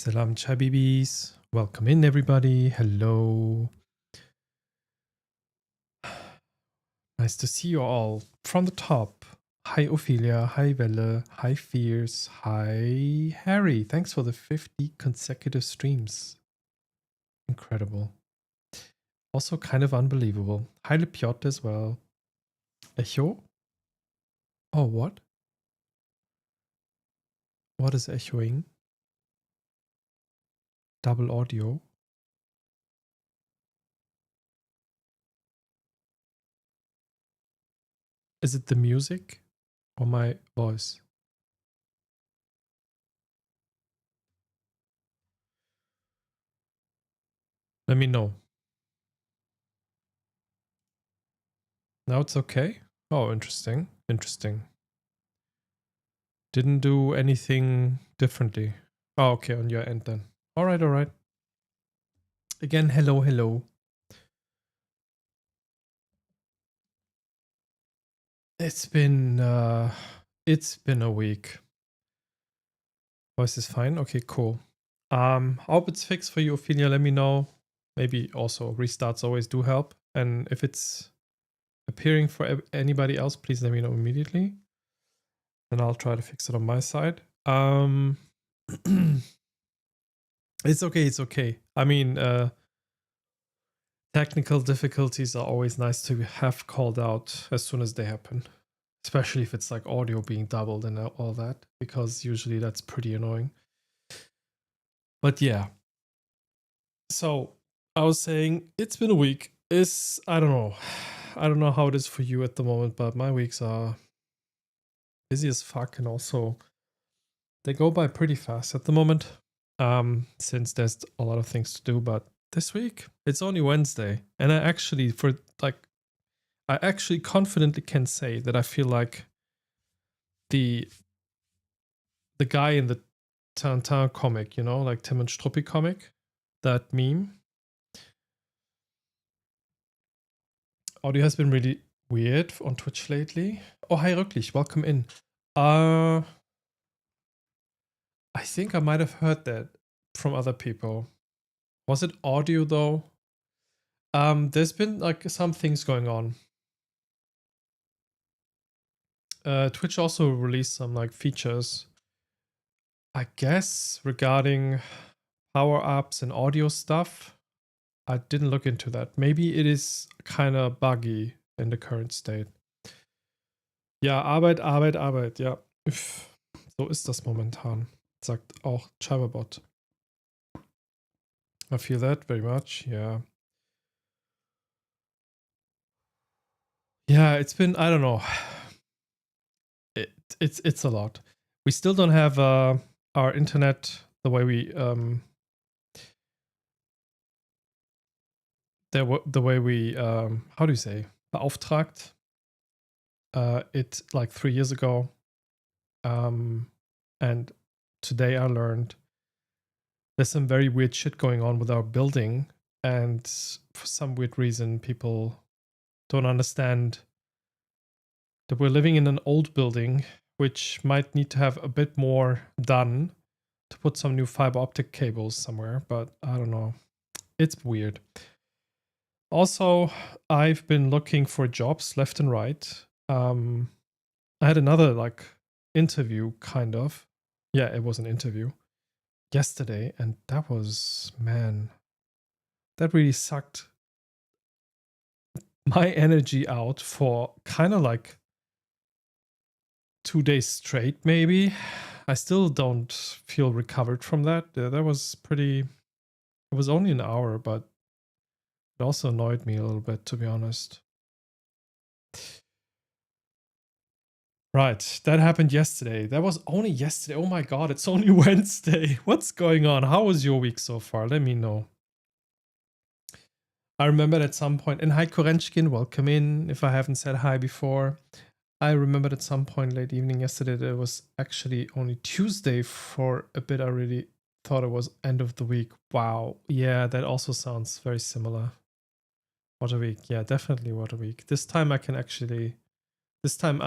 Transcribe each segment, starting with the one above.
Salam Chabibis. Welcome in, everybody. Hello. Nice to see you all from the top. Hi, Ophelia. Hi, Welle. Hi, Fierce. Hi, Harry. Thanks for the 50 consecutive streams. Incredible. Also kind of unbelievable. Hi, Lepiot as well. Echo? Oh, what? What is echoing? Double audio? Is it the music or my voice? Let me know. Now it's okay? Oh, interesting. Interesting. Didn't do anything differently. Oh, okay, on your end then. All right, all right. Again, hello, hello. It's been a week. Voice is fine. Okay, cool. I hope it's fixed for you, Ophelia. Let me know. Maybe also restarts always do help. And if it's appearing for anybody else, please let me know immediately. Then I'll try to fix it on my side. It's okay, it's okay. I mean, technical difficulties are always nice to have called out as soon as they happen, especially if it's like audio being doubled and all that, because usually that's pretty annoying. But yeah. So I was saying it's been a week. I don't know how it is for you at the moment, but my weeks are busy as fuck, and also they go by pretty fast at the moment. Since there's a lot of things to do, but this week it's only Wednesday, and I actually confidently can say that I feel like the guy in the Tintin comic, you know, like Tim and Struppi comic, that meme. Audio has been really weird on Twitch lately. Oh, hi Rücklich, welcome in. I think I might have heard that from other people. Was it audio though? There's been like some things going on. Twitch also released some like features, I guess, regarding power-ups and audio stuff. I didn't look into that. Maybe it is kind of buggy in the current state. Ja, Arbeit, Arbeit, Arbeit, ja. So ist das momentan, sagt auch Cyberbot. I feel that very much, yeah. Yeah, it's been, I don't know. It's a lot. We still don't have our internet the way we how do you say, beauftragt it like 3 years ago. And today I learned there's some very weird shit going on with our building, and for some weird reason people don't understand that we're living in an old building which might need to have a bit more done to put some new fiber optic cables somewhere, but I don't know. It's weird. Also, I've been looking for jobs left and right. I had another like interview, kind of. Yeah, it was an interview yesterday, and that was, man, that really sucked my energy out for kind of like 2 days straight, maybe. I still don't feel recovered from that. That was pretty. It was only an hour, but it also annoyed me a little bit, to be honest. Right, that happened yesterday. That was only yesterday. Oh my god, it's only Wednesday. What's going on? How was your week so far? Let me know. I remembered at some point, and hi Korenchkin, welcome in, if I haven't said hi before. I remembered at some point late evening yesterday that it was actually only Tuesday for a bit. I really thought it was end of the week. Wow. Yeah, that also sounds very similar. What a week. Yeah, definitely what a week. This time I'm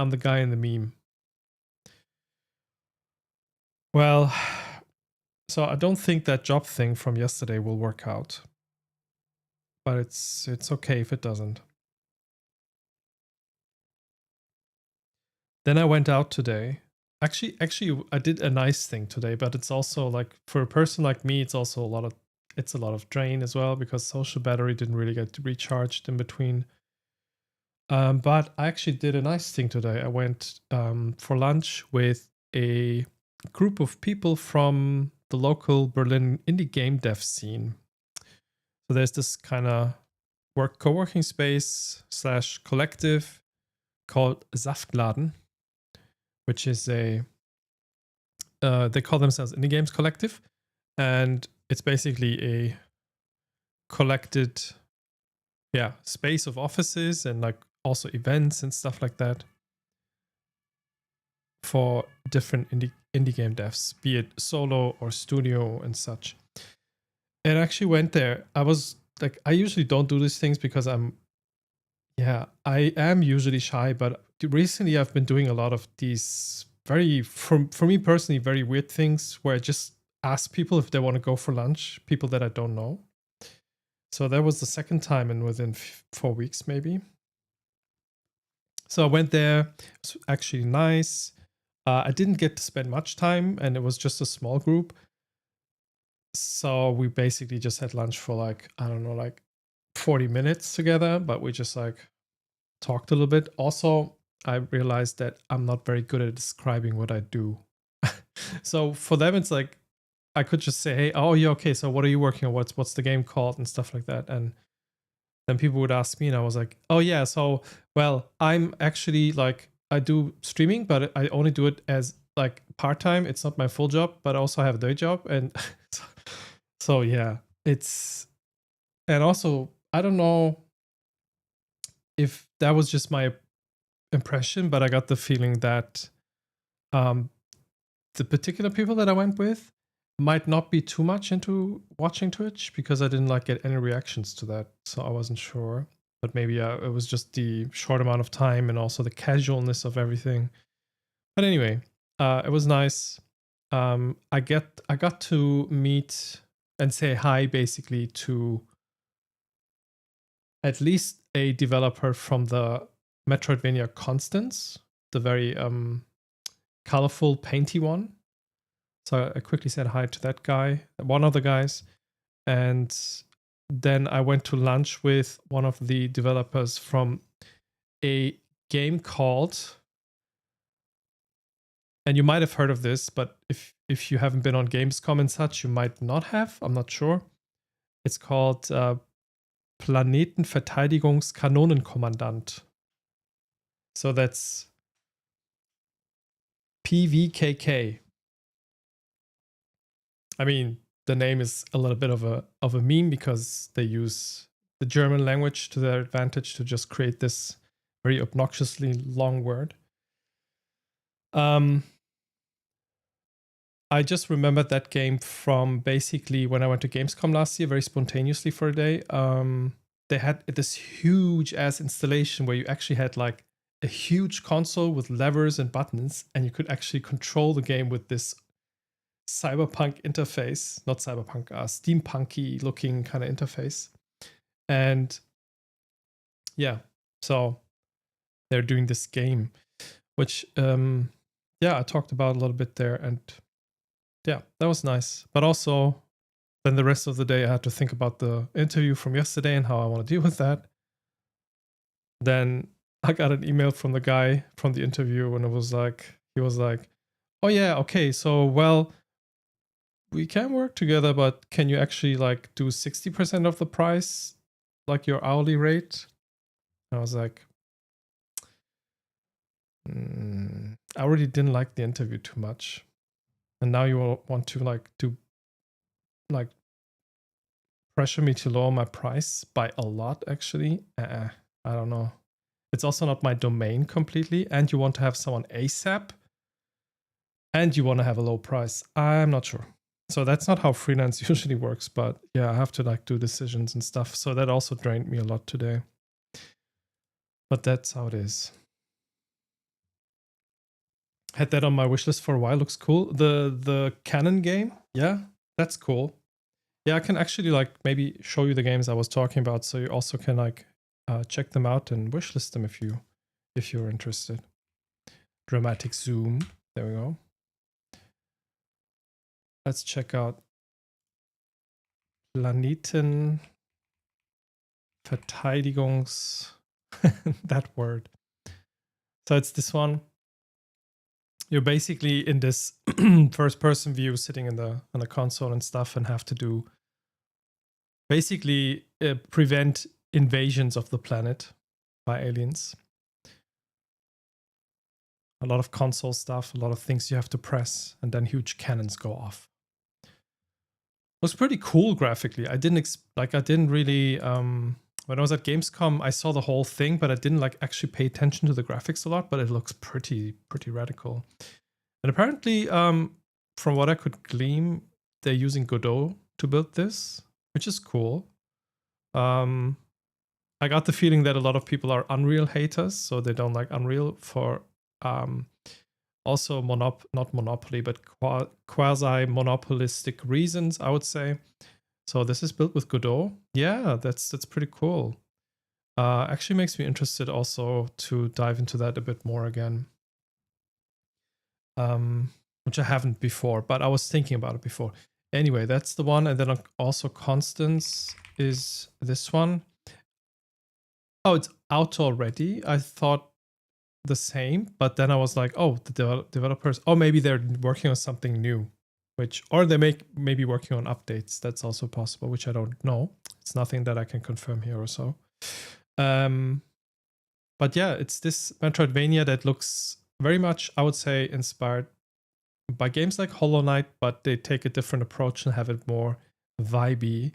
the guy in the meme. Well, So I don't think that job thing from yesterday will work out. But it's okay if it doesn't. Then I went out today. Actually, I did a nice thing today, but it's also like for a person like me, it's also a lot of drain as well because social battery didn't really get recharged in between. But I actually did a nice thing today. I went for lunch with a group of people from the local Berlin indie game dev scene. So there's this kind of co-working space / collective called Saftladen, which is they call themselves Indie Games Collective, and it's basically a collected space of offices and like also events and stuff like that for different indie game devs, be it solo or studio and such. And I actually went there. I was like, I usually don't do these things because I am usually shy, but recently I've been doing a lot of these for me personally, very weird things where I just ask people if they want to go for lunch, people that I don't know. So that was the second time in within 4 weeks, maybe. So I went there. It was actually nice. I didn't get to spend much time, and it was just a small group. So we basically just had lunch for like, I don't know, like 40 minutes together, but we just like talked a little bit. Also, I realized that I'm not very good at describing what I do. So for them, it's like I could just say, "Hey, oh yeah, okay. So what are you working on? What's the game called?" and stuff like that. And then people would ask me, and I was like, "Oh yeah, so well, I'm actually like I do streaming, but I only do it as like part time. It's not my full job, but I also have a day job." And so yeah, it's and also I don't know if that was just my impression, but I got the feeling that um, the particular people that I went with might not be too much into watching Twitch because I didn't like get any reactions to that, so I wasn't sure. But maybe it was just the short amount of time and also the casualness of everything. But anyway, it was nice. I got to meet and say hi basically to at least a developer from the Metroidvania Constance, the very colorful, painty one. So I quickly said hi to that guy, one of the guys, and then I went to lunch with one of the developers from a game called, and you might have heard of this, but if you haven't been on Gamescom and such, you might not have. I'm not sure. It's called Planetenverteidigungskanonenkommandant. So that's PVKK. I mean, the name is a little bit of a meme because they use the German language to their advantage to just create this very obnoxiously long word. I just remembered that game from basically when I went to Gamescom last year, very spontaneously for a day. They had this huge ass installation where you actually had like a huge console with levers and buttons, and you could actually control the game with this cyberpunk interface, not cyberpunk, steampunky looking kind of interface. And yeah, so they're doing this game, which I talked about a little bit there, and yeah, that was nice. But also, then the rest of the day I had to think about the interview from yesterday and how I want to deal with that. Then I got an email from the guy from the interview, and he was like, "Oh yeah, okay, so well, we can work together, but can you actually like do 60% of the price, like your hourly rate?" And I was like, I already didn't like the interview too much, and now you want to like pressure me to lower my price by a lot. Actually, I don't know. It's also not my domain completely, and you want to have someone ASAP, and you want to have a low price. I'm not sure. So that's not how freelance usually works, but yeah, I have to like do decisions and stuff. So that also drained me a lot today. But that's how it is. Had that on my wish list for a while. Looks cool. The Canon game, yeah. That's cool. Yeah, I can actually like maybe show you the games I was talking about, so you also can like check them out and wishlist them if you're interested. Dramatic zoom. There we go. Let's check out Planeten Verteidigungs. That word. So it's this one. You're basically in this first-person view, sitting in the on the console and stuff, and have to do basically prevent invasions of the planet by aliens. A lot of console stuff, a lot of things you have to press, and then huge cannons go off. It was pretty cool graphically. I didn't really when I was at Gamescom, I saw the whole thing, but I didn't like actually pay attention to the graphics a lot. But it looks pretty radical. And apparently, from what I could glean, they're using Godot to build this, which is cool. I got the feeling that a lot of people are Unreal haters, so they don't like Unreal for also not monopoly, but quasi-monopolistic reasons, I would say. So this is built with Godot. Yeah, that's pretty cool. Actually makes me interested also to dive into that a bit more again. Which I haven't before, but I was thinking about it before. Anyway, that's the one. And then also Constance is this one. Oh, it's out already. I thought the same, but then I was like, oh, the developers, oh, maybe they're working on something new, or they maybe working on updates. That's also possible, which I don't know. It's nothing that I can confirm here or so. But yeah, it's this Metroidvania that looks very much, I would say, inspired by games like Hollow Knight, but they take a different approach and have it more vibey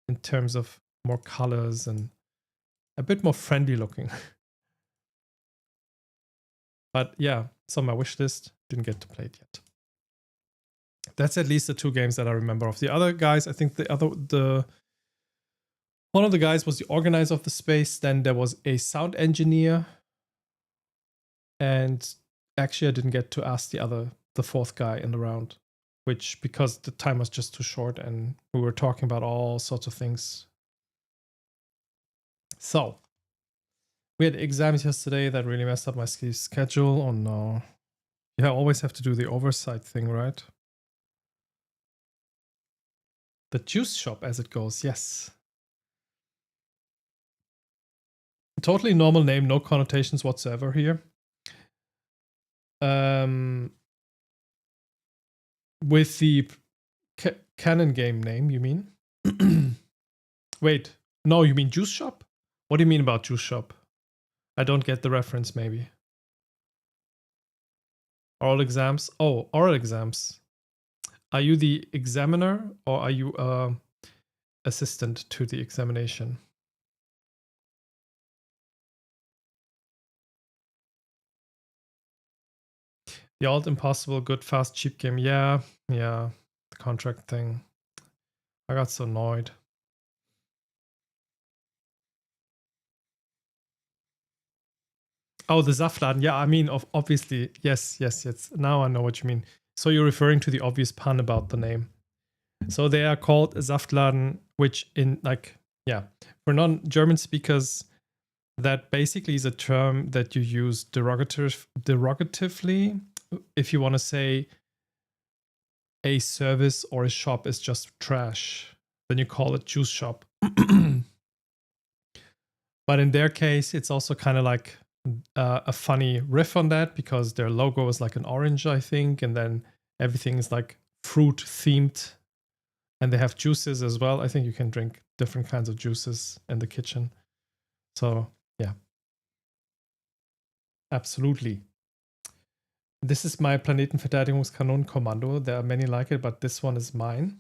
in terms of more colors and a bit more friendly looking. But yeah, it's on my wish list. Didn't get to play it yet. That's at least the two games that I remember of. The other guys, I think one of the guys was the organizer of the space. Then there was a sound engineer. And actually, I didn't get to ask the fourth guy in the round, because the time was just too short and we were talking about all sorts of things. So, we had exams yesterday that really messed up my schedule. Oh no. Yeah, I always have to do the oversight thing, right? The juice shop as it goes, yes. Totally normal name, no connotations whatsoever here. With the canon game name, you mean? Wait, no, you mean juice shop? What do you mean about juice shop? I don't get the reference, maybe. Oral exams? Oh, oral exams. Are you the examiner or are you assistant to the examination? The old impossible, good, fast, cheap game. Yeah. The contract thing. I got so annoyed. Oh, the Saftladen. Yeah, I mean, obviously. Yes. Now I know what you mean. So you're referring to the obvious pun about the name. So they are called Saftladen, which for non-German speakers, that basically is a term that you use derogatively if you want to say a service or a shop is just trash, then you call it juice shop. But in their case, it's also kind of like a funny riff on that, because their logo is like an orange, I think, and then everything is like fruit themed, and they have juices as well. I think you can drink different kinds of juices in the kitchen. So yeah, absolutely. This is my Planetenverteidigungskanonen-Kommando. There are many like it, but this one is mine.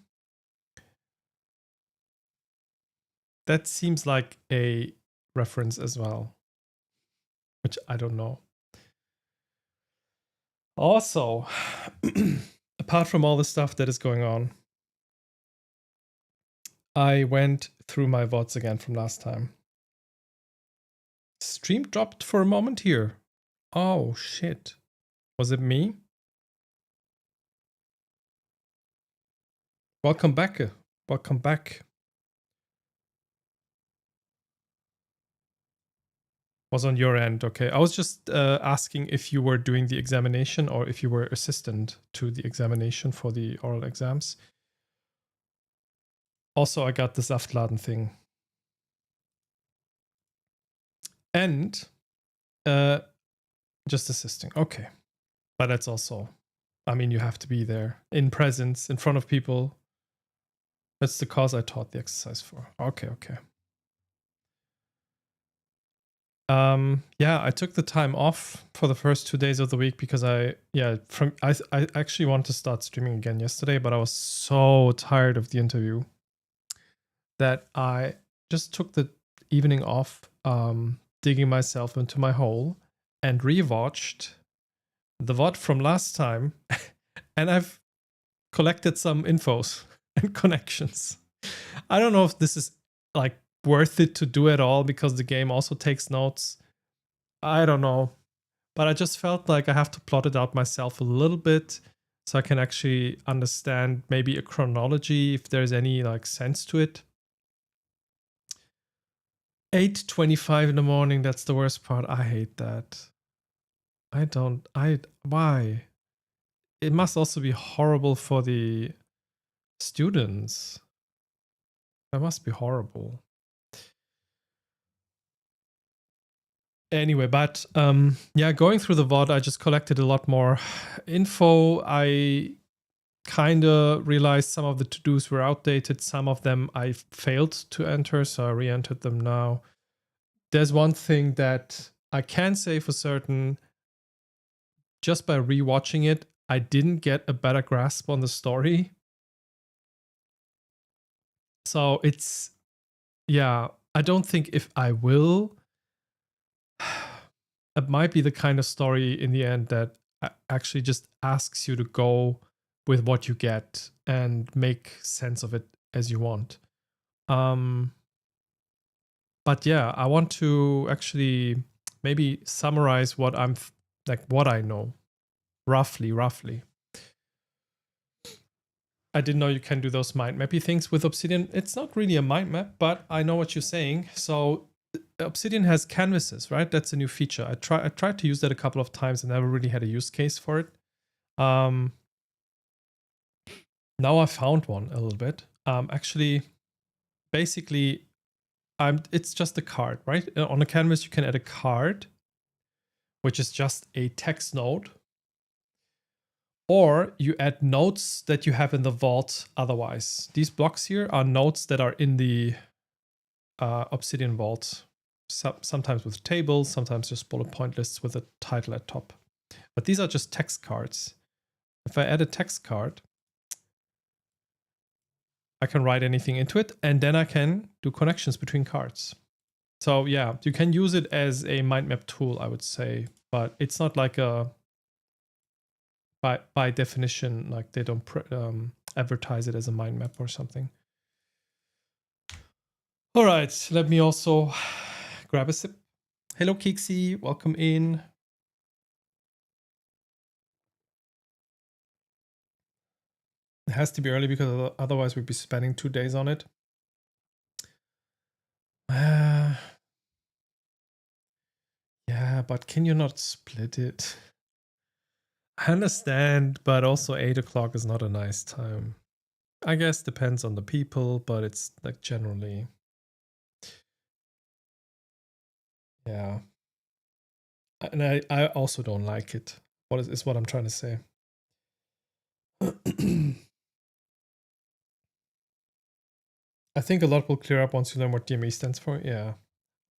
That seems like a reference as well, which I don't know. Also, apart from all the stuff that is going on, I went through my VODs again from last time. Stream dropped for a moment here. Oh shit. Was it me? Welcome back. Welcome back. Was on your end, okay. I was just asking if you were doing the examination or if you were assistant to the examination for the oral exams. Also, I got the Saftladen thing. And just assisting, okay. But that's also, I mean, you have to be there in presence, in front of people. That's the cause I taught the exercise for. Okay. Yeah, I took the time off for the first 2 days of the week because I actually wanted to start streaming again yesterday, but I was so tired of the interview that I just took the evening off, digging myself into my hole and rewatched the VOD from last time, and I've collected some infos and connections. I don't know if this is like worth it to do at all because the game also takes notes. I don't know. But I just felt like I have to plot it out myself a little bit so I can actually understand maybe a chronology if there's any like sense to it. 8:25 in the morning, that's the worst part. I hate that. Why? It must also be horrible for the students. That must be horrible. Anyway, but yeah, going through the VOD, I just collected a lot more info. I kind of realized some of the to-dos were outdated. Some of them I failed to enter, so I re-entered them now. There's one thing that I can say for certain. Just by rewatching it, I didn't get a better grasp on the story. So it's, yeah, I don't think if I will, it might be the kind of story in the end that actually just asks you to go with what you get and make sense of it as you want. But yeah, I want to actually maybe summarize what what I know roughly. I didn't know you can do those mind mappy things with Obsidian. It's not really a mind map, but I know what you're saying. So Obsidian has canvases, right? That's a new feature. I tried to use that a couple of times and never really had a use case for it. Now I found one a little bit. Actually, basically, it's just a card, right? On a canvas, you can add a card, which is just a text node. Or you add nodes that you have in the vault otherwise. These blocks here are nodes that are in the Obsidian vault. Sometimes with tables, sometimes just bullet point lists with a title at top. But these are just text cards. If I add a text card, I can write anything into it, and then I can do connections between cards. So yeah, you can use it as a mind map tool, I would say, but it's not like a by definition, like they don't advertise it as a mind map or something. All right, let me also grab a sip. Hello, Kixie, welcome in. It has to be early because otherwise we'd be spending 2 days on it. Yeah, but can you not split it? I understand, but also 8 o'clock is not a nice time. I guess depends on the people, but it's like generally. Yeah. And I also don't like it. What is what I'm trying to say. I think a lot will clear up once you learn what DME stands for. Yeah.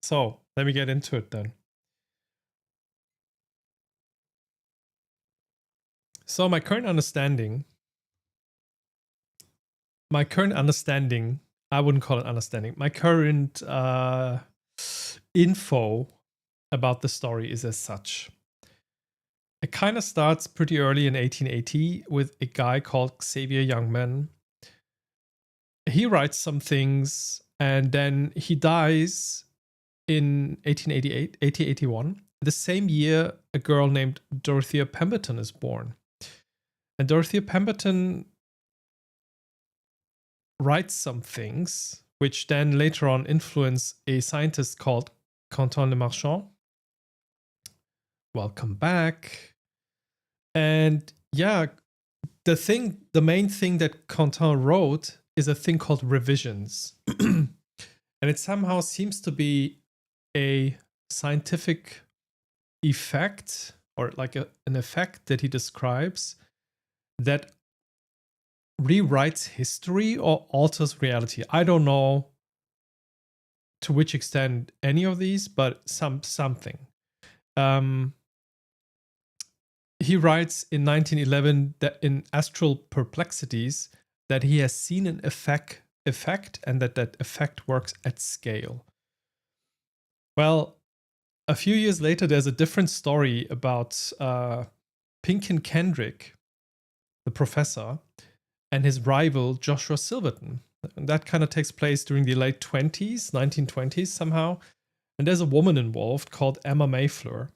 So let me get into it then. So my current understanding, I wouldn't call it understanding. My current info about the story is as such. It kind of starts pretty early in 1880 with a guy called Xavier Youngman. He writes some things and then he dies in 1881. The same year, a girl named Dorothea Pemberton is born. And Dorothea Pemberton writes some things which then later on influence a scientist called Quentin Le Marchand. Welcome back. And yeah, the main thing that Quentin wrote is a thing called revisions. And it somehow seems to be a scientific effect, or like an effect that he describes, that rewrites history or alters reality. I don't know to which extent any of these, but something. He writes in 1911 that in Astral Perplexities that he has seen an effect and that effect works at scale. Well, a few years later, there's a different story about Pinkin Kendrick, the professor, and his rival Joshua Silverton. And that kind of takes place during the late 20s, 1920s somehow. And there's a woman involved called Emma Mayfleur.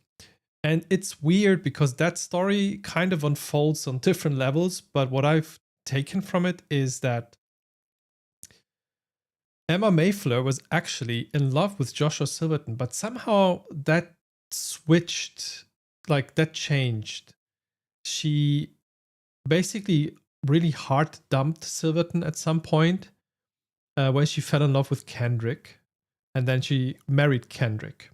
And it's weird because that story kind of unfolds on different levels. But what I've taken from it is that Emma Mayfleur was actually in love with Joshua Silverton, but somehow that switched, like that changed. She basically really hard dumped Silverton at some point when she fell in love with Kendrick, and then she married Kendrick.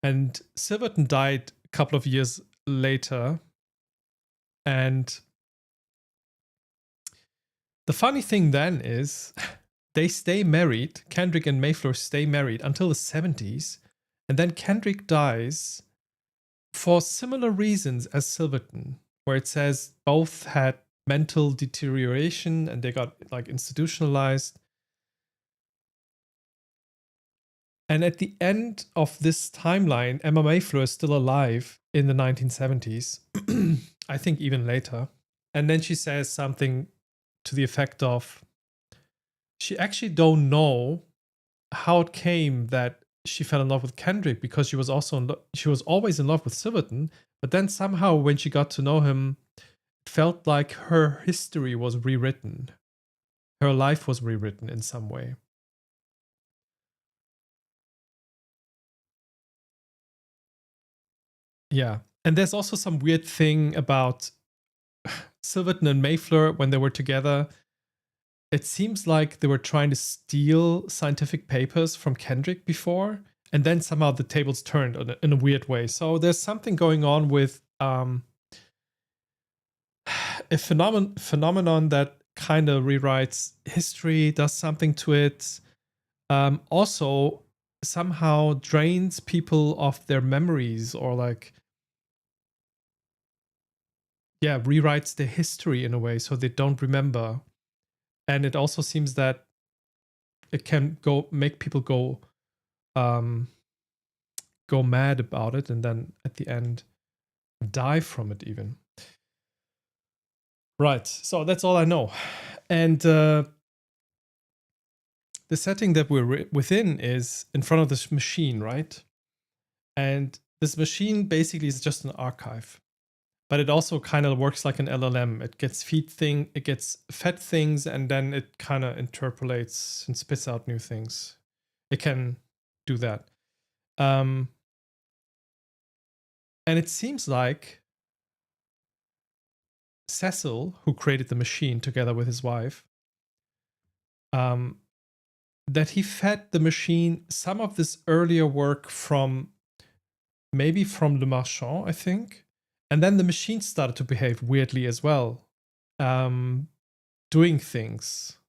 And Silverton died a couple of years later. And the funny thing then is they stay married. Kendrick and Mayfleur stay married until the 70s. And then Kendrick dies for similar reasons as Silverton, where it says both had mental deterioration and they got like institutionalized. And at the end of this timeline, Emma Mayfleur is still alive in the 1970s. I think even later. And then she says something to the effect of, she actually don't know how it came that she fell in love with Kendrick, because she was she was always in love with Silverton, but then somehow when she got to know him, it felt like her history was rewritten. Her life was rewritten in some way. Yeah. And there's also some weird thing about Silverton and Mayfleur when they were together. It seems like they were trying to steal scientific papers from Kendrick before, and then somehow the tables turned in a weird way. So there's something going on with a phenomenon that kind of rewrites history, does something to it. Also, somehow drains people of their memories, or like, yeah, rewrites their history in a way so they don't remember. And it also seems that it can make people um, go mad about it, and then at the end die from it even. Right. So that's all I know. And the setting that we're within is in front of this machine, right? And this machine basically is just an archive, but it also kind of works like an LLM. It gets it gets fed things, and then it kind of interpolates and spits out new things. It can do that. And it seems like Cecil, who created the machine together with his wife, that he fed the machine some of this earlier work from maybe from Le Marchand, I think. And then the machine started to behave weirdly as well, doing things.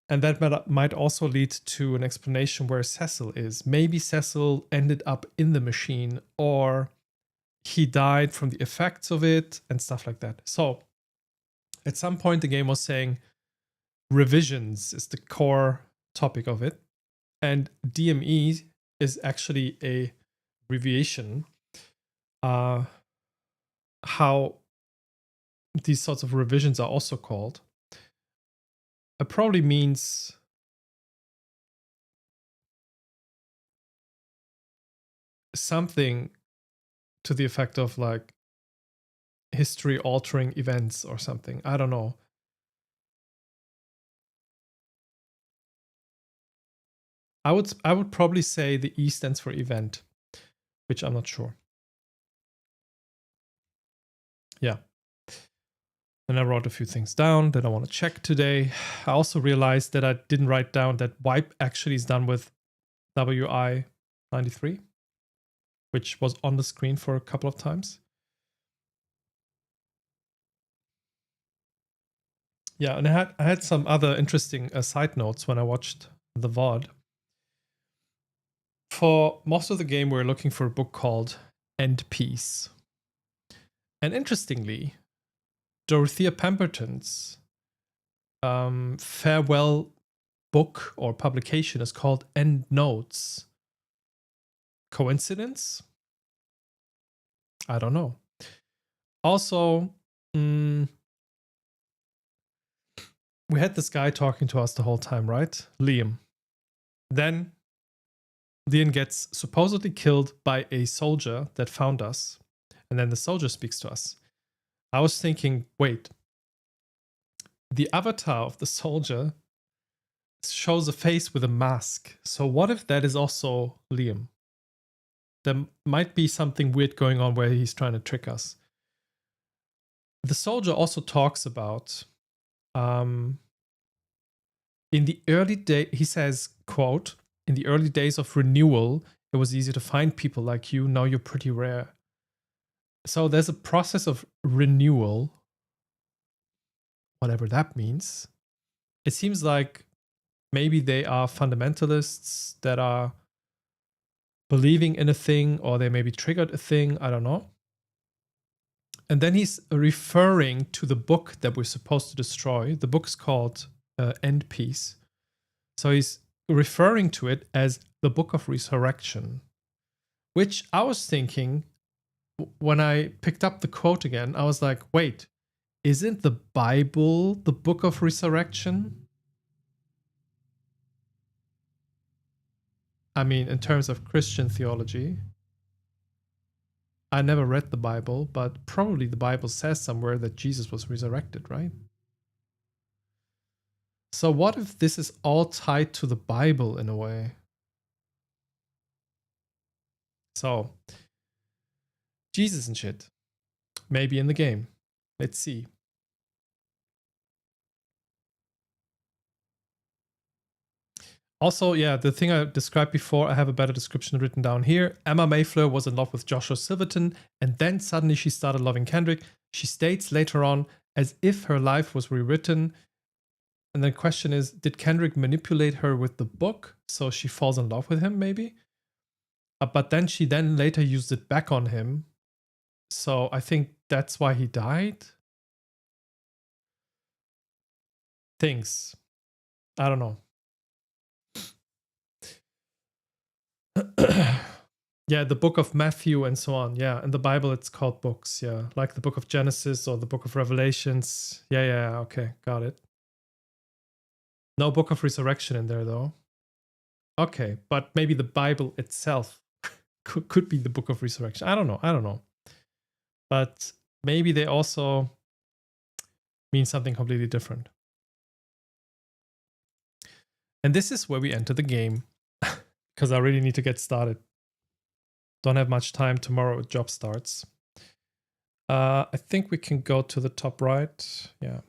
And that might also lead to an explanation where Cecil is. Maybe Cecil ended up in the machine, or he died from the effects of it and stuff like that. So at some point, the game was saying revisions is the core topic of it. And DME is actually a abbreviation. How these sorts of revisions are also called. It probably means something to the effect of like history altering events or something. I don't know. I would probably say the E stands for event, which I'm not sure. Yeah. And I wrote a few things down that I want to check today. I also realized that I didn't write down that wipe actually is done with WI-93, which was on the screen for a couple of times. Yeah, and I had some other interesting side notes when I watched the VOD. For most of the game, we're looking for a book called End Peace. And interestingly, Dorothea Pemberton's farewell book or publication is called End Notes. Coincidence? I don't know. Also, we had this guy talking to us the whole time, right? Liam. Then Liam gets supposedly killed by a soldier that found us. And then the soldier speaks to us. I was thinking, wait, the avatar of the soldier shows a face with a mask. So what if that is also Liam? There might be something weird going on where he's trying to trick us. The soldier also talks about in the early day, he says, quote, in the early days of renewal, it was easy to find people like you. Now you're pretty rare. So there's a process of renewal, whatever that means. It seems like maybe they are fundamentalists that are believing in a thing, or they maybe triggered a thing. I don't know. And then he's referring to the book that we're supposed to destroy. The book's called End Peace. So he's referring to it as the Book of Resurrection, which I was thinking when I picked up the quote again, I was like, wait, isn't the Bible the Book of Resurrection? I mean, in terms of Christian theology, I never read the Bible, but probably the Bible says somewhere that Jesus was resurrected, right? So what if this is all tied to the Bible in a way? So, Jesus and shit. Maybe in the game. Let's see. Also, yeah, the thing I described before, I have a better description written down here. Emma Mayfleur was in love with Joshua Silverton, and then suddenly she started loving Kendrick. She states later on, as if her life was rewritten. And the question is, did Kendrick manipulate her with the book so she falls in love with him, maybe? But then she then later used it back on him. So I think that's why he died. Things. I don't know. Yeah, the book of Matthew and so on. Yeah, in the Bible it's called books. Yeah, like the book of Genesis or the book of Revelations. Yeah, okay, got it. No book of resurrection in there though. Okay, but maybe the Bible itself could be the book of resurrection. I don't know. But maybe they also mean something completely different. And this is where we enter the game, because I really need to get started. Don't have much time. Tomorrow job starts. I think we can go to the top right. Yeah.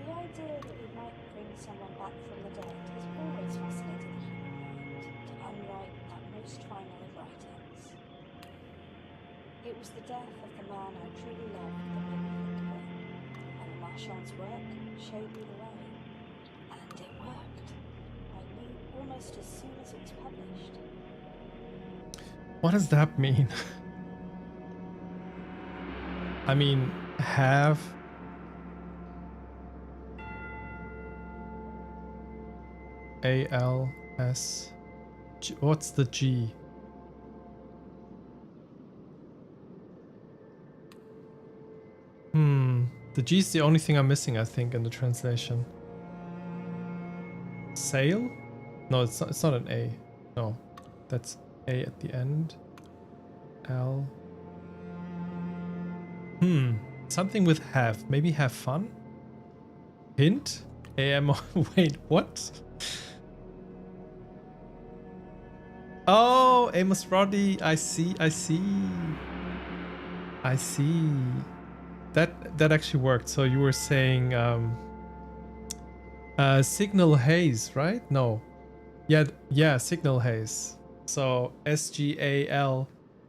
The idea that we might bring someone back from the dead has always fascinated the human mind, unlike that most final of writings. It was the death of the man I truly loved that made me think of it, and Marchand's work showed me the way. And it worked. I knew almost as soon as it was published. What does that mean? I mean, A-L-S. What's the G? The G is the only thing I'm missing, I think, in the translation. Sail? No, it's not an A. No, that's A at the end. L. Something with have. Maybe have fun? Hint? AM. Wait, what? Oh, Amos Roddy. I see. That actually worked. So you were saying signal haze, right? No. Yeah, signal haze. So SGAL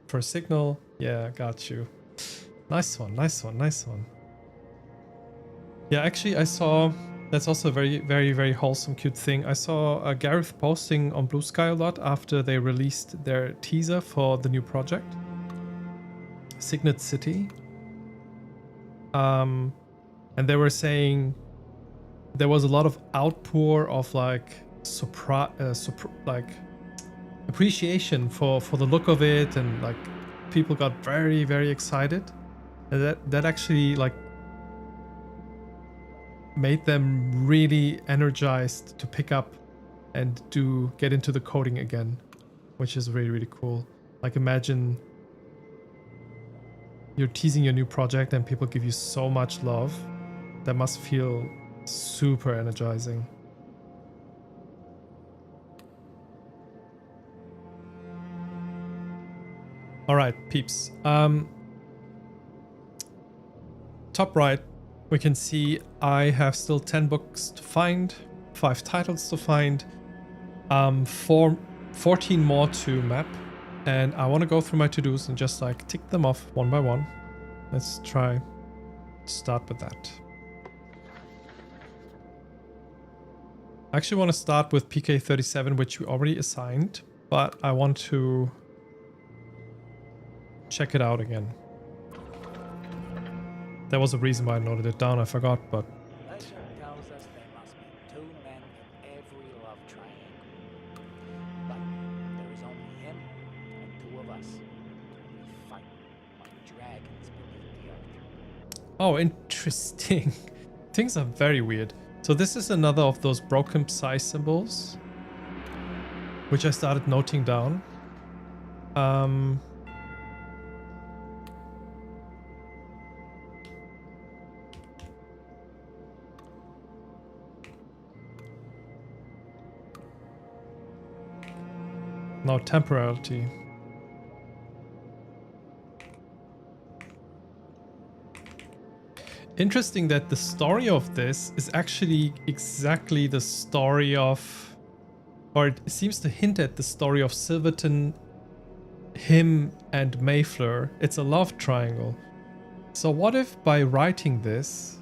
for signal. Yeah, got you. Nice one. Yeah, actually I saw, that's also a very wholesome, cute thing. I saw Gareth posting on Blue Sky a lot after they released their teaser for the new project, Signet City. And they were saying there was a lot of outpour of like appreciation for the look of it, and like people got very excited, and that actually like made them really energized to pick up and get into the coding again, which is really cool. Like imagine you're teasing your new project and people give you so much love. That must feel super energizing. All right, peeps. Top right, we can see I have still 10 books to find, 5 titles to find, 14 more to map, and I want to go through my to-dos and just like tick them off one by one. Let's try to start with that. I actually want to start with PK37, which we already assigned, but I want to check it out again. There was a reason why I noted it down, I forgot, but... Legend tells us there must be 2 men in every love triangle. But there is only him and 2 of us. We fight like dragons beneath the earth. Oh, interesting. Things are very weird. So this is another of those broken psi symbols, which I started noting down. No, temporality. Interesting that the story of this is actually exactly the story of, or it seems to hint at the story of Silverton, him, and Mayfleur. It's a love triangle. So what if by writing this,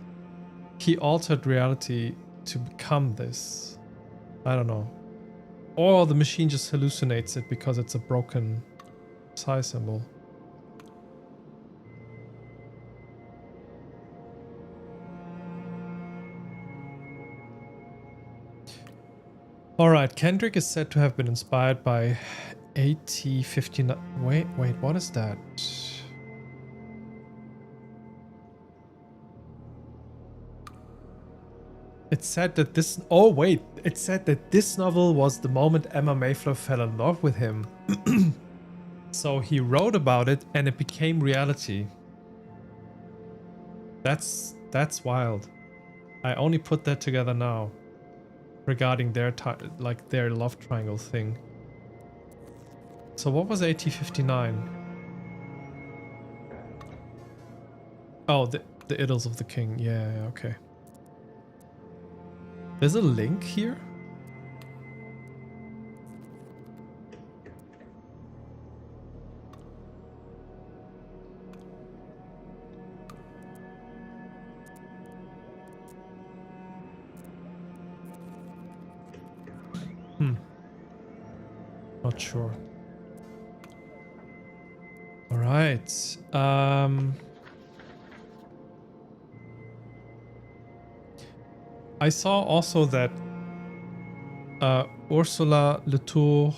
he altered reality to become this? I don't know. Or the machine just hallucinates it because it's a broken psi symbol. Alright, Kendrick is said to have been inspired by HE-19. Wait, what is that? It said that this... Oh, wait. It said that this novel was the moment Emma Mayfleur fell in love with him. So he wrote about it and it became reality. That's wild. I only put that together now. Regarding their their love triangle thing. So what was AT-59? Oh, the Idylls of the King. Yeah, okay. There's a link here? Not sure. All right. I saw also that Ursula Latour,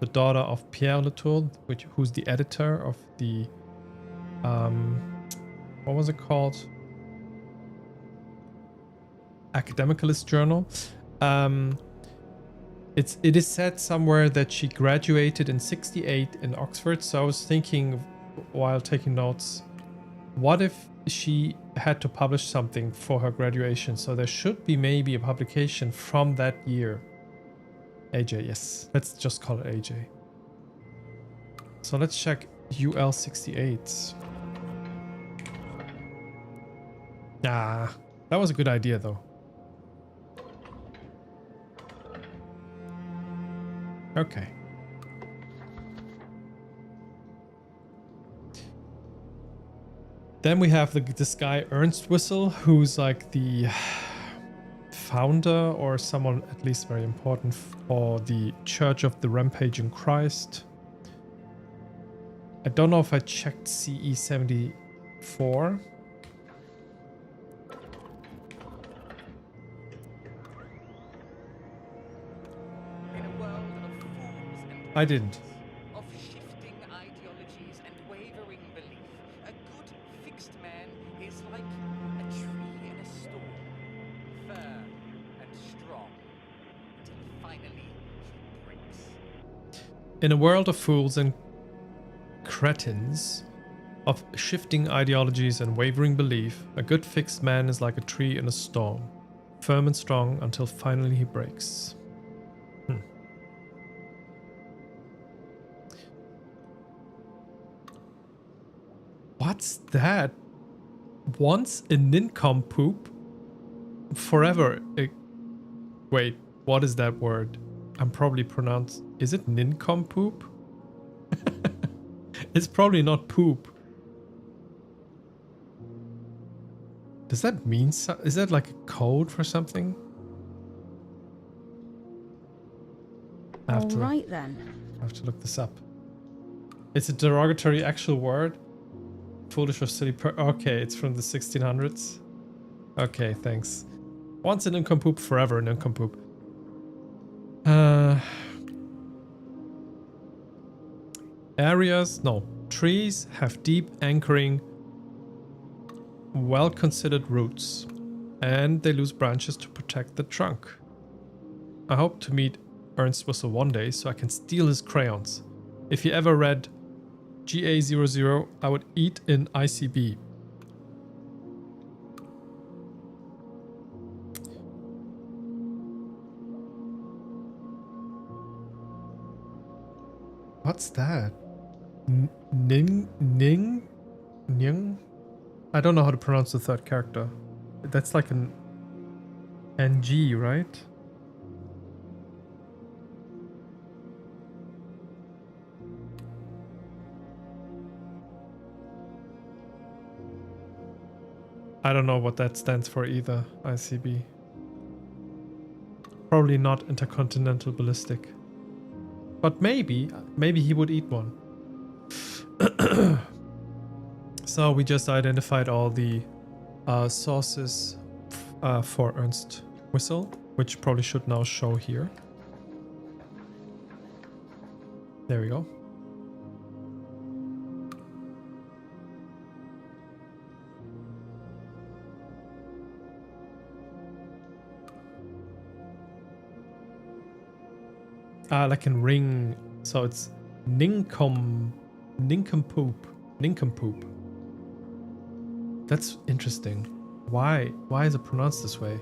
the daughter of Pierre Latour, who's the editor of the what was it called? Academicalist journal. It is said somewhere that she graduated in 68 in Oxford. So I was thinking while taking notes, what if she had to publish something for her graduation? So there should be maybe a publication from that year. AJ, yes. Let's just call it AJ. So let's check UL68. Ah, that was a good idea though. Okay. Then we have this guy Ernst Wissel, who's like the founder or someone at least very important for the Church of the Rampaging Christ. I don't know if I checked CE74. I didn't. Of shifting ideologies and wavering belief, a good fixed man is like a tree in a storm, firm and strong, until finally he breaks. In a world of fools and cretins, of shifting ideologies and wavering belief, a good fixed man is like a tree in a storm, firm and strong until finally he breaks. What's that? Once a nincompoop, forever a... Wait, what is that word? I'm probably pronounced... Is it nincompoop? It's probably not poop. Does that mean... Is that like a code for something? All right then. I have to look this up. It's a derogatory actual word. Foolish or silly okay, it's from the 1600s. Okay, thanks. Once a nincompoop, forever a nincompoop. Trees have deep anchoring, well-considered roots, and they lose branches to protect the trunk. I hope to meet Ernst Wissel one day so I can steal his crayons. If you ever read GA00, I would eat in ICB. What's that? Ning? I don't know how to pronounce the third character. That's like an NG, right? I don't know what that stands for either, ICB. Probably not intercontinental ballistic. But maybe he would eat one. So we just identified all the sources for Ernst Wissel, which probably should now show here. There we go. Like in ring, so it's nincompoop. That's interesting. Why is it pronounced this way?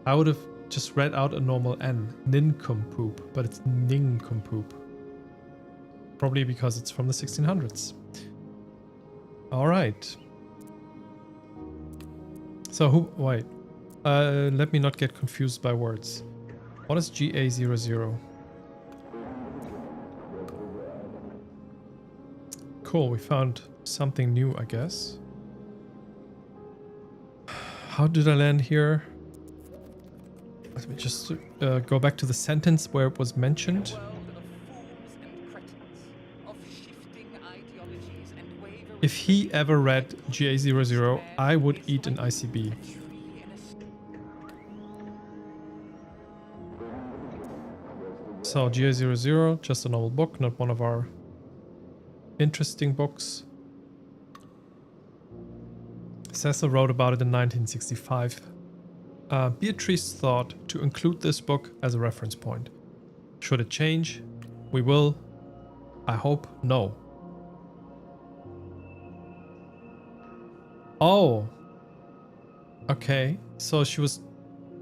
I would have just read out a normal N, nincompoop, but it's nincompoop. Probably because it's from the 1600s. All right. So wait, let me not get confused by words. What is GA00? Cool, we found something new, I guess. How did I land here? Let me just go back to the sentence where it was mentioned. If he ever read GA00, I would eat an ICB. So GA00, just a normal book, not one of our interesting books. Cecil wrote about it in 1965. Beatrice thought to include this book as a reference point. Should it change? We will. I hope no. Oh. Okay. So she was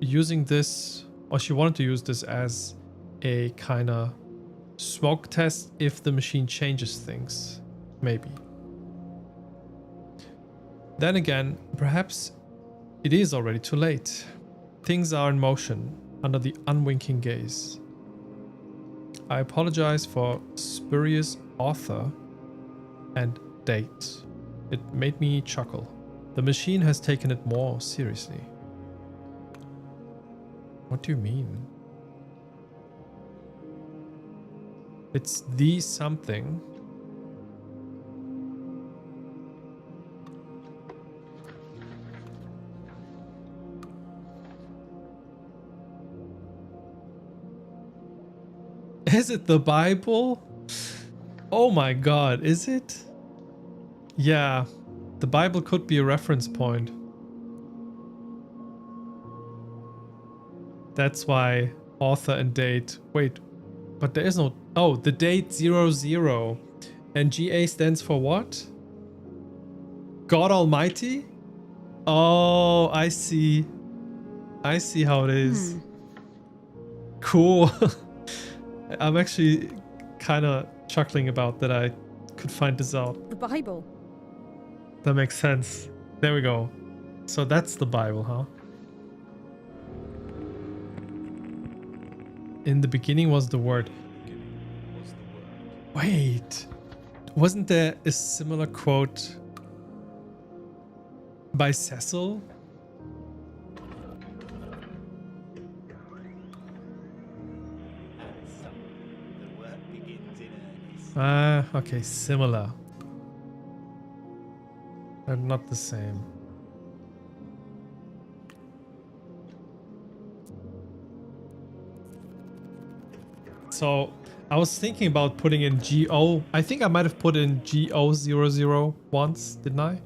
using this, or she wanted to use this as a kind of smoke test if the machine changes things. Maybe. Then again, perhaps it is already too late. Things are in motion under the unwinking gaze. I apologize for spurious author and date. It made me chuckle. The machine has taken it more seriously. What do you mean? It's the something. Is it the Bible? Oh my god, is it? Yeah, the Bible could be a reference point. That's why author and date. Wait, but there is no... Oh, the date 00. And GA stands for what? God Almighty? Oh, I see. I see how it is. Cool. I'm actually kind of chuckling about that I could find this out. The Bible. That makes sense. There we go. So that's the Bible, huh? In the beginning was the word. Wait. Wasn't there a similar quote by Cecil? Ah, okay, similar. But not the same. So I was thinking about putting in GO. I think I might have put in GO00 once, didn't I?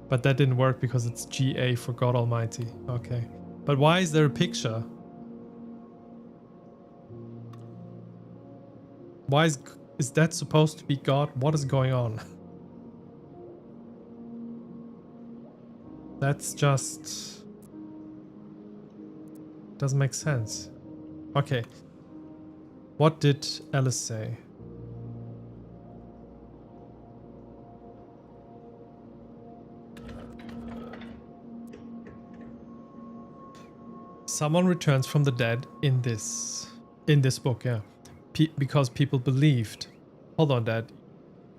But that didn't work because it's GA for God Almighty. Okay. But why is there a picture? Why is that supposed to be God? What is going on? That's just... doesn't make sense. Okay. What did Alice say? Someone returns from the dead in this book, yeah. Because people believed. Hold on, Dad.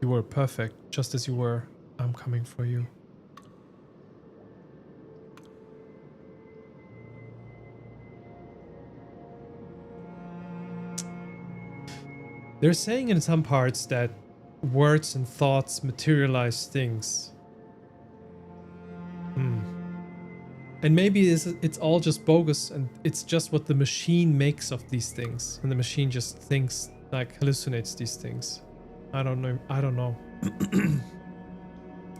You were perfect, just as you were. I'm coming for you. They're saying in some parts that words and thoughts materialize things. And maybe it's all just bogus and it's just what the machine makes of these things. And the machine just thinks, like, hallucinates these things. I don't know. I don't know.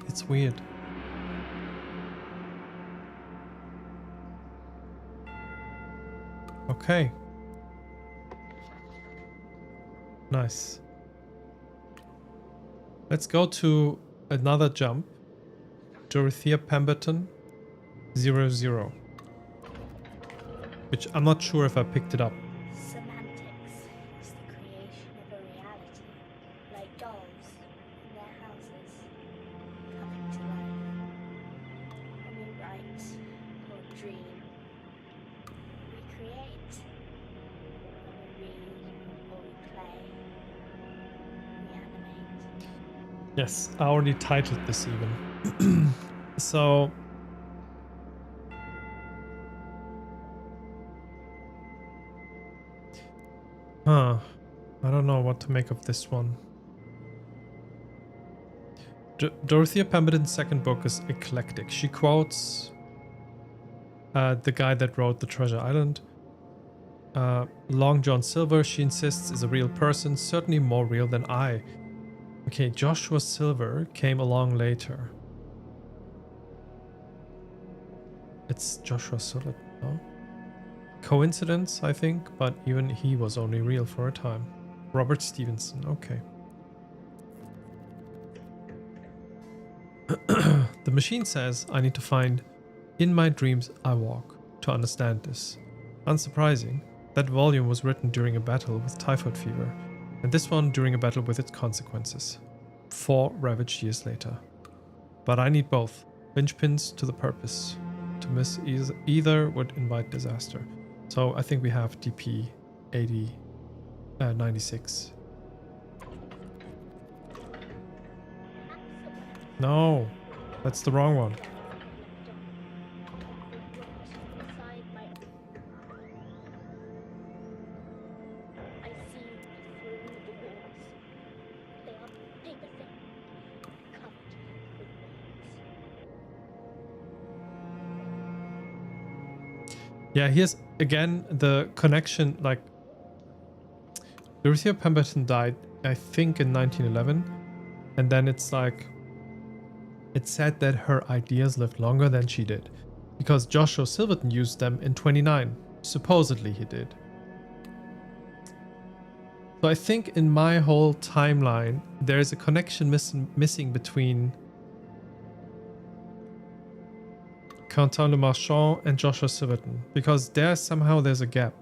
It's weird. Okay. Nice. Let's go to another jump. Dorothea Pemberton 00. Which I'm not sure if I picked it up. Semantics is the creation of a reality, like dolls in their houses, coming to life. When we write or dream, we create. When we read or we play, we animate. Yes, I already titled this even. So... Huh. I don't know what to make of this one. Dorothea Pemberton's second book is eclectic. She quotes the guy that wrote The Treasure Island. Long John Silver, she insists, is a real person, certainly more real than I. Okay, Joshua Silver came along later. It's Joshua Silver, no? Coincidence, I think, but even he was only real for a time. Robert Stevenson, okay. The machine says I need to find "In My Dreams I Walk" to understand this. Unsurprising, that volume was written during a battle with typhoid fever, and this one during a battle with its consequences, 4 ravaged years later. But I need both, linchpins to the purpose. To miss either would invite disaster. So I think we have DP 96. No, that's the wrong one. Yeah, here's again the connection. Like, Dorothea Pemberton died, I think, in 1911, and then it's like it said that her ideas lived longer than she did, because Joshua Silverton used them in 29. Supposedly he did. So I think in my whole timeline there is a connection missing between Quentin Le Marchand and Joshua Silverton, because there's a gap.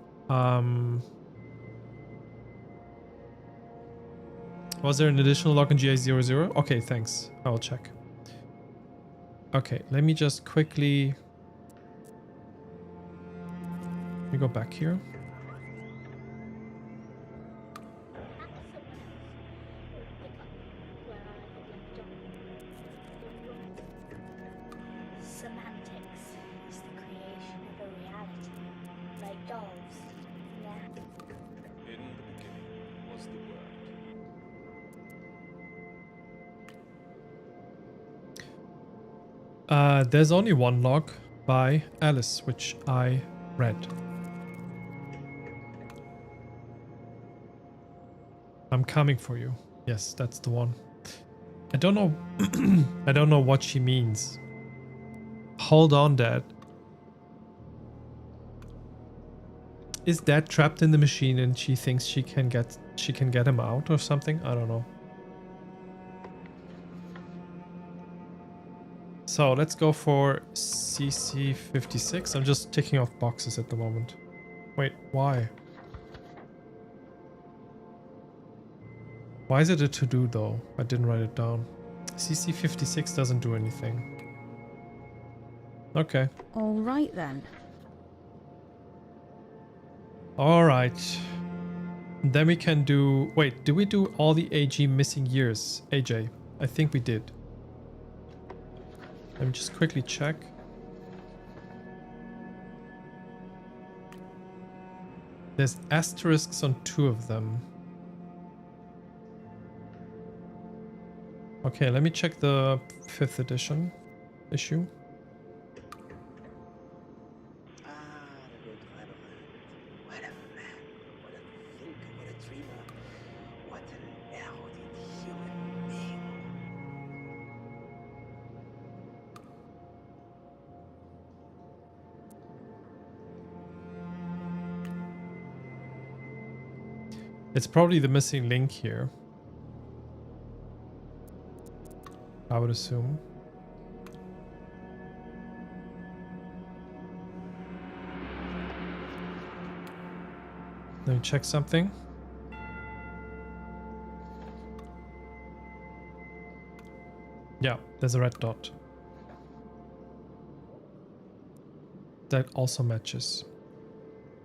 Was there an additional log in GA00? Okay, thanks. I will check. Okay, let me just quickly... Let me go back here. Semantics is the creation of a reality, like dolls. Yeah. In the beginning was the Word. There's only one log by Alice, which I read. I'm coming for you. Yes, that's the one. I don't know. I don't know what she means. Hold on, Dad. Is Dad trapped in the machine and she thinks she can get him out or something? I don't know. So let's go for CC56. I'm just ticking off boxes at the moment. Wait, why? Why is it a to-do though? I didn't write it down. CC56 doesn't do anything. Okay. All right then. All right. Then we can do... Wait, did we do all the AG missing years? AJ, I think we did. Let me just quickly check. There's asterisks on 2 of them. Okay, let me check the 5th edition issue. What a man, what a thinker, what a dreamer, what an erudite human being. It's probably the missing link here, I would assume. Let me check something. Yeah, there's a red dot. That also matches.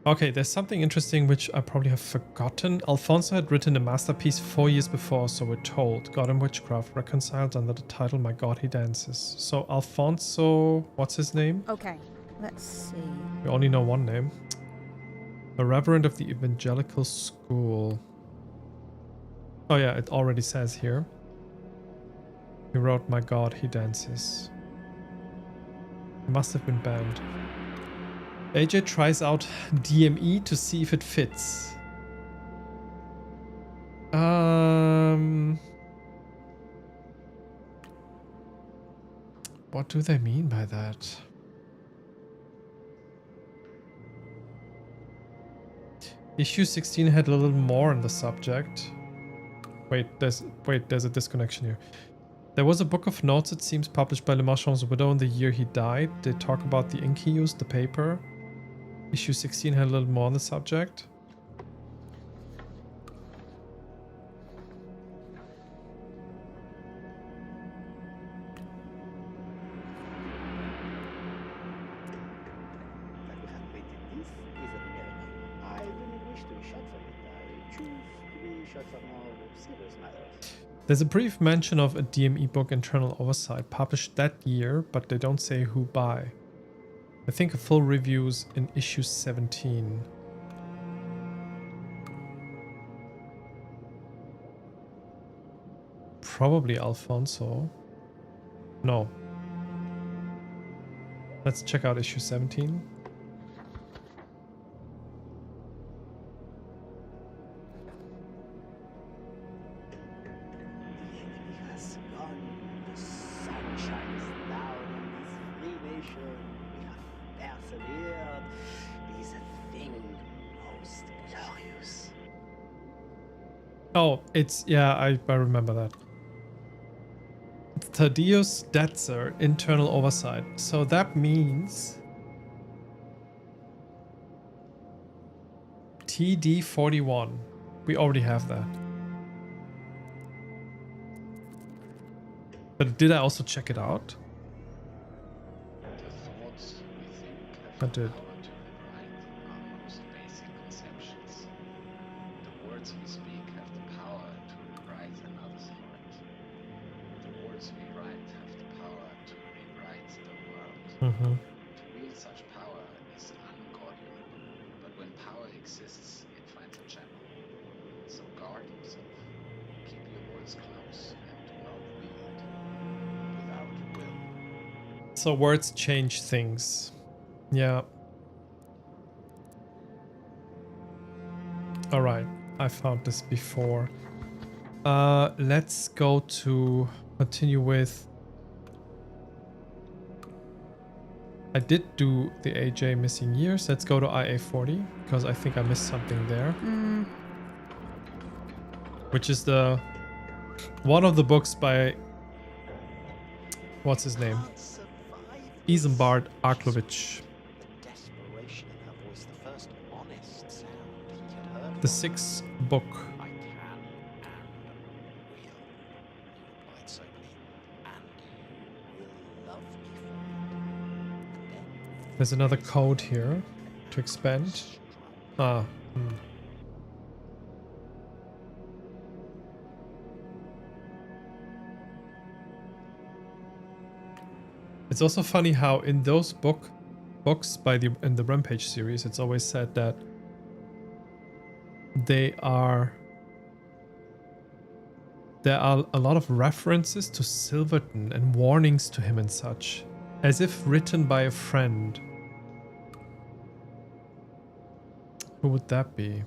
Okay, there's something interesting which I probably have forgotten. Alfonso had written a masterpiece 4 years before, so we're told. God and Witchcraft reconciled under the title My God He Dances. So Alfonso, what's his name? Okay, let's see. We only know one name. A reverend of the evangelical school. Oh yeah, it already says here. He wrote My God He Dances. He must have been banned. AJ tries out DME to see if it fits. What do they mean by that? Issue 16 had a little more on the subject. Wait, there's a disconnection here. There was a book of notes, it seems, published by Le Marchand's widow in the year he died. They talk about the ink he used, the paper. Issue 16 had a little more on the subject. That we have painted this is a miracle. I do not wish to be shot for it. I choose to be shot for more serious matters. There's a brief mention of a DME book, Internal Oversight, published that year, but they don't say who by. I think a full review's in issue 17. Probably Alfonso. No. Let's check out issue 17. The enemy has gone. The sun shines down on this free nation. We have persevered. It is a thing most glorious. Oh, it's, yeah, I remember that. Thaddeus Datzer, Internal Oversight. So that means TD-41. We already have that. But did I also check it out? The thoughts we think I have the did. power to rewrite our most basic conceptions. The words we speak have the power to rewrite another's heart. The words we write have the power to rewrite the world. To wield such power is ungodly, but when power exists, it finds a channel. So guard yourself. Keep your words close and do not wield without will. So words change things. Yeah. All right. I found this before. Let's go to continue with. I did do the AJ missing years. Let's go to IA40 because I think I missed something there. Which is the one of the books by what's his name? Can't survive this. Isambard Arklovich. The desperation in her voice, the first honest sound he had heard. The sixth book. I can and will, he replied soberly, and you will love me for it. Then There's another code here to expand. Ah. It's also funny how in those books in the Rampage series, it's always said that there are a lot of references to Silverton and warnings to him and such, as if written by a friend. Who would that be?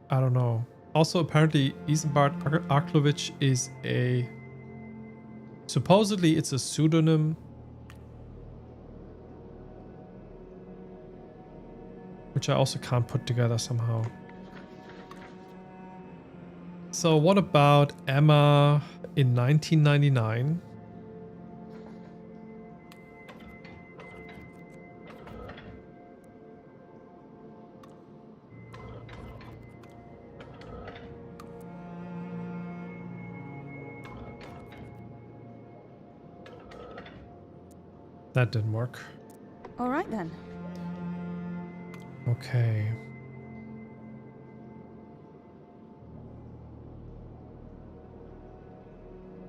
I don't know. Also, apparently, Isambard Arklovich is supposedly it's a pseudonym. Which I also can't put together somehow. So what about Emma in 1999? That didn't work. All right then. Okay.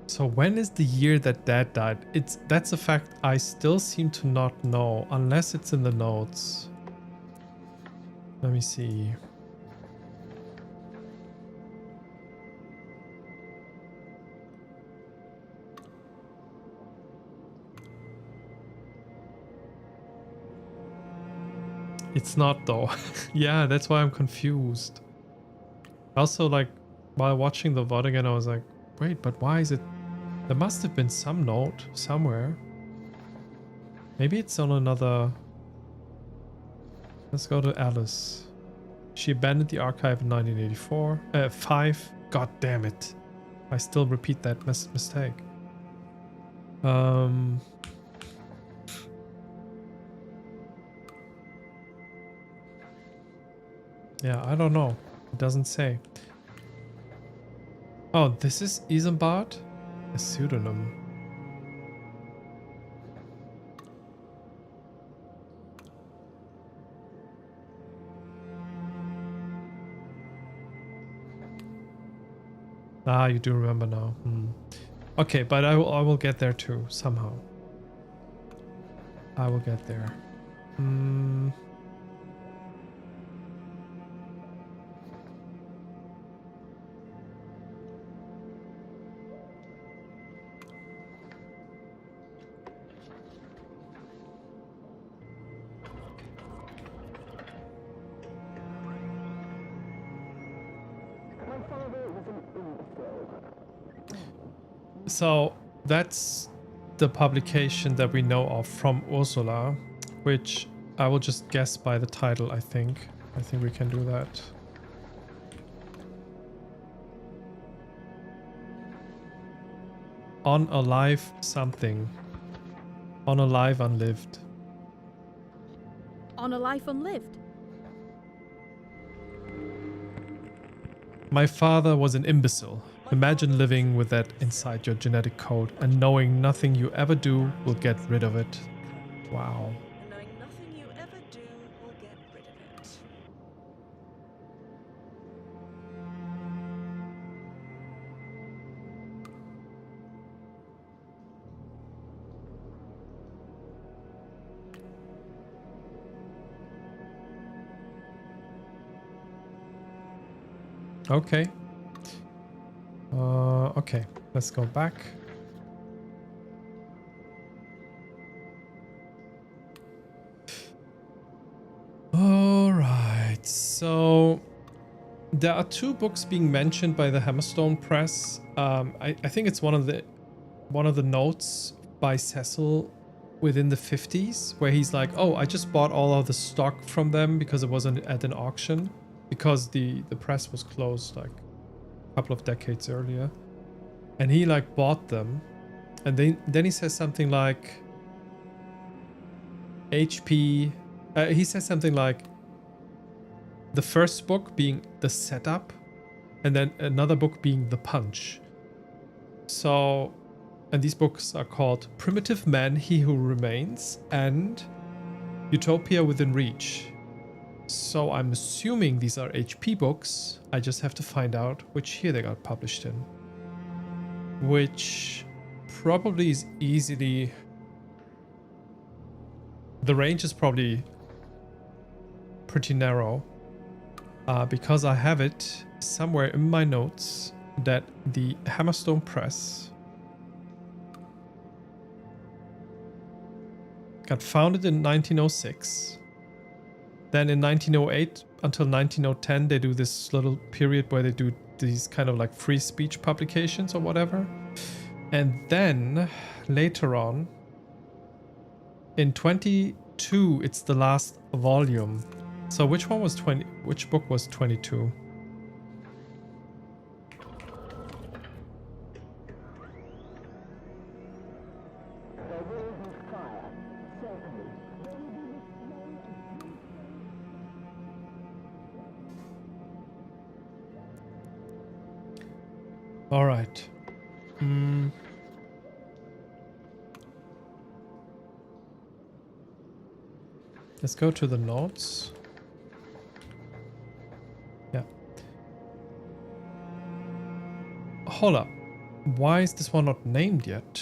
So when is the year that Dad died? That's a fact I still seem to not know, unless it's in the notes. Let me see. It's not though. Yeah, that's why I'm confused. Also, like, while watching the VOD again, I was like, wait, but why is it... There must have been some note somewhere. Maybe it's on another... Let's go to Alice. She abandoned the archive in 1984. 5. God damn it. I still repeat that mistake. Yeah, I don't know. It doesn't say. Oh, this is Isambard? A pseudonym. Ah, you do remember now. Okay, but I will get there too, somehow. I will get there. So that's the publication that we know of from Ursula, which I will just guess by the title, I think. I think we can do that. On Alive something. On Alive Unlived. On a Life Unlived. My father was an imbecile. Imagine living with that inside your genetic code and knowing nothing you ever do will get rid of it. Wow. And knowing nothing you ever do will get rid of it. Okay. Okay, let's go back. All right, so there are 2 books being mentioned by the Hammerstone Press. I think it's one of the notes by Cecil within the 50s, where he's like, "Oh, I just bought all of the stock from them because it wasn't at an auction, because the press was closed like a couple of decades earlier." And he like bought them, and then he says something like HP. He says something like the first book being the setup, and then another book being the punch. So, and these books are called Primitive Man, He Who Remains, and Utopia Within Reach. So I'm assuming these are HP books. I just have to find out which year they got published in. Which probably is easily... The range is probably pretty narrow. Because I have it somewhere in my notes that the Hammerstone Press got founded in 1906. Then in 1908 until 1910 they do this little period where they do these kind of like free speech publications or whatever. And then later on in 22 it's the last volume. So which one was 20? Which book was 22? All right. Let's go to the notes. Yeah. Hold up. Why is this one not named yet?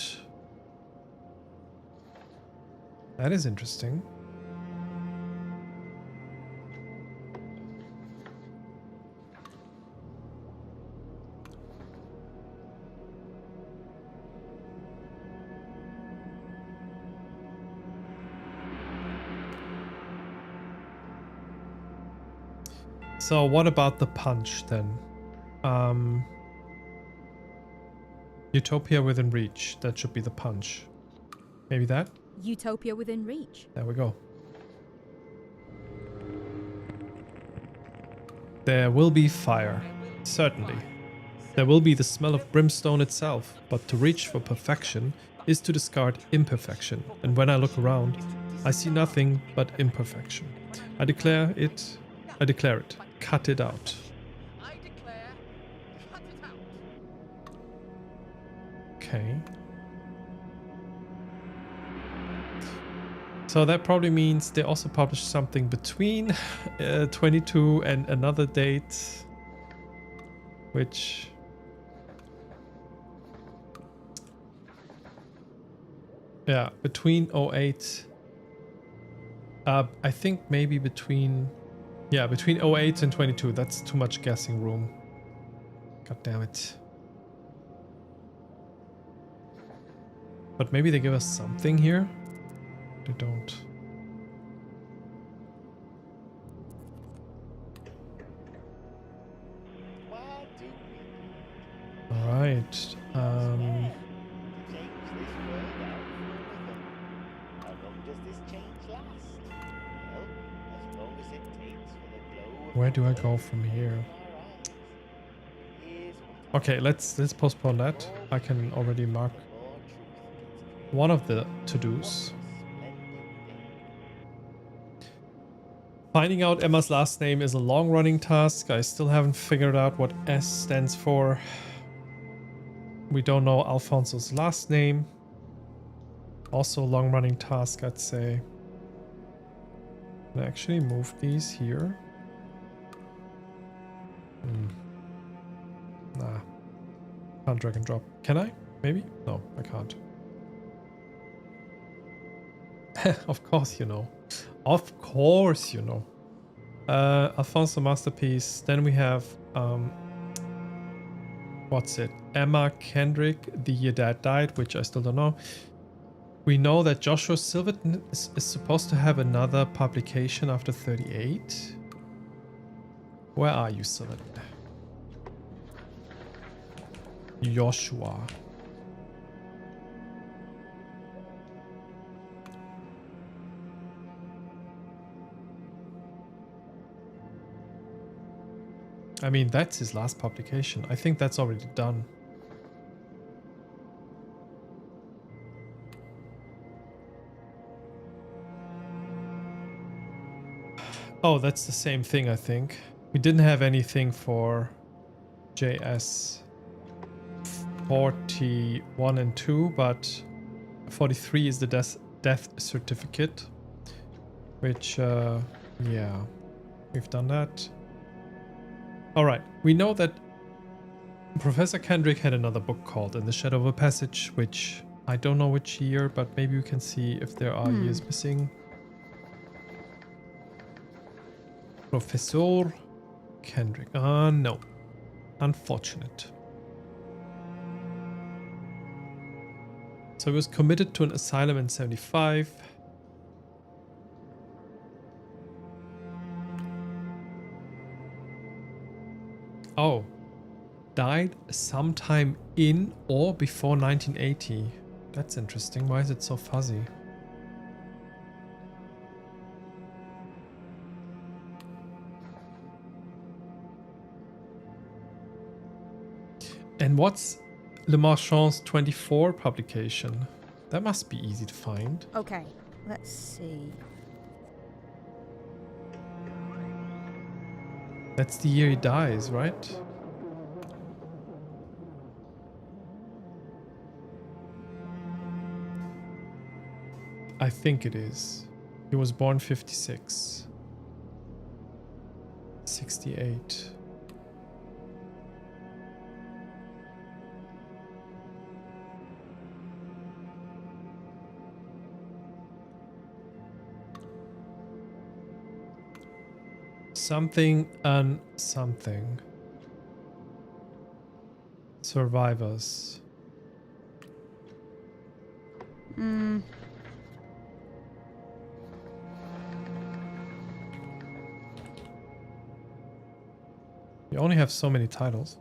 That is interesting. So what about the punch then? Utopia within reach. That should be the punch. Maybe that? Utopia within reach. There we go. There will be fire. Certainly. There will be the smell of brimstone itself, but to reach for perfection is to discard imperfection, and when I look around, I see nothing but imperfection. I declare it. Cut it out. I declare, cut it out. Okay. So that probably means they also published something between 22 and another date, which... yeah, between 08... I think maybe between... yeah, between 08 and 22. That's too much guessing room. God damn it. But maybe they give us something here? They don't. What do we do? Alright. Change this world out for another. How long does this change last? Well, as long as it takes for the glow of Where the do I earth go to from burn here? in our eyes. Here's what I Okay, let's postpone that. I can already mark the more truth gets one of created. the to-dos. What a splendid thing. Finding out Emma's last name is a long-running task. I still haven't figured out what S stands for. We don't know Alfonso's last name. Also a long-running task, I'd say. Can I actually move these here? Nah. Can't drag and drop. Can I? Maybe? No, I can't. Of course you know. Of course you know. Alfonso Masterpiece. Then we have what's it? Emma Kendrick, The Year Dad Died, which I still don't know. We know that Joshua Silverton is supposed to have another publication after 38. Where are you, Silverton? Joshua. I mean, that's his last publication. I think that's already done. Oh, that's the same thing, I think. We didn't have anything for JS 41 and 2, but 43 is the death certificate, which, yeah, we've done that. All right, we know that Professor Kendrick had another book called In the Shadow of a Passage, which I don't know which year, but maybe we can see if there are years missing. Professor Kendrick. No. Unfortunate. So he was committed to an asylum in 75. Oh. Died sometime in or before 1980. That's interesting. Why is it so fuzzy? And what's Le Marchand's 24 publication? That must be easy to find. Okay, let's see. That's the year he dies, right? I think it is. He was born 56. 68. Something and something. Survivors. You only have so many titles.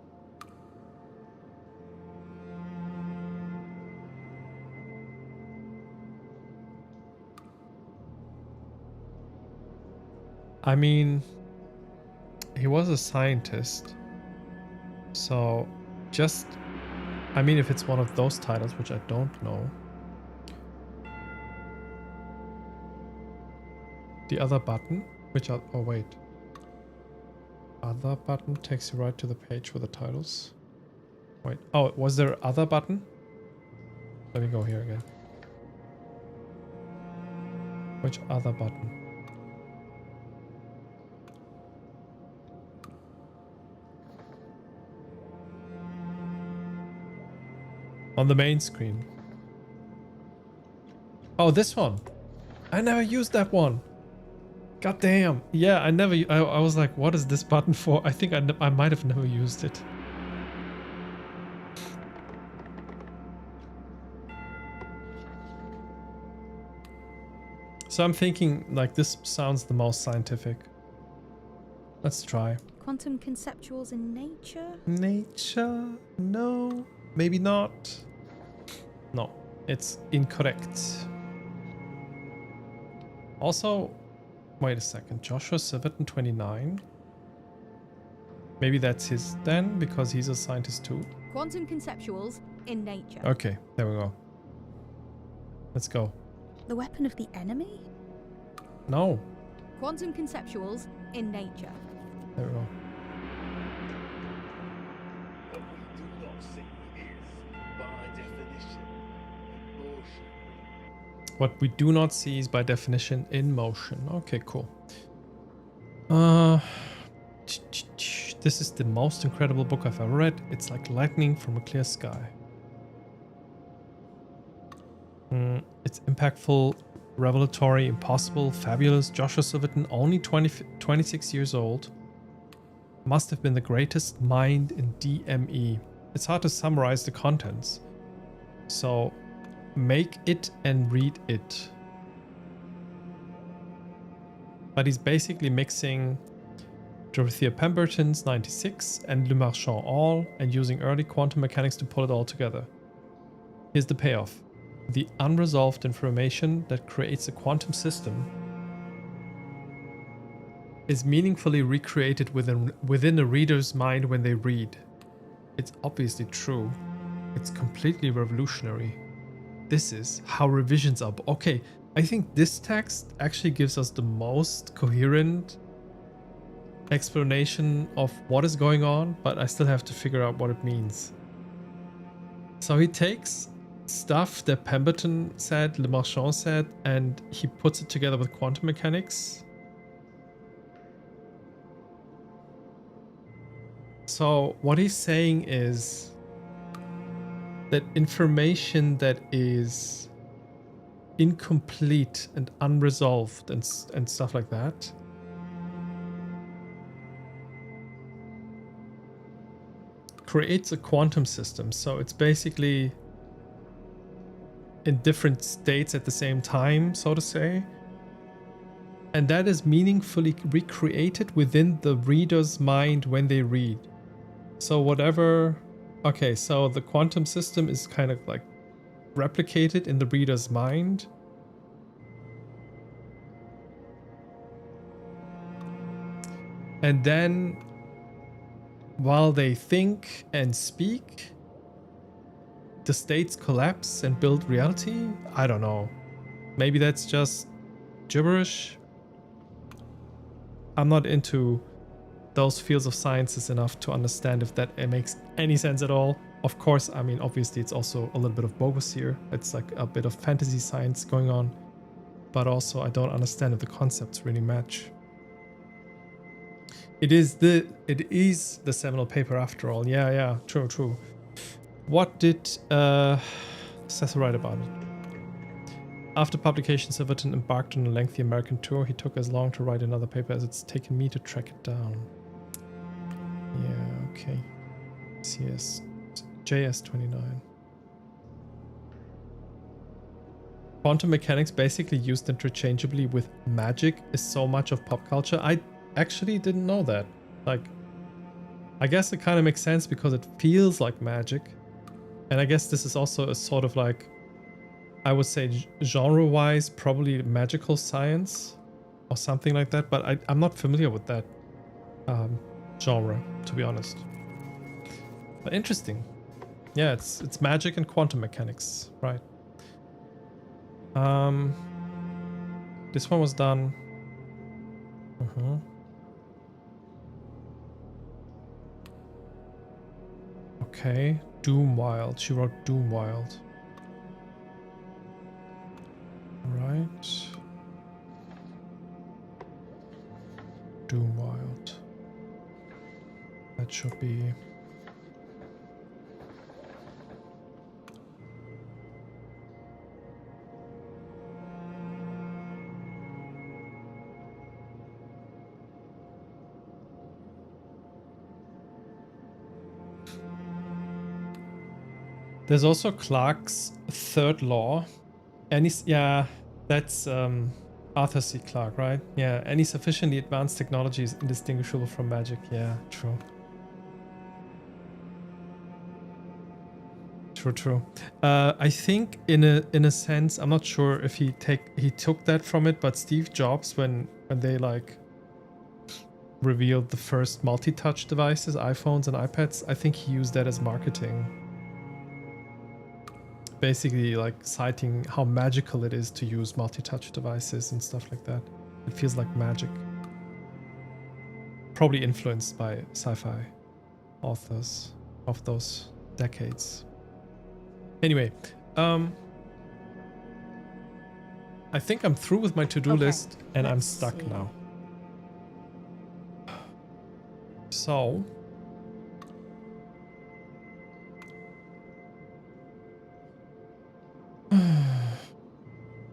I mean, he was a scientist. So just, I mean, if it's one of those titles, which I don't know. The other button, which are, oh wait. Other button takes you right to the page with the titles. Wait, oh, was there other button? Let me go here again. Which other button? On the main screen. Oh, this one. I never used that one. God damn. Yeah, I never. I was like, what is this button for? I think I might have never used it. So I'm thinking like this sounds the most scientific. Let's try. Quantum conceptuals in nature? Nature? No. Maybe not. No, it's incorrect. Also, wait a second. Joshua Civitan 29. Maybe that's his then, because he's a scientist too. Quantum conceptuals in nature. Okay, there we go. Let's go. The weapon of the enemy? No. Quantum conceptuals in nature. There we go. What we do not see is by definition in motion. Okay, cool. This is the most incredible book I've ever read. It's like lightning from a clear sky. It's impactful, revelatory, impossible, fabulous. Joshua Civitan, only 26 years old, must have been the greatest mind in DME. It's hard to summarize the contents. So make it and read it. But he's basically mixing Dorothea Pemberton's 96 and Le Marchand all and using early quantum mechanics to pull it all together. Here's the payoff. The unresolved information that creates a quantum system is meaningfully recreated within a reader's mind when they read. It's obviously true. It's completely revolutionary. This is how revisions are. Okay, I think this text actually gives us the most coherent explanation of what is going on, but I still have to figure out what it means. So he takes stuff that Pemberton said, Le Marchand said, and he puts it together with quantum mechanics. So what he's saying is that information that is incomplete and unresolved and stuff like that creates a quantum system. So it's basically in different states at the same time, so to say. And that is meaningfully recreated within the reader's mind when they read. So whatever... Okay, so the quantum system is kind of like replicated in the reader's mind. And then while they think and speak, the states collapse and build reality? I don't know. Maybe that's just gibberish. I'm not into those fields of sciences enough to understand if that makes any sense at all. Of course, I mean, obviously it's also a little bit of bogus here. It's like a bit of fantasy science going on. But also I don't understand if the concepts really match. It is the seminal paper after all. Yeah, true. What did Seth write about it? After publication, Civitan embarked on a lengthy American tour. He took as long to write another paper as it's taken me to track it down. Yeah, okay. JS29. Quantum mechanics basically used interchangeably with magic is so much of pop culture. I actually didn't know that. Like, I guess it kind of makes sense because it feels like magic. And I guess this is also a sort of like, I would say genre-wise, probably magical science or something like that. But I'm not familiar with that genre, to be honest. But interesting. Yeah, it's magic and quantum mechanics, right? This one was done. Okay, Doomwild. She wrote Doomwild. Right. Doomwild. That should be. There's also Clarke's third law. Yeah, that's Arthur C. Clarke, right? Yeah, any sufficiently advanced technology is indistinguishable from magic. Yeah, true. True. I think in a sense, I'm not sure if he took that from it, but Steve Jobs, when they like revealed the first multi-touch devices, iPhones and iPads, I think he used that as marketing. Basically like citing how magical it is to use multi-touch devices and stuff like that. It feels like magic. Probably influenced by sci-fi authors of those decades. Anyway, I think I'm through with my to-do list and I'm stuck now. So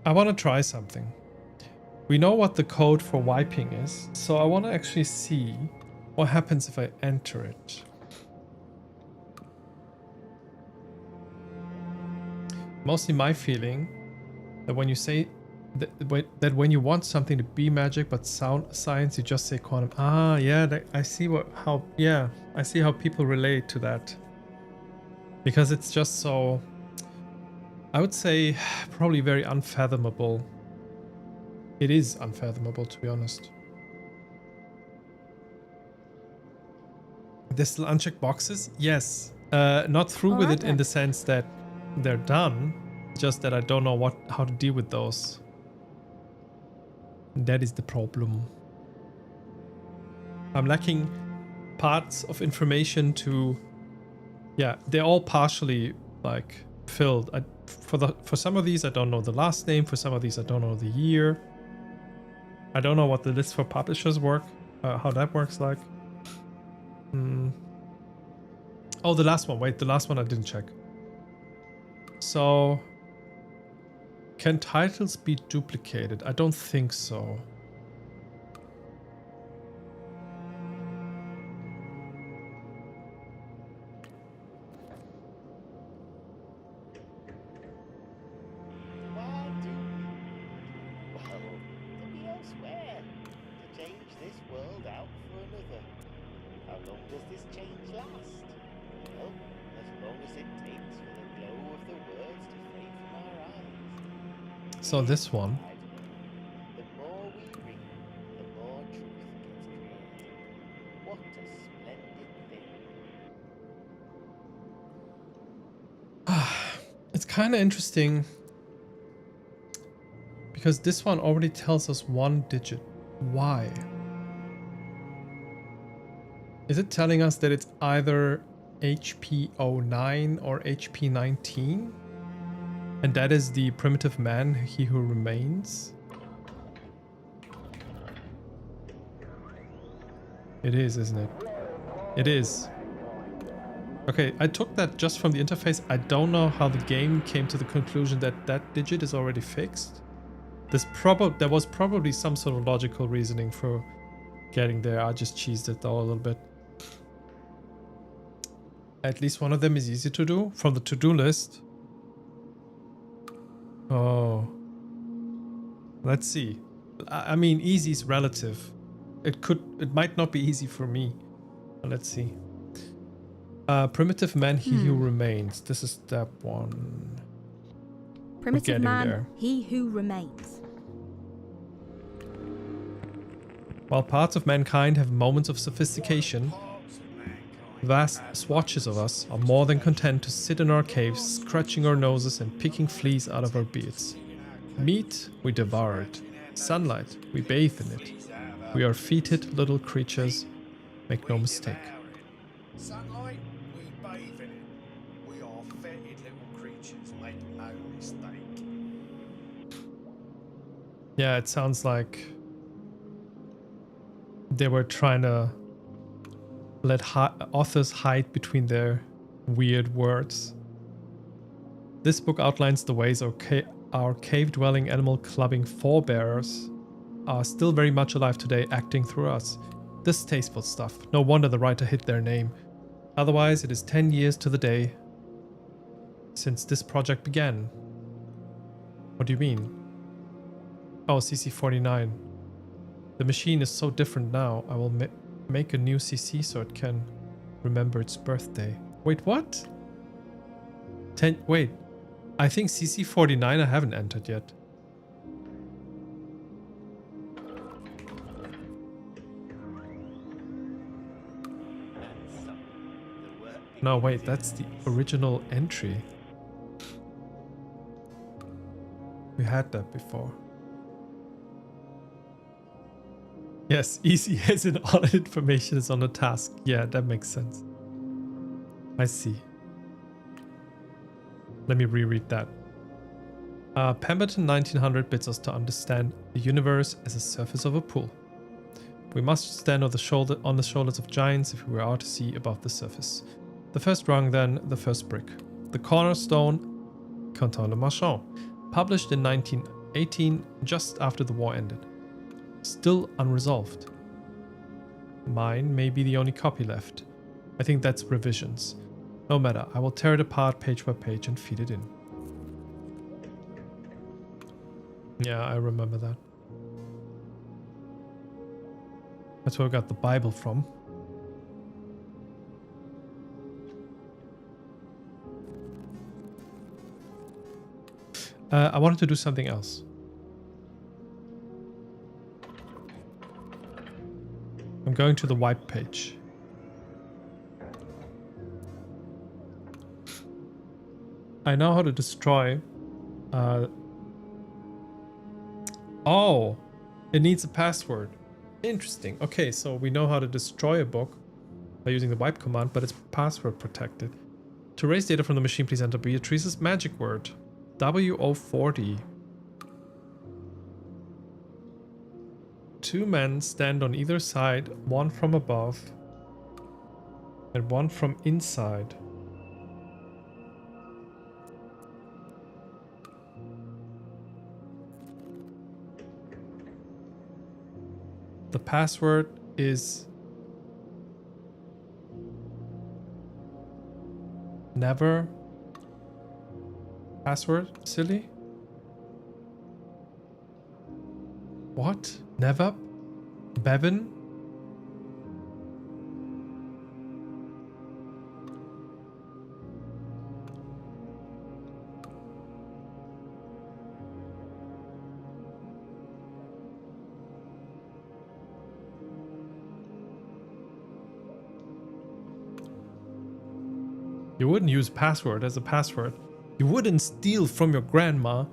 I want to try something. We know what the code for wiping is, so I want to actually see what happens if I enter it. Mostly my feeling that when you say that when you want something to be magic but sound science, you just say quantum. Ah, yeah, I see I see how people relate to that. Because it's just so, I would say, probably very unfathomable. It is unfathomable, to be honest. There's still unchecked boxes? Yes. Not through with it in the sense that they're done, just that I don't know how to deal with those. That is the problem. I'm lacking parts of information to, yeah, they're all partially like filled. For some of these I don't know the last name, for some of these I don't know the year. I don't know what the list for publishers work, how that works like. Oh, the last one. Wait, the last one I didn't check. So, can titles be duplicated? I don't think so. So this one. The more we read, the more truth gets created. What a splendid thing. It's kind of interesting because this one already tells us one digit. Why? Is it telling us that it's either HE-19 or HE-19? And that is the primitive man, he who remains? It is, isn't it? It is. Okay, I took that just from the interface. I don't know how the game came to the conclusion that that digit is already fixed. There was probably some sort of logical reasoning for getting there. I just cheesed it though a little bit. At least one of them is easy to do from the to-do list. Oh. Let's see. I mean, easy is relative. It might not be easy for me. But let's see. Primitive man, he who remains. This is step 1. Primitive getting man, there. he who remains. While parts of mankind have moments of sophistication, vast swatches of us are more than content to sit in our caves, scratching our noses and picking fleas out of our beards. Meat, we devour it. Sunlight, we bathe in it. We are fetid little creatures, make no mistake. Sunlight, we bathe in it. We are fetid little creatures, make no mistake. Yeah, it sounds like they were trying to let authors hide between their weird words. This book outlines the ways our cave-dwelling, animal-clubbing forebears are still very much alive today, acting through us. Distasteful stuff. No wonder the writer hid their name. Otherwise, it is 10 years to the day since this project began. What do you mean? Oh, CC-49. The machine is so different now. I will make a new CC so it can remember its birthday. Wait, what? Wait. I think CC-49 I haven't entered yet. No, wait, that's the original entry. We had that before. Yes, easy as in all information is on a task. Yeah, that makes sense. I see. Let me reread that. Pemberton 1900 bids us to understand the universe as a surface of a pool. We must stand on the shoulders of giants if we are to see above the surface. The first rung, then the first brick. The cornerstone, Canton de Marchand, published in 1918, just after the war ended. Still unresolved. Mine may be the only copy left. I think that's revisions. No matter, I will tear it apart page by page and feed it in. Yeah, I remember that. That's where I got the Bible from. I wanted to do something else. I'm going to the wipe page. I know how to destroy. Oh, it needs a password. Interesting. Okay, so we know how to destroy a book by using the wipe command, but it's password protected. To erase data from the machine, please enter Beatrice's magic word. WO40. 2 men stand on either side, one from above and one from inside. The password is never. Password? Silly? What? Never? Bevan? You wouldn't use password as a password. You wouldn't steal from your grandma.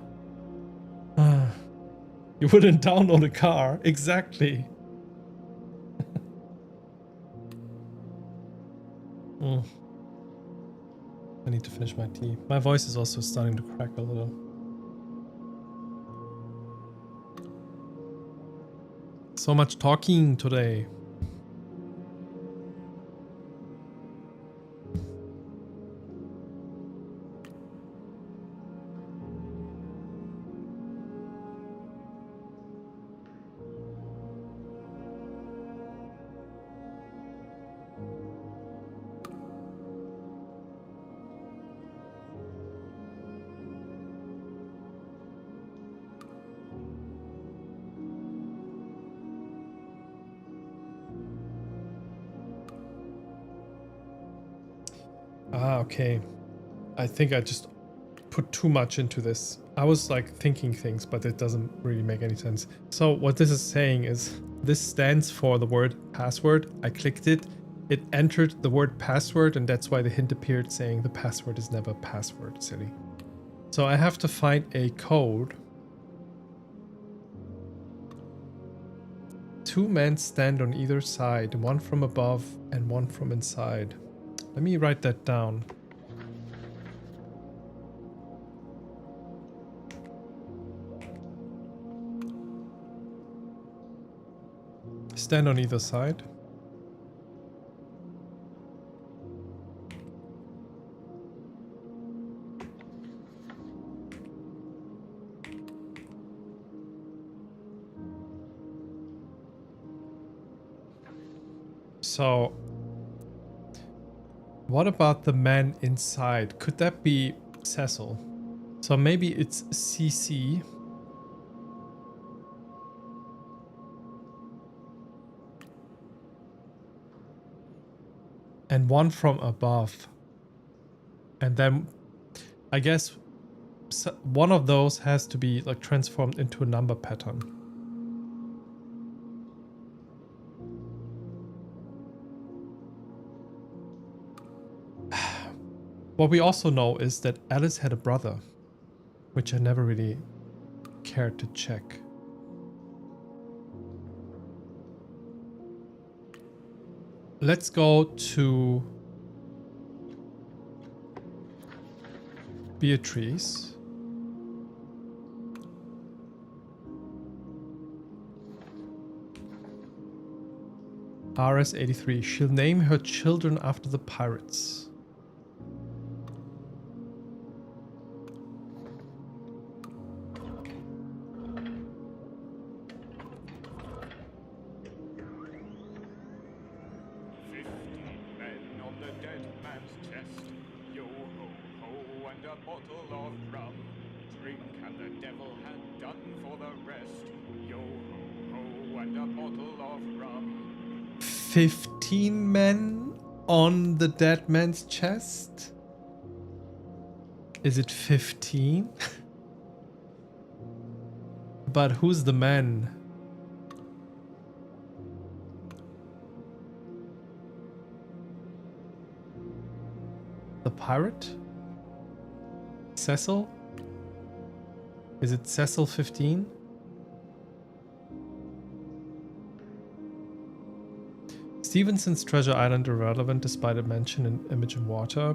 You wouldn't download a car. Exactly. I need to finish my tea. My voice is also starting to crack a little. So much talking today. Ah, okay. I think I just put too much into this. I was like thinking things, but it doesn't really make any sense. So what this is saying is this stands for the word password. I clicked it. It entered the word password, and that's why the hint appeared saying the password is never password. Silly. So I have to find a code. 2 men stand on either side, one from above and one from inside. Let me write that down. Stand on either side. So, what about the man inside? Could that be Cecil? So maybe it's CC. And one from above. And then I guess one of those has to be like transformed into a number pattern. What we also know is that Alice had a brother, which I never really cared to check. Let's go to Beatrice. RS-83. She'll name her children after the pirates. Drink and the devil had done for the rest. Yo ho ho and a bottle of rum. 15 men on the dead man's chest? Is it 15? But who's the man? The pirate? Cecil? Is it Cecil 15? Stevenson's Treasure Island irrelevant despite a mention in Image in Water.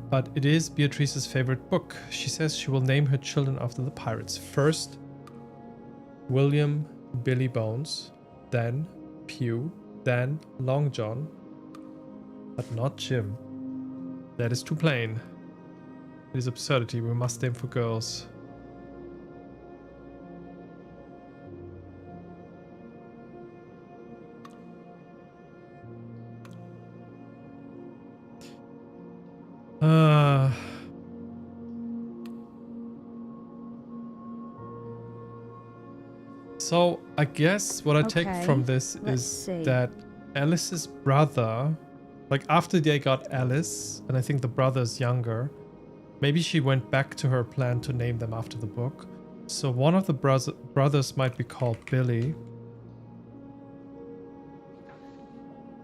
But it is Beatrice's favorite book. She says she will name her children after the pirates. First, William Billy Bones, then Pew, then Long John, but not Jim. That is too plain. It is absurdity. We must name for girls. So I guess what I take from this is that Alice's brother, like after they got Alice, and I think the brother's younger, maybe she went back to her plan to name them after the book. So one of the brothers might be called Billy.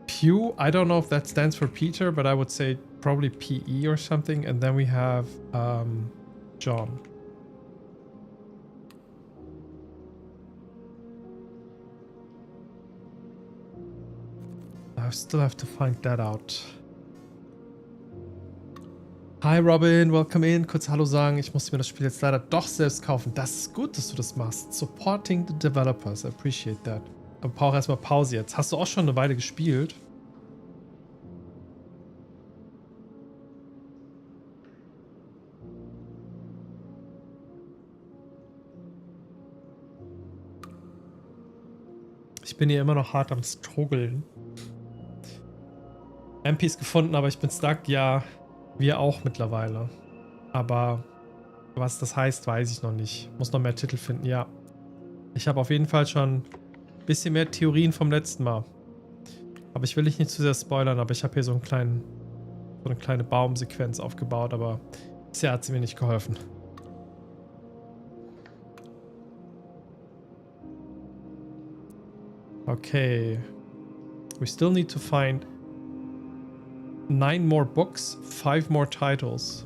Pew, I don't know if that stands for Peter, but I would say probably PE or something. And then we have John. I still have to find that out. Hi Robin, welcome in. Kurz Hallo sagen. Ich musste mir das Spiel jetzt leider doch selbst kaufen. Das ist gut, dass du das machst. Supporting the developers. I appreciate that. Aber brauche erstmal Pause jetzt. Hast du auch schon eine Weile gespielt? Ich bin hier immer noch hart am Struggeln. MPs gefunden, aber ich bin stuck. Ja, wir auch mittlerweile. Aber was das heißt, weiß ich noch nicht. Muss noch mehr Titel finden, ja. Ich habe auf jeden Fall schon ein bisschen mehr Theorien vom letzten Mal. Aber ich will dich nicht zu sehr spoilern, aber ich habe hier so einen kleinen so eine kleine Baumsequenz aufgebaut, aber bisher hat sie mir nicht geholfen. Okay. We still need to find 9 more books, 5 more titles.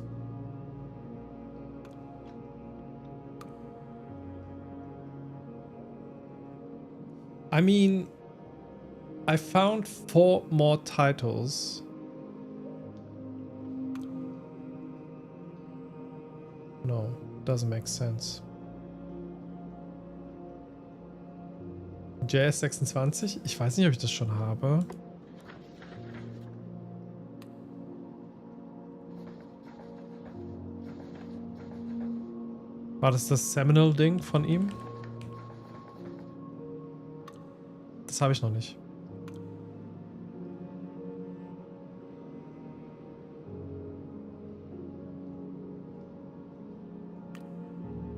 I mean, I found 4 more titles. No, doesn't make sense. JS26? Ich weiß nicht, ob ich das schon habe. War das Seminole-Ding von ihm? Das habe ich noch nicht.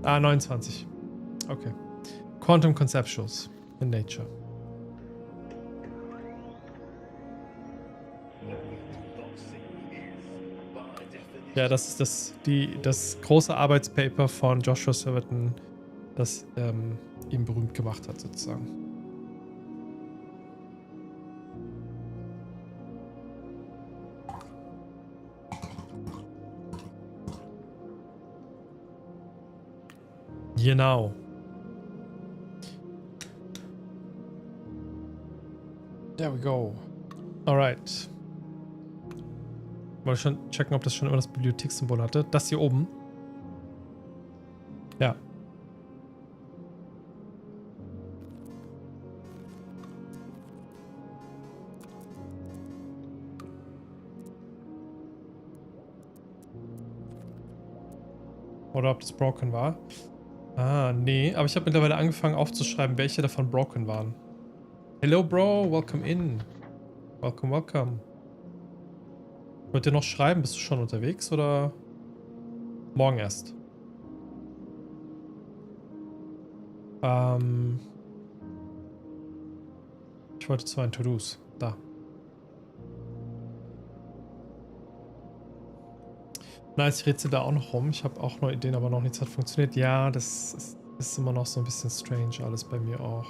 Ah, 29. Okay. Quantum Conceptuals in Nature. Ja, das ist das große Arbeitspaper von Joshua Silverton, das ihn berühmt gemacht hat, sozusagen. Genau. There we go. Alright. Wollte schon checken, ob das schon immer das Bibliothekssymbol hatte. Das hier oben. Ja. Oder ob das broken war. Ah, nee. Aber ich habe mittlerweile angefangen aufzuschreiben, welche davon broken waren. Hello, Bro. Welcome in. Welcome, welcome. Wollt ihr noch schreiben? Bist du schon unterwegs oder morgen erst? Ich wollte zu meinen To-Dos. Da. Nice, ich rätsel da auch noch rum. Ich habe auch noch Ideen, aber noch nichts hat funktioniert. Ja, das ist immer noch so ein bisschen strange, alles bei mir auch.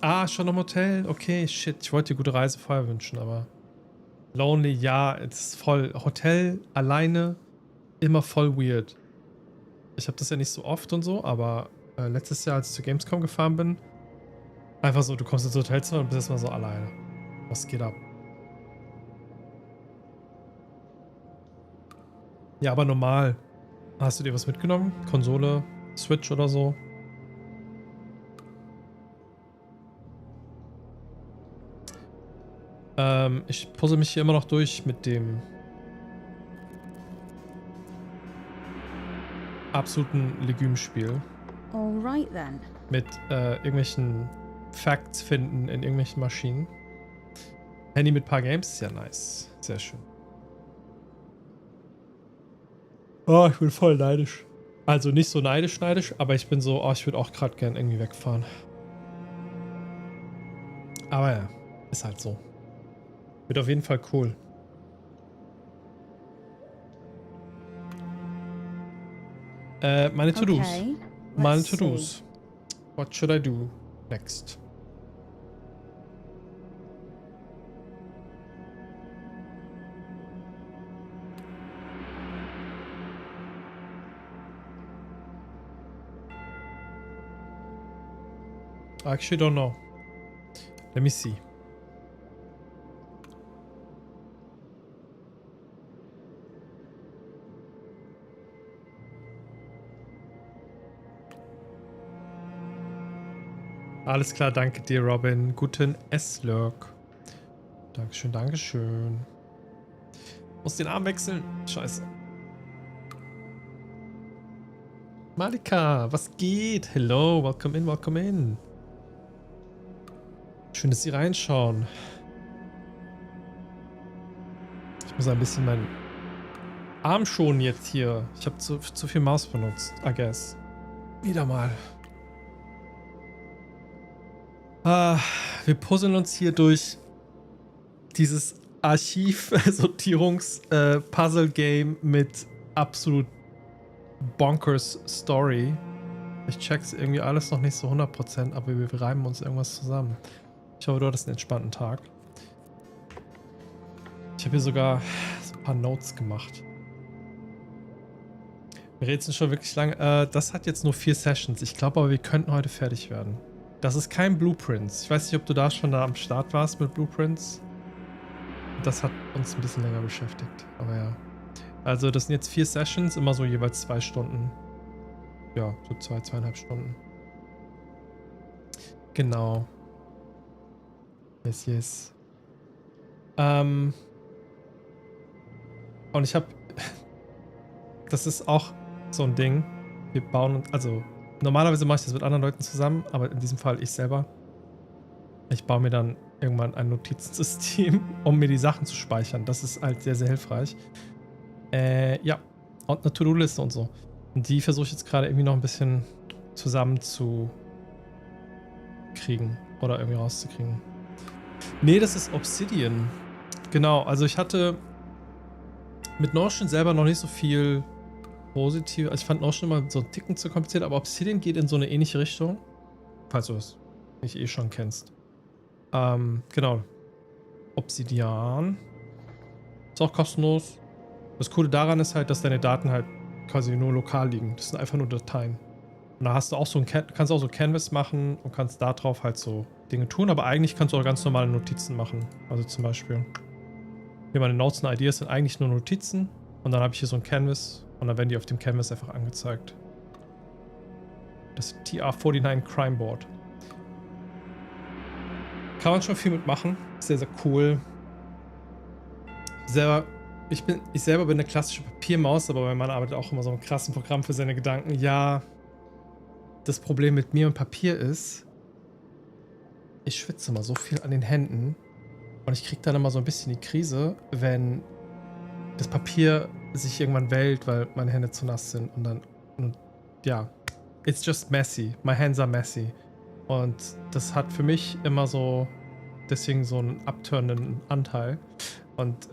Ah, schon im Hotel? Okay, shit. Ich wollte dir gute Reise vorher wünschen, aber... Lonely, ja, es ist voll. Hotel, alleine, immer voll weird. Ich habe das ja nicht so oft und so, aber letztes Jahr, als ich zu Gamescom gefahren bin, einfach so, du kommst ins Hotelzimmer und bist erstmal so alleine. Was geht ab? Ja, aber normal. Hast du dir was mitgenommen? Konsole, Switch oder so? Ich puzzle mich hier immer noch durch mit dem absoluten Legümspiel. Alright then. Mit irgendwelchen Facts finden in irgendwelchen Maschinen. Handy mit paar Games ist ja nice. Sehr schön. Oh, ich bin voll neidisch. Also nicht so neidisch, aber ich bin so, oh, ich würde auch gerade gern irgendwie wegfahren. Aber ja, ist halt so. Wird auf jeden Fall cool. Meine To-Dos. Okay, Meine let's To-Dos. What should I do next? I actually don't know. Let me see. Alles klar, danke dir, Robin. Guten Esslurk. Dankeschön, Dankeschön. Muss den Arm wechseln. Scheiße. Malika, was geht? Hello, welcome in, welcome in. Schön, dass Sie reinschauen. Ich muss ein bisschen meinen Arm schonen jetzt hier. Ich habe zu viel Maus benutzt, I guess. Wieder mal. Wir puzzeln uns hier durch dieses Archiv-Sortierungs-Puzzle-Game mit absolut bonkers Story. Ich check's irgendwie alles noch nicht so 100%, aber wir reimen uns irgendwas zusammen. Ich hoffe, du hattest einen entspannten Tag. Ich habe hier sogar so ein paar Notes gemacht. Wir rätseln schon wirklich lange. Das hat jetzt nur 4 Sessions. Ich glaube aber, wir könnten heute fertig werden. Das ist kein Blueprints. Ich weiß nicht, ob du da schon am Start warst mit Blueprints. Das hat uns ein bisschen länger beschäftigt. Aber ja. Also das sind jetzt 4 Sessions, immer so jeweils 2 Stunden. Ja, so 2,5 Stunden. Genau. Yes. Und ich habe... Das ist auch so ein Ding. Wir bauen... Also, normalerweise mache ich das mit anderen Leuten zusammen, aber in diesem Fall ich selber. Ich baue mir dann irgendwann ein Notizensystem, um mir die Sachen zu speichern. Das ist halt sehr, sehr hilfreich. Ja. Und eine To-Do-Liste und so. Und die versuche ich jetzt gerade irgendwie noch ein bisschen zusammen zu kriegen. Oder irgendwie rauszukriegen. Nee, das ist Obsidian. Genau, also ich hatte mit Notion selber noch nicht so viel positiv. Also ich fand Notion immer so einen Ticken zu kompliziert, aber Obsidian geht in so eine ähnliche Richtung. Falls du es nicht eh schon kennst. Genau. Obsidian. Ist auch kostenlos. Das Coole daran ist halt, dass deine Daten halt quasi nur lokal liegen. Das sind einfach nur Dateien. Und da hast du auch so kannst auch so Canvas machen und kannst da drauf halt so Dinge tun, aber eigentlich kannst du auch ganz normale Notizen machen. Also zum Beispiel, hier meine Notes und Ideas sind eigentlich nur Notizen und dann habe ich hier so ein Canvas und dann werden die auf dem Canvas einfach angezeigt. Das TR-49 Crime Board. Kann man schon viel mitmachen. Sehr, sehr cool. Ich selber bin eine klassische Papiermaus, aber mein Mann arbeitet auch immer so ein krassen Programm für seine Gedanken. Ja, das Problem mit mir und Papier ist, ich schwitze immer so viel an den Händen und ich kriege dann immer so ein bisschen die Krise, wenn das Papier sich irgendwann wellt, weil meine Hände zu nass sind und ja, it's just messy. My hands are messy. Und das hat für mich immer so deswegen so einen abtörenden Anteil. Und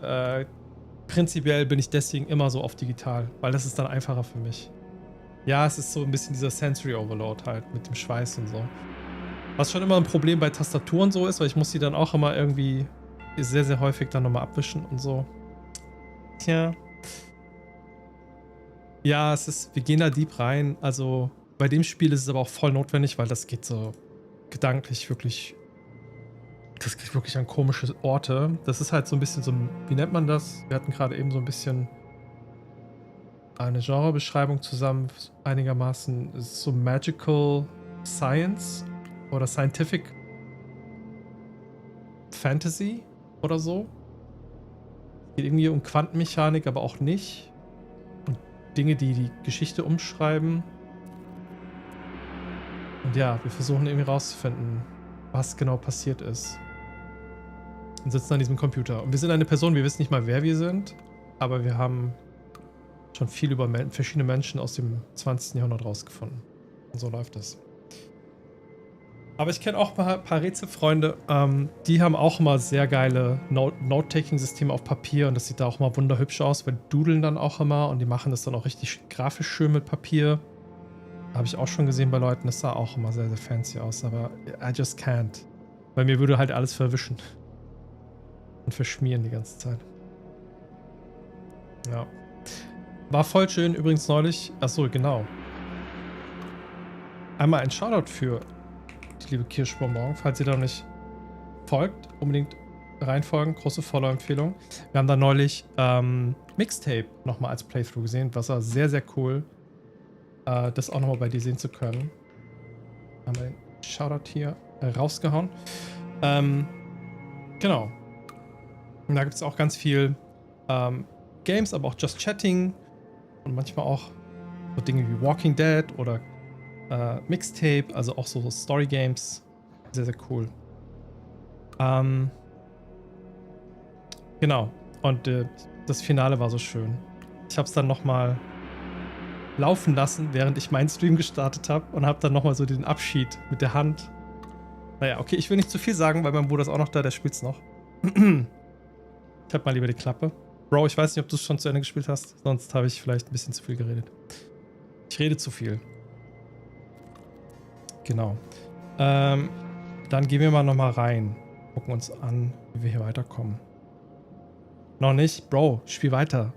prinzipiell bin ich deswegen immer so auf digital, weil das ist dann einfacher für mich. Ja, es ist so ein bisschen dieser Sensory Overload halt mit dem Schweiß und so. Was schon immer ein Problem bei Tastaturen so ist, weil ich muss die dann auch immer irgendwie sehr, sehr häufig dann nochmal abwischen und so. Tja. Ja, wir gehen da deep rein. Also bei dem Spiel ist es aber auch voll notwendig, weil das geht so gedanklich wirklich... Das geht wirklich an komische Orte. Das ist halt so ein bisschen so, wie nennt man das? Wir hatten gerade eben so ein bisschen eine Genrebeschreibung zusammen, einigermaßen. Es ist so Magical Science oder Scientific Fantasy oder so. Es geht irgendwie um Quantenmechanik, aber auch nicht. Und Dinge, die die Geschichte umschreiben. Und ja, wir versuchen irgendwie rauszufinden, was genau passiert ist. Und sitzen an diesem Computer. Und wir sind eine Person, wir wissen nicht mal, wer wir sind, aber wir haben schon viel über verschiedene Menschen aus dem 20. Jahrhundert rausgefunden. Und so läuft das. Aber ich kenne auch ein paar Rätselfreunde, die haben auch immer sehr geile Note-Taking-Systeme auf Papier und das sieht da auch mal wunderhübsch aus, weil dudeln dann auch immer und die machen das dann auch richtig grafisch schön mit Papier. Habe ich auch schon gesehen bei Leuten, das sah auch immer sehr, sehr fancy aus, aber I just can't. Weil mir würde halt alles verwischen. Und verschmieren die ganze Zeit. Ja. War voll schön übrigens neulich. Achso, genau. Einmal ein Shoutout für die liebe Kirschbonbon. Falls ihr da noch nicht folgt, unbedingt reinfolgen. Große Follow-Empfehlung. Wir haben da neulich Mixtape nochmal als Playthrough gesehen. Was war sehr, sehr cool. Das auch nochmal bei dir sehen zu können. Haben wir den Shoutout hier rausgehauen. Genau. Und da gibt es auch ganz viel Games, aber auch Just Chatting und manchmal auch so Dinge wie Walking Dead oder Mixtape, also auch so Story Games. Sehr, sehr cool. Genau. Und das Finale war so schön. Ich habe es dann nochmal laufen lassen, während ich meinen Stream gestartet habe und habe dann nochmal so den Abschied mit der Hand. Naja, okay, ich will nicht zu viel sagen, weil mein Bruder ist auch noch da, der spielt's noch. Ich hab mal lieber die Klappe. Bro, ich weiß nicht, ob du es schon zu Ende gespielt hast. Sonst habe ich vielleicht ein bisschen zu viel geredet. Ich rede zu viel. Genau. Dann gehen wir mal nochmal rein. Gucken uns an, wie wir hier weiterkommen. Noch nicht? Bro, spiel weiter.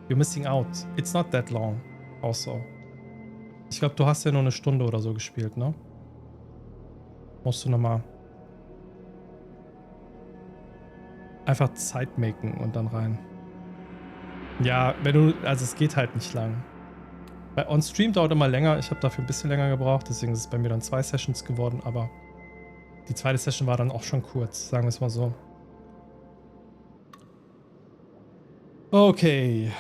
You're missing out. It's not that long. Also. Ich glaube, du hast ja nur eine Stunde oder so gespielt, ne? Musst du nochmal einfach Zeit maken und dann rein. Ja, wenn du, also es geht halt nicht lang. Bei On-Stream dauert immer länger. Ich habe dafür ein bisschen länger gebraucht, deswegen ist es bei mir dann 2 Sessions geworden, aber die zweite Session war dann auch schon kurz, sagen wir es mal so. Okay.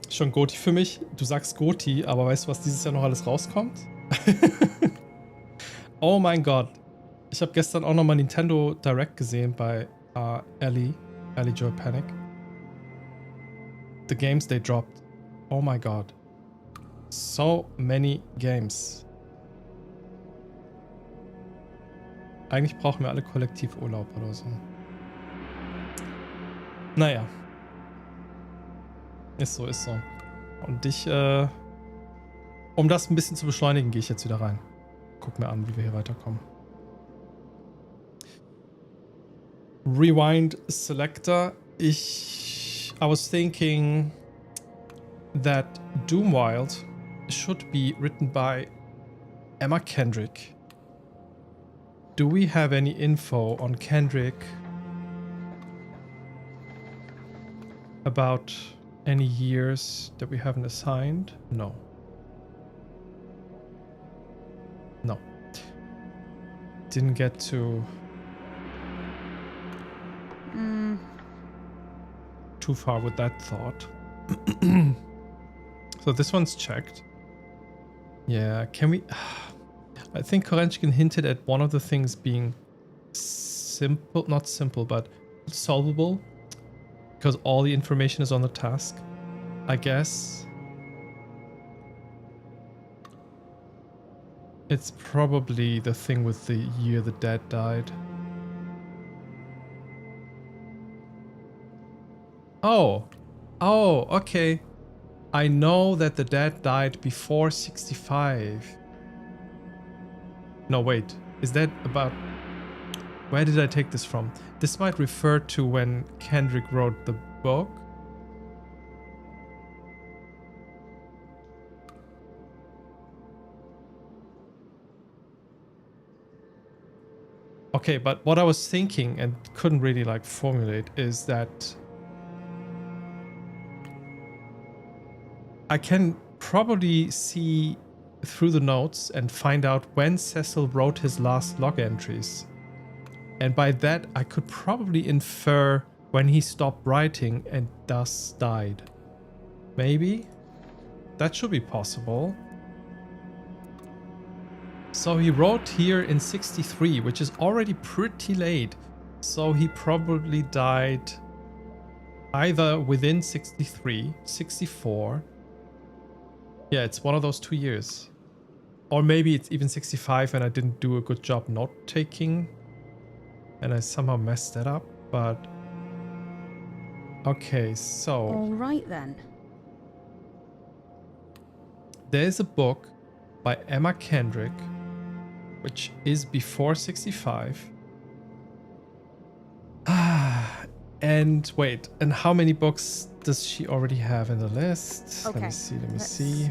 Schon Goti für mich. Du sagst Goti, aber weißt du, was dieses Jahr noch alles rauskommt? Oh mein Gott. Ich habe gestern auch nochmal Nintendo Direct gesehen bei Ellie Joy Panic. The games they dropped. Oh my God. So many games. Eigentlich brauchen wir alle Kollektivurlaub oder so. Naja. Ist so, ist so. Und um das ein bisschen zu beschleunigen, gehe ich jetzt wieder rein. Guck mir an, wie wir hier weiterkommen. Rewind Selector. I was thinking that Doomwild should be written by Emma Kendrick. Do we have any info on Kendrick about any years that we haven't assigned? No. No. Didn't get to too far with that thought. So this one's checked. Yeah, can we... I think Korenchkin hinted at one of the things being simple, not simple, but solvable. Because all the information is on the task, I guess. It's probably the thing with the year the dad died. Oh, okay. I know that the dad died before 65. No, wait. Is that about... Where did I take this from? This might refer to when Kendrick wrote the book. Okay, but what I was thinking and couldn't really like formulate is that I can probably see through the notes and find out when Cecil wrote his last log entries. And by that, I could probably infer when he stopped writing and thus died. Maybe? That should be possible. So he wrote here in 63, which is already pretty late. So he probably died either within 63, 64. Yeah, it's one of those 2 years. Or maybe it's even 65 and I didn't do a good job note-taking. And I somehow messed that up, but... Okay, so... All right then. There's a book by Emma Kendrick, which is before 65. And wait, and how many books does she already have in the list? Okay, Let me let's see.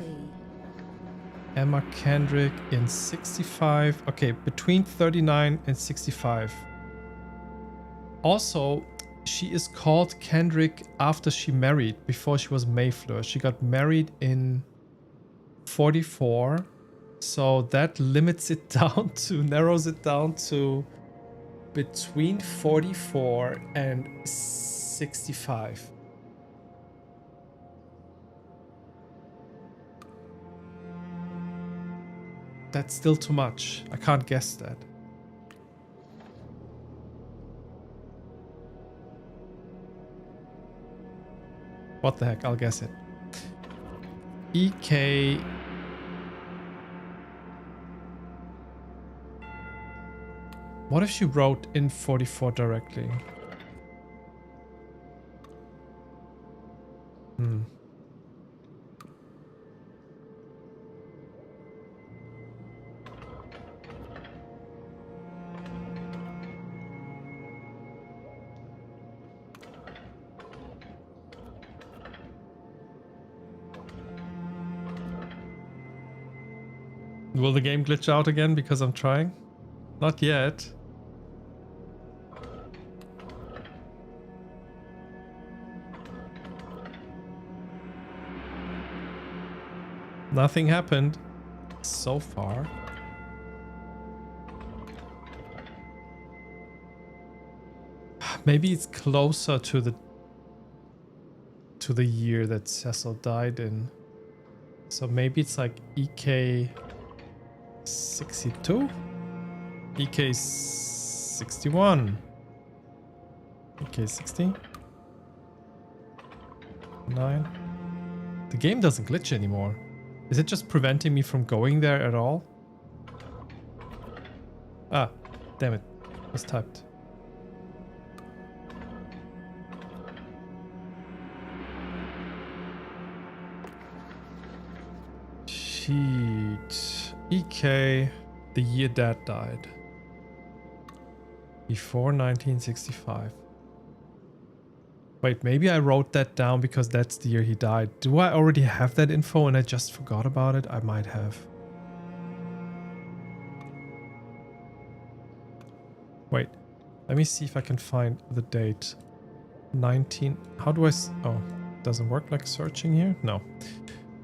Emma Kendrick in 65. Okay, between 39 and 65. Also, she is called Kendrick after she married, before she was Mayfleur. She got married in 44. So that limits it down to, narrows it down to between 44 and 65. That's still too much. I can't guess that. What the heck? I'll guess it. EK... What if she wrote in 44 directly? Hmm. Will the game glitch out again because I'm trying? Not yet. Nothing happened so far. Maybe it's closer to the year that Cecil died in. So maybe it's like EK 62? EK 61? EK 60? 9? The game doesn't glitch anymore. Is it just preventing me from going there at all? Ah, damn it. It's typed. Sheet. EK, the year Dad died. Before 1965. Wait, maybe I wrote that down because that's the year he died. Do I already have that info and I just forgot about it? I might have. Wait, let me see if I can find the date. 19... How do I... Oh, doesn't work like searching here? No.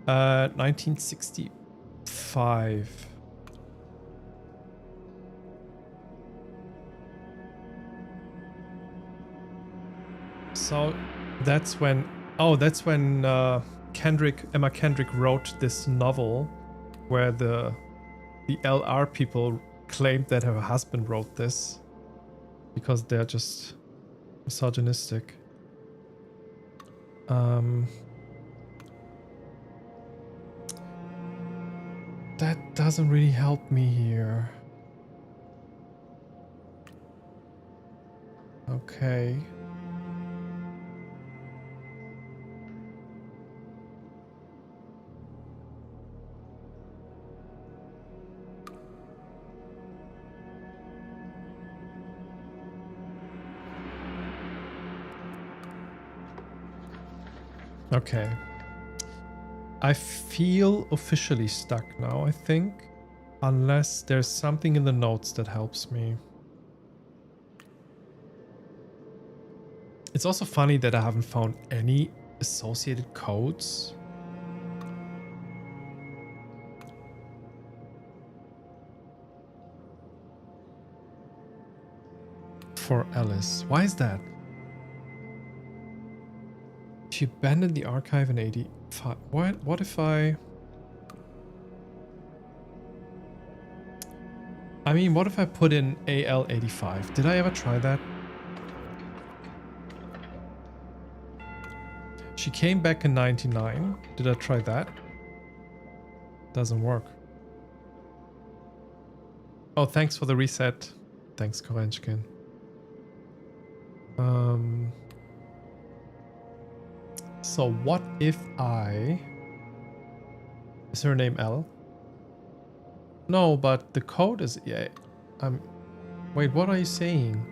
1965. So that's when... Oh, that's when Emma Kendrick wrote this novel where the LR people claimed that her husband wrote this because they're just misogynistic. That doesn't really help me here. Okay. Okay. I feel officially stuck now, I think. Unless there's something in the notes that helps me. It's also funny that I haven't found any associated codes. For Alice. Why is that? She abandoned the archive in 85. What if I mean, what if I put in AL85? Did I ever try that? She came back in 99. Did I try that? Doesn't work. Oh, thanks for the reset. Thanks, Korenchkin. So what if I... Is her name L? No, but the code is... Yeah, wait, what are you saying?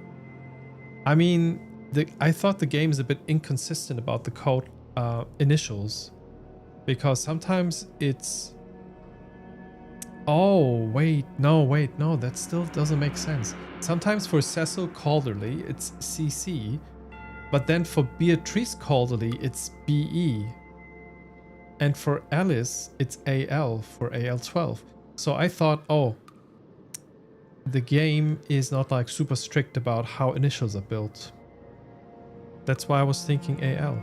I mean, I thought the game is a bit inconsistent about the code initials. Because sometimes it's... Oh, wait, no, that still doesn't make sense. Sometimes for Cecil Calderly, it's CC. But then for Beatrice Calderly, it's BE. And for Alice, it's AL for AL12. So I thought, oh, the game is not like super strict about how initials are built. That's why I was thinking AL.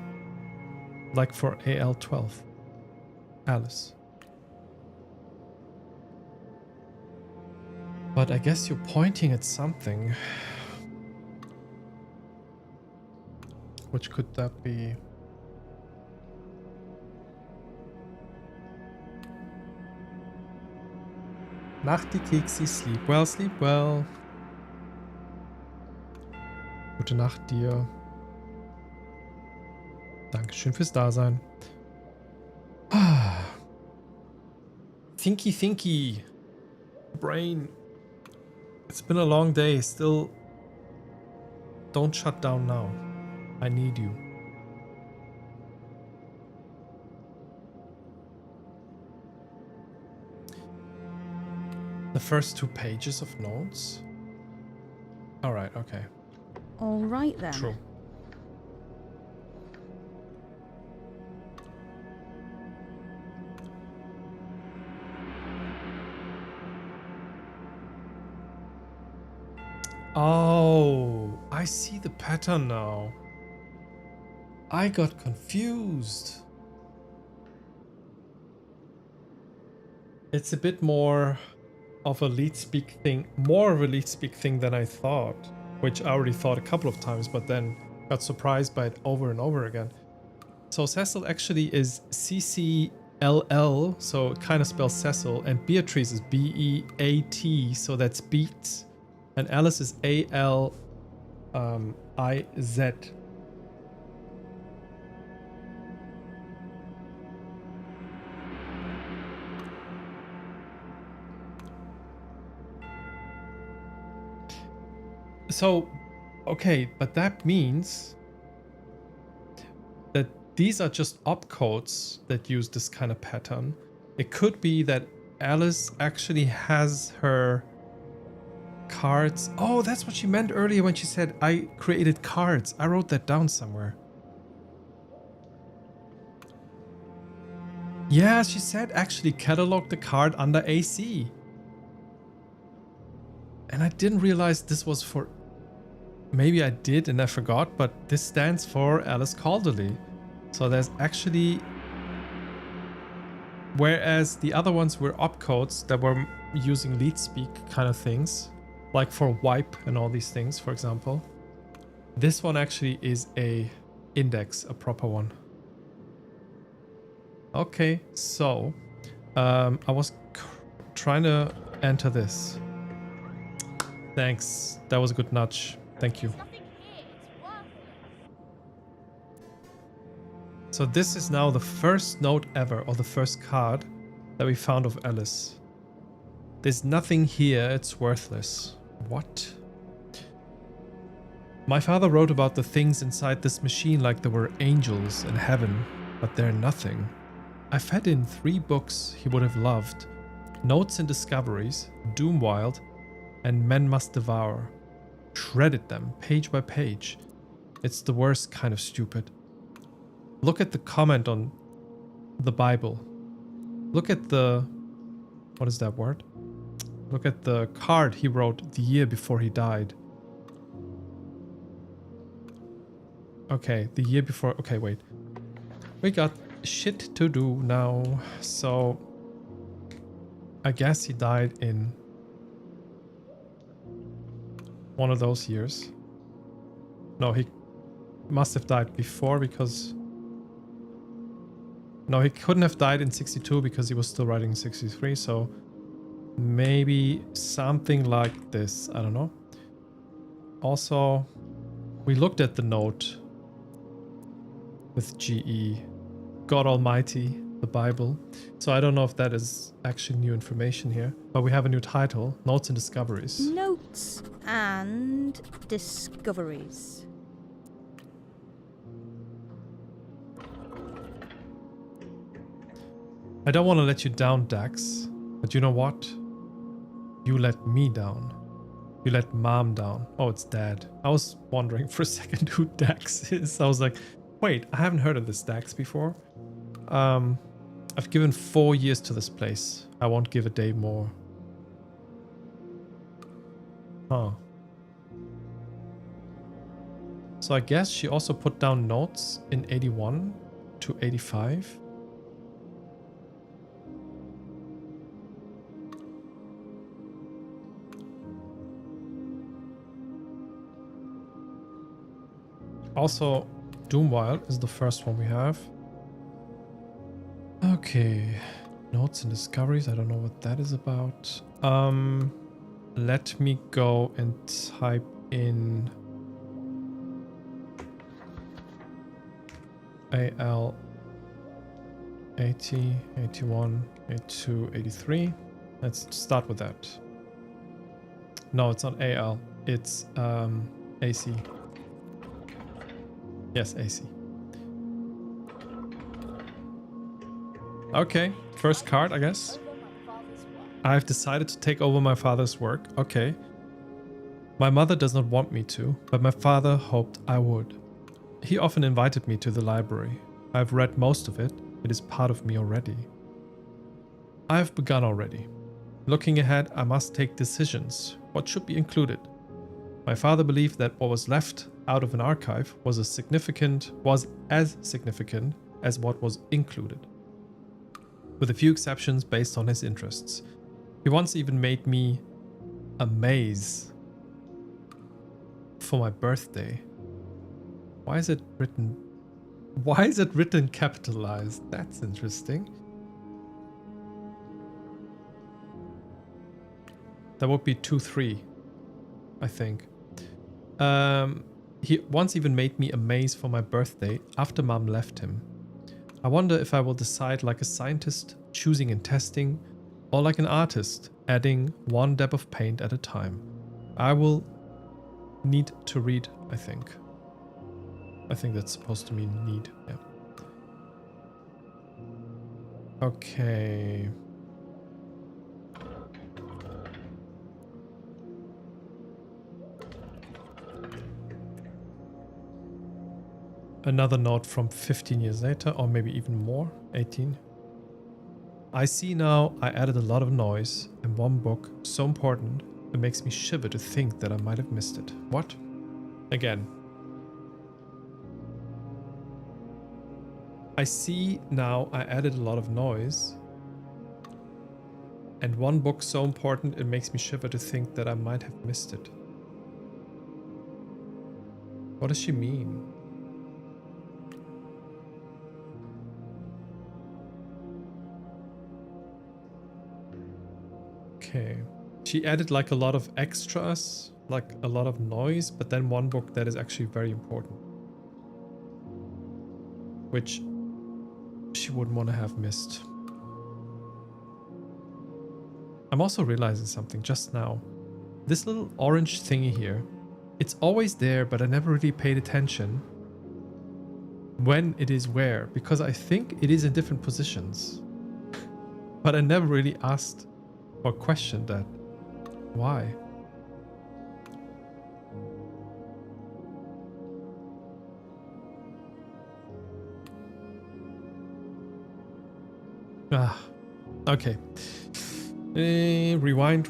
Like for AL12. Alice. But I guess you're pointing at something. Which could that be? Nachti Keksi, sleep well, sleep well. Gute Nacht dir. Dankeschön fürs Dasein. Thinky. Brain. It's been a long day. Still, don't shut down now. I need you. The first 2 pages of notes? Alright, okay. All right then. True. Oh, I see the pattern now. I got confused. It's a bit more of a lead speak thing, more of a lead speak thing than I thought, which I already thought a couple of times, but then got surprised by it over and over again. So Cecil actually is C-C-L-L, so it kind of spells Cecil, and Beatrice is B-E-A-T, so that's beat, and Alice is A-L-I-Z. So, okay, but that means that these are just opcodes that use this kind of pattern. It could be that Alice actually has her cards. Oh, that's what she meant earlier when she said, I created cards. I wrote that down somewhere. Yeah, she said actually catalog the card under AC. And I didn't realize this was for... Maybe I did and I forgot, but this stands for Alice Calderly. So there's actually... Whereas the other ones were opcodes that were using lead speak kind of things, like for wipe and all these things, for example. This one actually is a index, a proper one. Okay, so I was trying to enter this. Thanks, that was a good nudge. Thank you. So this is now the first note ever, or the first card that we found of Alice. There's nothing here, it's worthless. What? My father wrote about the things inside this machine like there were angels in heaven, but they're nothing. I fed in 3 books he would have loved. Notes and Discoveries, Doomwild, and Men Must Devour. Shredded them, page by page. It's the worst kind of stupid. Look at the comment on the Bible. Look at the... What is that word? Look at the card he wrote the year before he died. Okay, the year before... Okay, wait. We got shit to do now. So... I guess he died in... one of those years. No, he must have died before because... No, he couldn't have died in 62 because he was still writing in 63, so... Maybe something like this, I don't know. Also, we looked at the note with GE, God Almighty, the Bible. So I don't know if that is actually new information here, but we have a new title, Notes and Discoveries. Notes and Discoveries. I don't want to let you down, Dax, but you know what? You let me down. You let Mom down. Oh, it's Dad. I was wondering for a second who Dax is. I was like, wait, I haven't heard of this Dax before. I've given 4 years to this place. I won't give a day more. Huh. So I guess she also put down notes in 81 to 85. Also, Doomwild is the first one we have. Okay. Notes and Discoveries. I don't know what that is about. Let me go and type in AL 80, 81, 82, 83. Let's start with that. No, it's not AL. It's AC. Yes, AC. Okay, first card, I guess. I've decided to take over my father's work. Okay. My mother does not want me to, but my father hoped I would. He often invited me to the library. I've read most of it. It is part of me already. I have begun already. Looking ahead, I must take decisions. What should be included? My father believed that what was left out of an archive was as significant as what was included, with a few exceptions based on his interests. He once even made me a maze for my birthday. Why is it written capitalized? That's interesting. That would be 2-3, I think. He once even made me a maze for my birthday after Mom left him. I wonder if I will decide like a scientist choosing and testing, or like an artist adding one dab of paint at a time. I will need to read, I think. I think that's supposed to mean need, yeah. Okay. Another note from 15 years later, or maybe even more, 18. I see now I added a lot of noise in one book, so important, it makes me shiver to think that I might have missed it. What? Again. I see now I added a lot of noise, and one book so important it makes me shiver to think that I might have missed it. What does she mean? Okay. She added like a lot of extras, like a lot of noise, but then one book that is actually very important, which she wouldn't want to have missed. I'm also realizing something just now. This little orange thingy here, it's always there, but I never really paid attention when it is where, because I think it is in different positions. But I never really asked or questioned that. Why? Ah, okay. Rewind.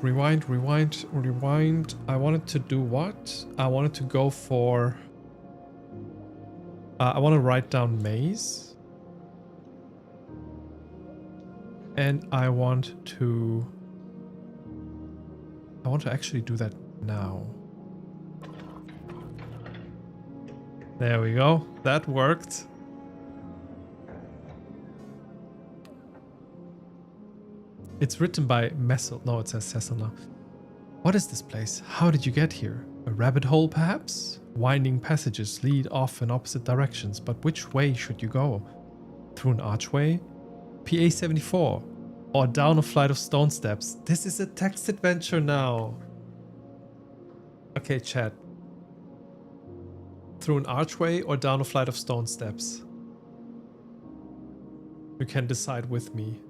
I wanted to do what? I wanted to go for... I want to write down maze. And I want to actually do that now. There we go. That worked. It's written by Messel. No, it says Cecil now. What is this place? How did you get here? A rabbit hole, perhaps? Winding passages lead off in opposite directions, but which way should you go? Through an archway? PA-74? Or down a flight of stone steps? This is a text adventure now. Okay, chat. Through an archway or down a flight of stone steps? You can decide with me.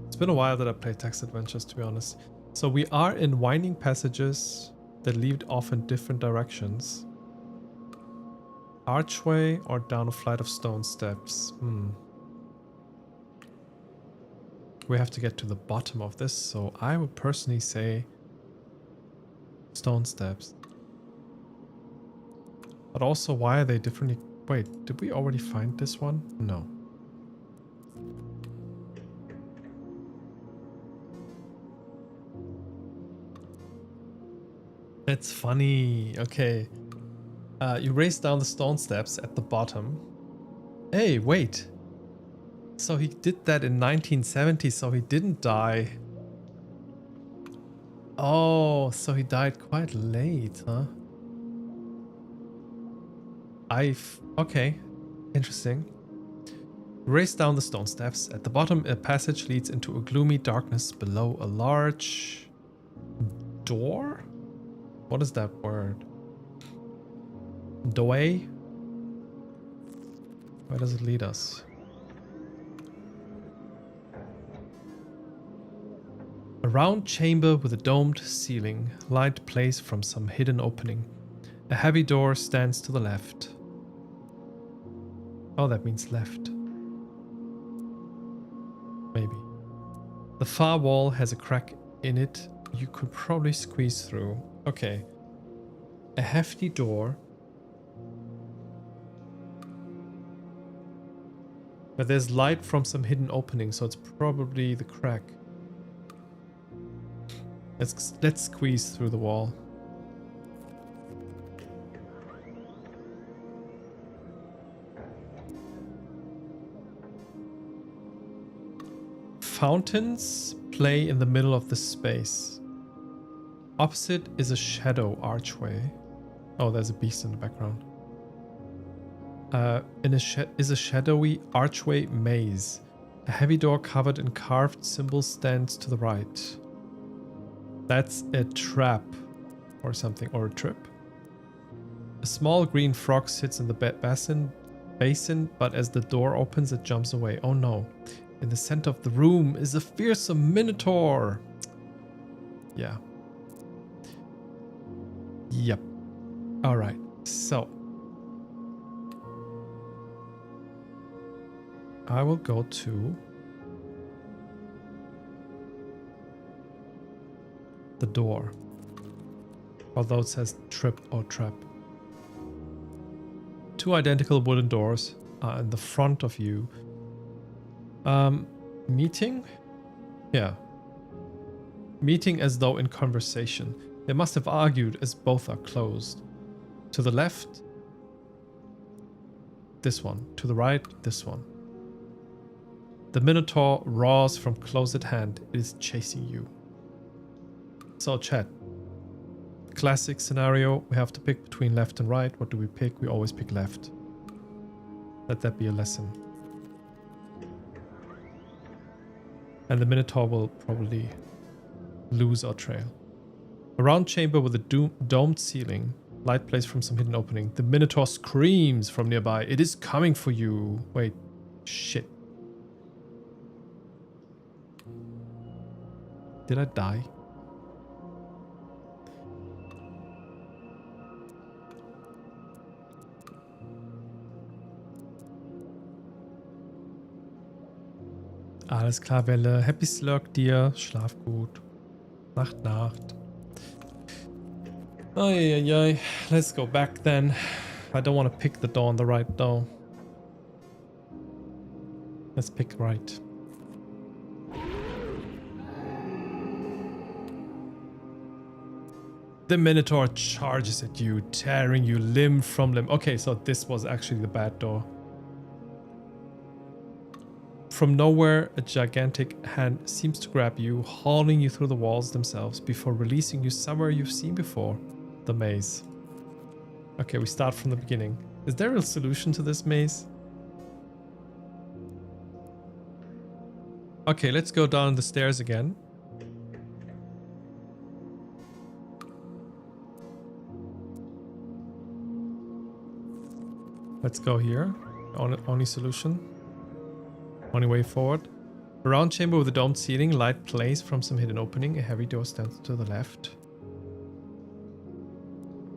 It's been a while that I played text adventures, to be honest. So we are in winding passages that lead off in different directions. Archway or down a flight of stone steps? We have to get to the bottom of this, so I would personally say stone steps. But also, why are they differently? Wait, did we already find this one? No. That's funny. Okay. You race down the stone steps at the bottom. Hey, wait. So he did that in 1970, so he didn't die Oh, so he died quite late, huh? Okay. Interesting. Race down the stone steps. At the bottom, a passage leads into a gloomy darkness below a large door? What is that word? Doorway? Where does it lead us? A round chamber with a domed ceiling, light plays from some hidden opening. A heavy door stands to the left. Oh, that means left. Maybe. The far wall has a crack in it you could probably squeeze through. Okay. A hefty door. But there's light from some hidden opening, so it's probably the crack. Let's squeeze through the wall. Fountains play in the middle of the space. Opposite is a shadow archway. Oh, there's a beast in the background. Is a shadowy archway maze. A heavy door covered in carved symbols stands to the right. That's a trap or something, or a trip. A small green frog sits in the basin, but as the door opens, it jumps away. Oh no. In the center of the room is a fearsome minotaur. Yeah. Yep. All right. So I will go to the door. Although it says trip or trap. Two identical wooden doors are in the front of you. Meeting? Yeah. Meeting as though in conversation. They must have argued as both are closed. To the left, this one. To the right, this one. The Minotaur roars from close at hand. It is chasing you. So chat. Classic scenario. We have to pick between left and right. What do we pick? We always pick left. Let that be a lesson. And the Minotaur will probably lose our trail. A round chamber with a domed ceiling. Light plays from some hidden opening. The Minotaur screams from nearby. It is coming for you. Wait. Shit. Did I die? Alles klar, Welle. Happy Slurk dir. Schlaf gut. Nacht, Nacht. Ay. Let's go back then. I don't want to pick the door on the right though. Let's pick right. The Minotaur charges at you, tearing you limb from limb. Okay, so this was actually the bad door. From nowhere, a gigantic hand seems to grab you, hauling you through the walls themselves before releasing you somewhere you've seen before. The maze. Okay, we start from the beginning. Is there a solution to this maze? Okay, let's go down the stairs again. Let's go here. Only solution. Only way forward. A round chamber with a domed ceiling. Light plays from some hidden opening. A heavy door stands to the left.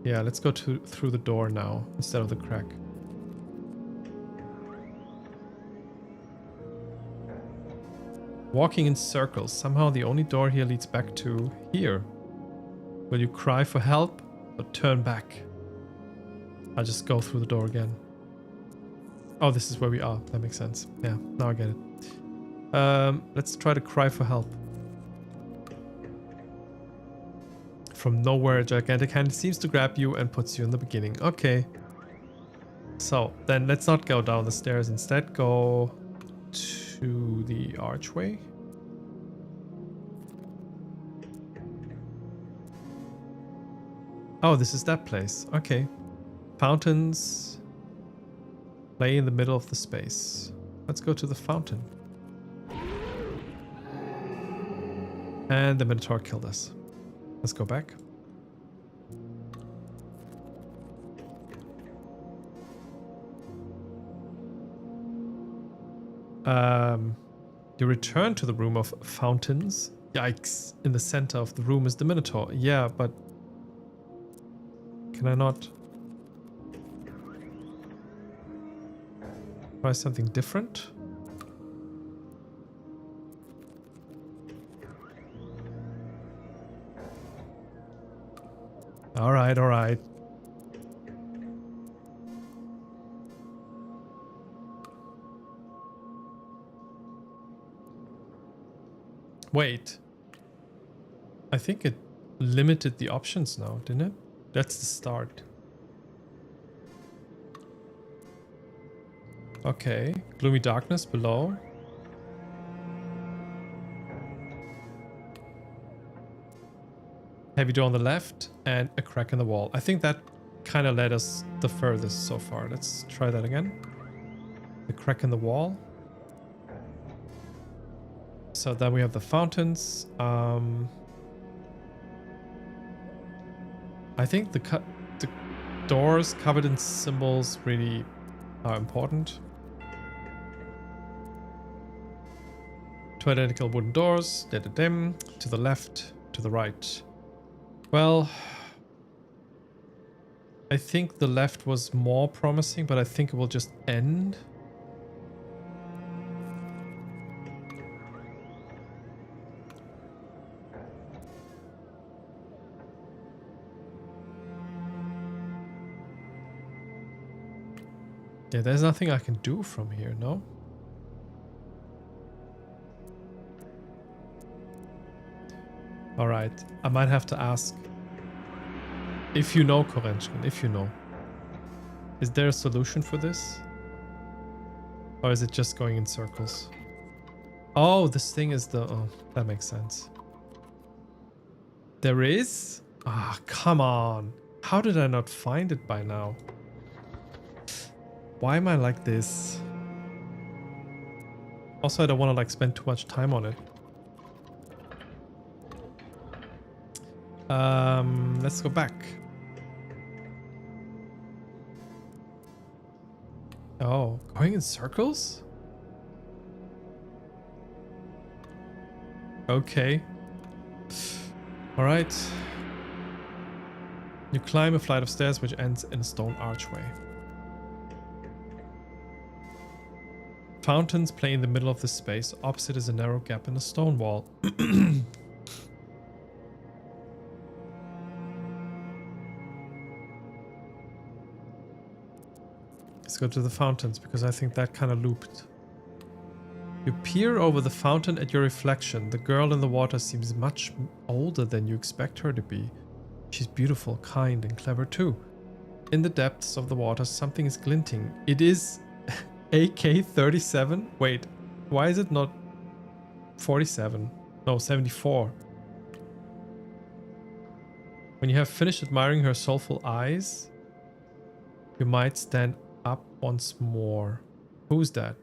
Yeah, let's go through the door now instead of the crack. Walking in circles. Somehow the only door here leads back to here. Will you cry for help or turn back? I'll just go through the door again. Oh, this is where we are. That makes sense. Yeah, now I get it. Let's try to cry for help. From nowhere, a gigantic hand seems to grab you and puts you in the beginning. Okay. So, then let's not go down the stairs. Instead, go to the archway. Oh, this is that place. Okay. Fountains lay in the middle of the space. Let's go to the fountain. And the Minotaur killed us. Let's go back. You return to the room of fountains. Yikes. In the center of the room is the Minotaur. Yeah, but... Can I not... try something different? Alright, alright. Wait. I think it limited the options now, didn't it? That's the start. Okay. Gloomy darkness below. Heavy door on the left and a crack in the wall. I think that kind of led us the furthest so far. Let's try that again. The crack in the wall. So then we have the fountains. I think the doors covered in symbols really are important. Two identical wooden doors. To the left, to the right. Well, I think the left was more promising, but I think it will just end. Yeah, there's nothing I can do from here, no? Alright, I might have to ask. If you know, Korenchkin, if you know. Is there a solution for this? Or is it just going in circles? Oh, this thing is the... Oh, that makes sense. There is? Ah, come on. How did I not find it by now? Why am I like this? Also, I don't want to like spend too much time on it. Let's go back. Oh, going in circles? Okay. All right. You climb a flight of stairs which ends in a stone archway. Fountains play in the middle of the space. Opposite is a narrow gap in a stone wall. Let's go to the fountains because I think that kind of looped. You peer over the fountain at your reflection. The girl in the water seems much older than you expect her to be. She's beautiful, kind, and clever too. In the depths of the water, something is glinting. It is AK-37? Wait, why is it not 47? No, 74. When you have finished admiring her soulful eyes, you might stand up once more. Who's that?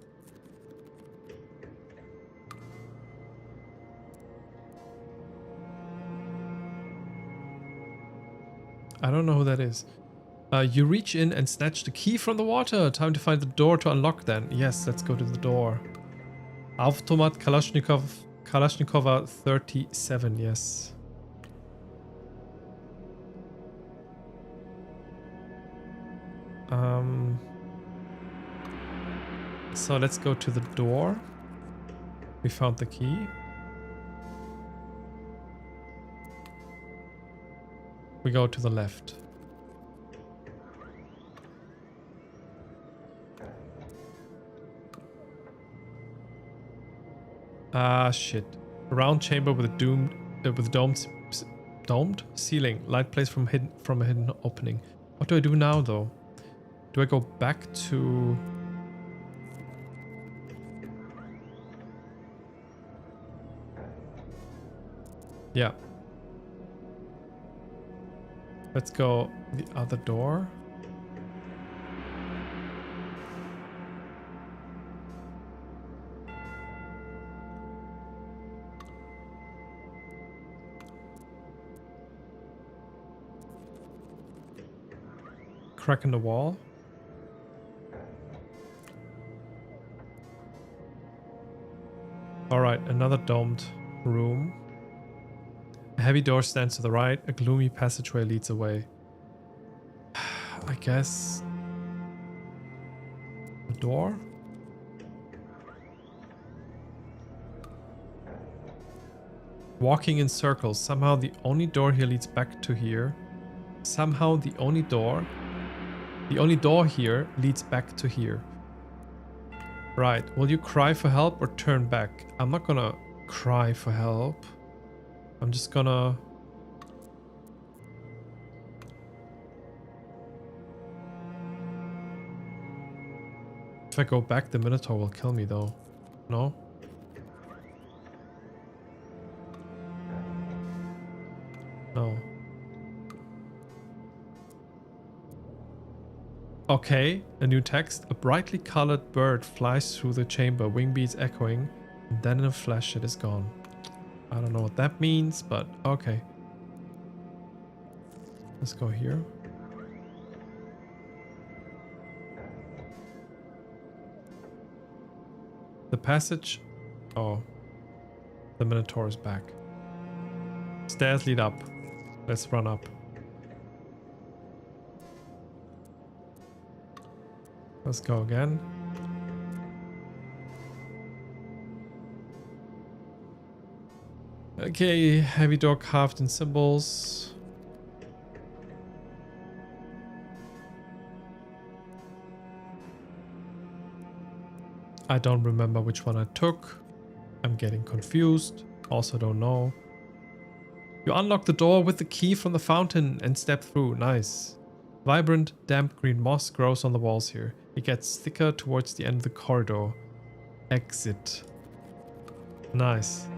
I don't know who that is. You reach in and snatch the key from the water. Time to find the door to unlock then. Yes, let's go to the door. Automat Kalashnikova 37, yes. So let's go to the door. We found the key. We go to the left. Ah, shit. A round chamber with a domed ceiling. Light plays from a hidden opening. What do I do now, though? Do I go back to... Yeah. Let's go the other door. Crack in the wall. Alright, another domed room. A heavy door stands to the right. A gloomy passageway leads away. I guess... a door? Walking in circles. Somehow the only door here leads back to here. Somehow the only door here leads back to here. Right. Will you cry for help or turn back? I'm not gonna cry for help. I'm just gonna... If I go back, the Minotaur will kill me though. No? No. Okay, a new text. A brightly colored bird flies through the chamber, wing beats echoing, and then in a flash it is gone. I don't know what that means, but okay. Let's go here. The passage... Oh. The Minotaur is back. Stairs lead up. Let's run up. Let's go again. Okay, heavy door carved in symbols. I don't remember which one I took. I'm getting confused. Also don't know. You unlock the door with the key from the fountain and step through. Nice. Vibrant, damp green moss grows on the walls here. It gets thicker towards the end of the corridor. Exit. Nice.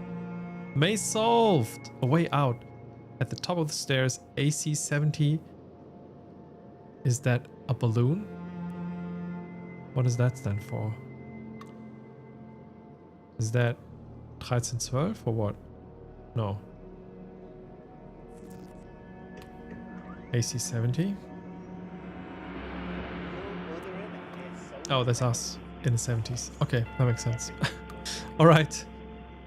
Maze solved! A way out. At the top of the stairs, AC-70. Is that a balloon? What does that stand for? Is that 1312 or what? No. AC-70? Oh, that's us in the 70s. Okay, that makes sense. Alright.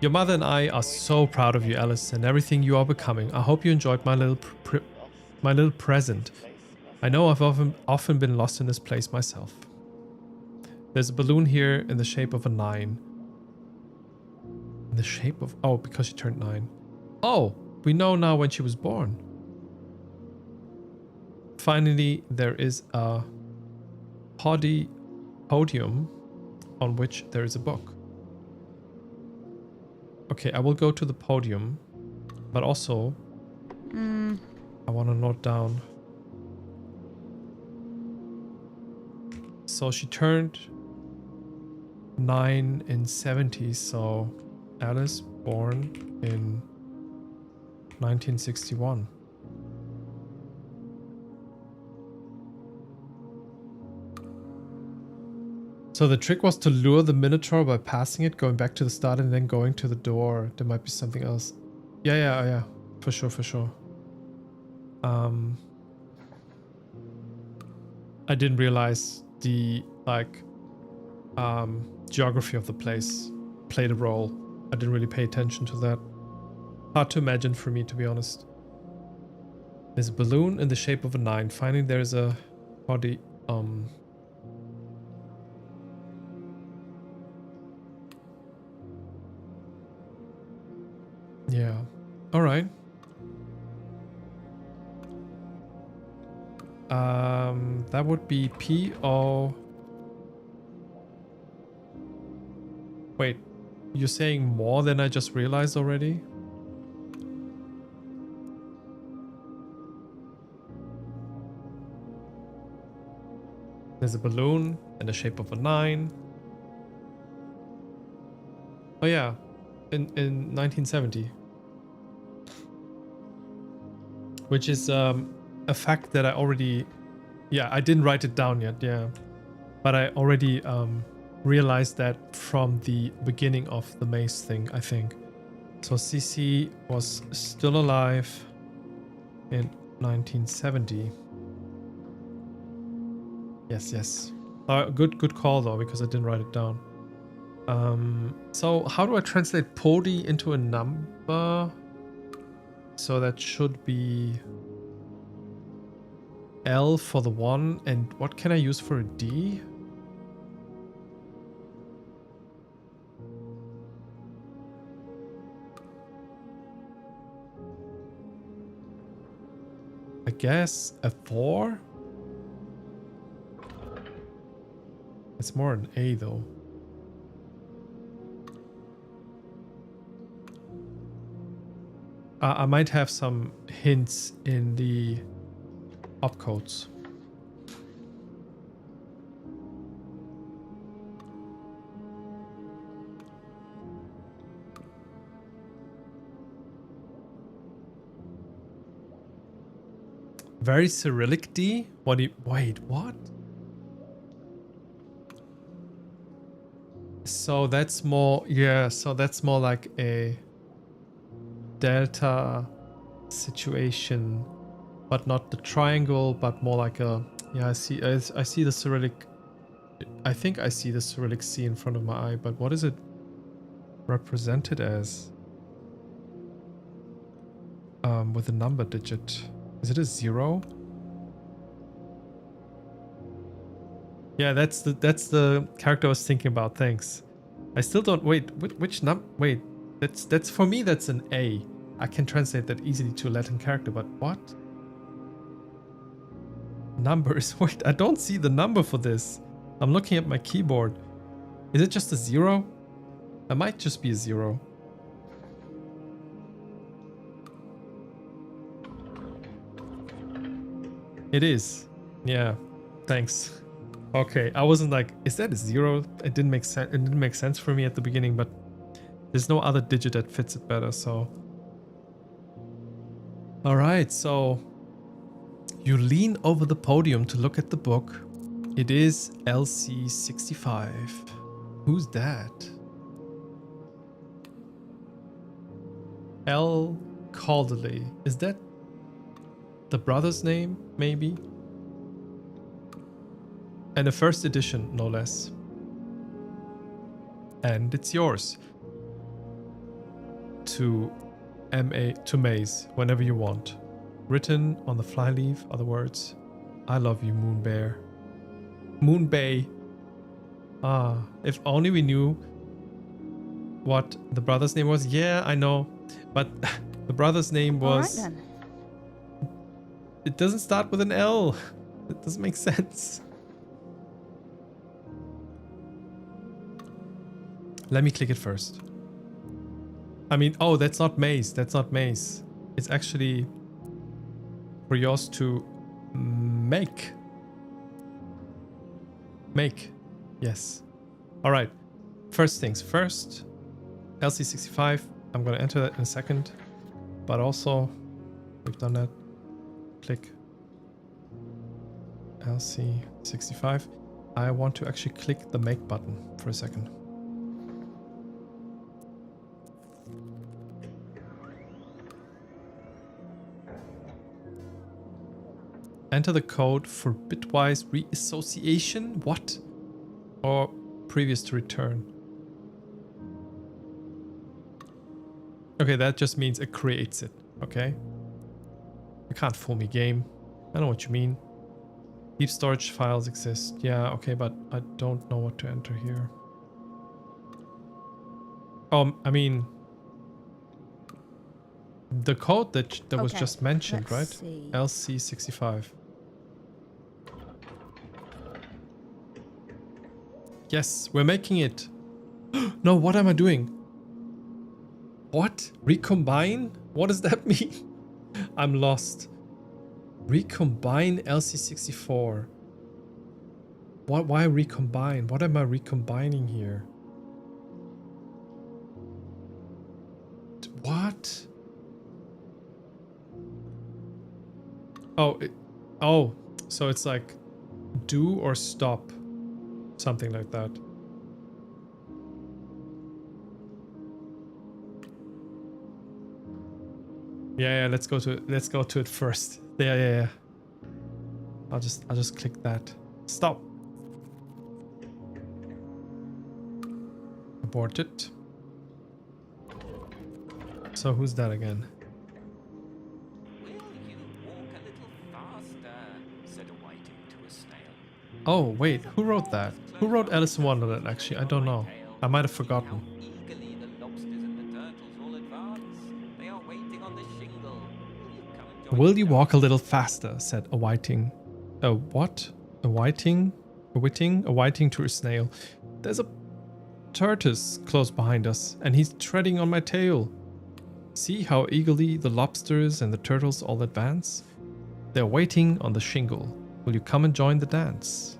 Your mother and I are so proud of you, Alice, and everything you are becoming. I hope you enjoyed my little present. I know I've often been lost in this place myself. There's a balloon here in the shape of a 9. In the shape of... Oh, because she turned 9. Oh, we know now when she was born. Finally, there is a podium on which there is a book. Okay, I will go to the podium, but also I want to note down. So she turned 9 in 70, so Alice born in 1961. So the trick was to lure the Minotaur by passing it, going back to the start, and then going to the door. There might be something else. Yeah. For sure. I didn't realize the, like, geography of the place played a role. I didn't really pay attention to that. Hard to imagine for me, to be honest. There's a balloon in the shape of a 9. Finally, there's a body, yeah. Alright. That would be P-O... Wait, you're saying more than I just realized already? There's a balloon in the shape of a 9. Oh yeah, in 1970. Which is a fact that I already, yeah, I didn't write it down yet, yeah, but I already realized that from the beginning of the maze thing, I think. So CC was still alive in 1970. Yes. Good call though, because I didn't write it down. So how do I translate Podi into a number? So that should be L for the 1, and what can I use for a D? I guess a 4? It's more an A though. I might have some hints in the opcodes. Very Cyrillic D? What do you... Wait, what? So that's more... Yeah, so that's more like a delta situation, but not the triangle, but more like a... Yeah, I see the Cyrillic... I think I see the Cyrillic C in front of my eye, but what is it represented as? With a number digit. Is it a 0? Yeah, that's the character I was thinking about. Thanks. I still don't... Wait, which wait, that's for me, that's an A. I can translate that easily to a Latin character, but what? Numbers. Wait, I don't see the number for this. I'm looking at my keyboard. Is it just a 0? It might just be a 0. It is. Yeah. Thanks. Okay, I wasn't like, is that a 0? It didn't make sense. It didn't make sense for me at the beginning, but there's no other digit that fits it better, so. All right, so you lean over the podium to look at the book. It is LC65. Who's that? L. Calderley. Is that the brother's name, maybe? And a first edition, no less. And it's yours. To Maze, whenever you want. Written on the flyleaf are the words, I love you, Moon Bear. Moon Bay. Ah, if only we knew what the brother's name was. Yeah, I know. But the brother's name was... All right then. It doesn't start with an L. It doesn't make sense. Let me click it first. I mean, oh, that's not Maze. That's not Maze. It's actually for yours to make. Make. Yes. All right. First things first. LC65. I'm going to enter that in a second. But also, we've done that. Click. LC65. I want to actually click the make button for a second. Enter the code for bitwise reassociation. What? Or previous to return. Okay, that just means it creates it. Okay. You can't fool me, game. I know what you mean. Deep storage files exist. Yeah, okay, but I don't know what to enter here. I mean, the code that was just mentioned, right? See. LC65. Yes, we're making it. No, what am I doing? What? Recombine? What does that mean? I'm lost. Recombine LC64. What? Why recombine? What am I recombining here? What? Oh, oh, so it's like do or stop, something like that. Yeah, let's go to it first. Yeah. I'll just click that. Stop. Abort it. So who's that again? Will you walk a little faster? Said a whiting to a snail. Oh, wait, There's a who wrote port that? as Who close wrote by Alice in as Wonderland, actually? easily I on don't my know. tail. I might have See how forgotten. eagerly the lobsters and the turtles all advance. They are waiting on the shingle. Will you come and join Will the you walk a dance? little faster? Said a whiting. A what? A whiting? A whiting? A whiting to a snail. There's a tortoise close behind us, and he's treading on my tail. See how eagerly the lobsters and the turtles all advance? They're waiting on the shingle. Will you come and join the dance?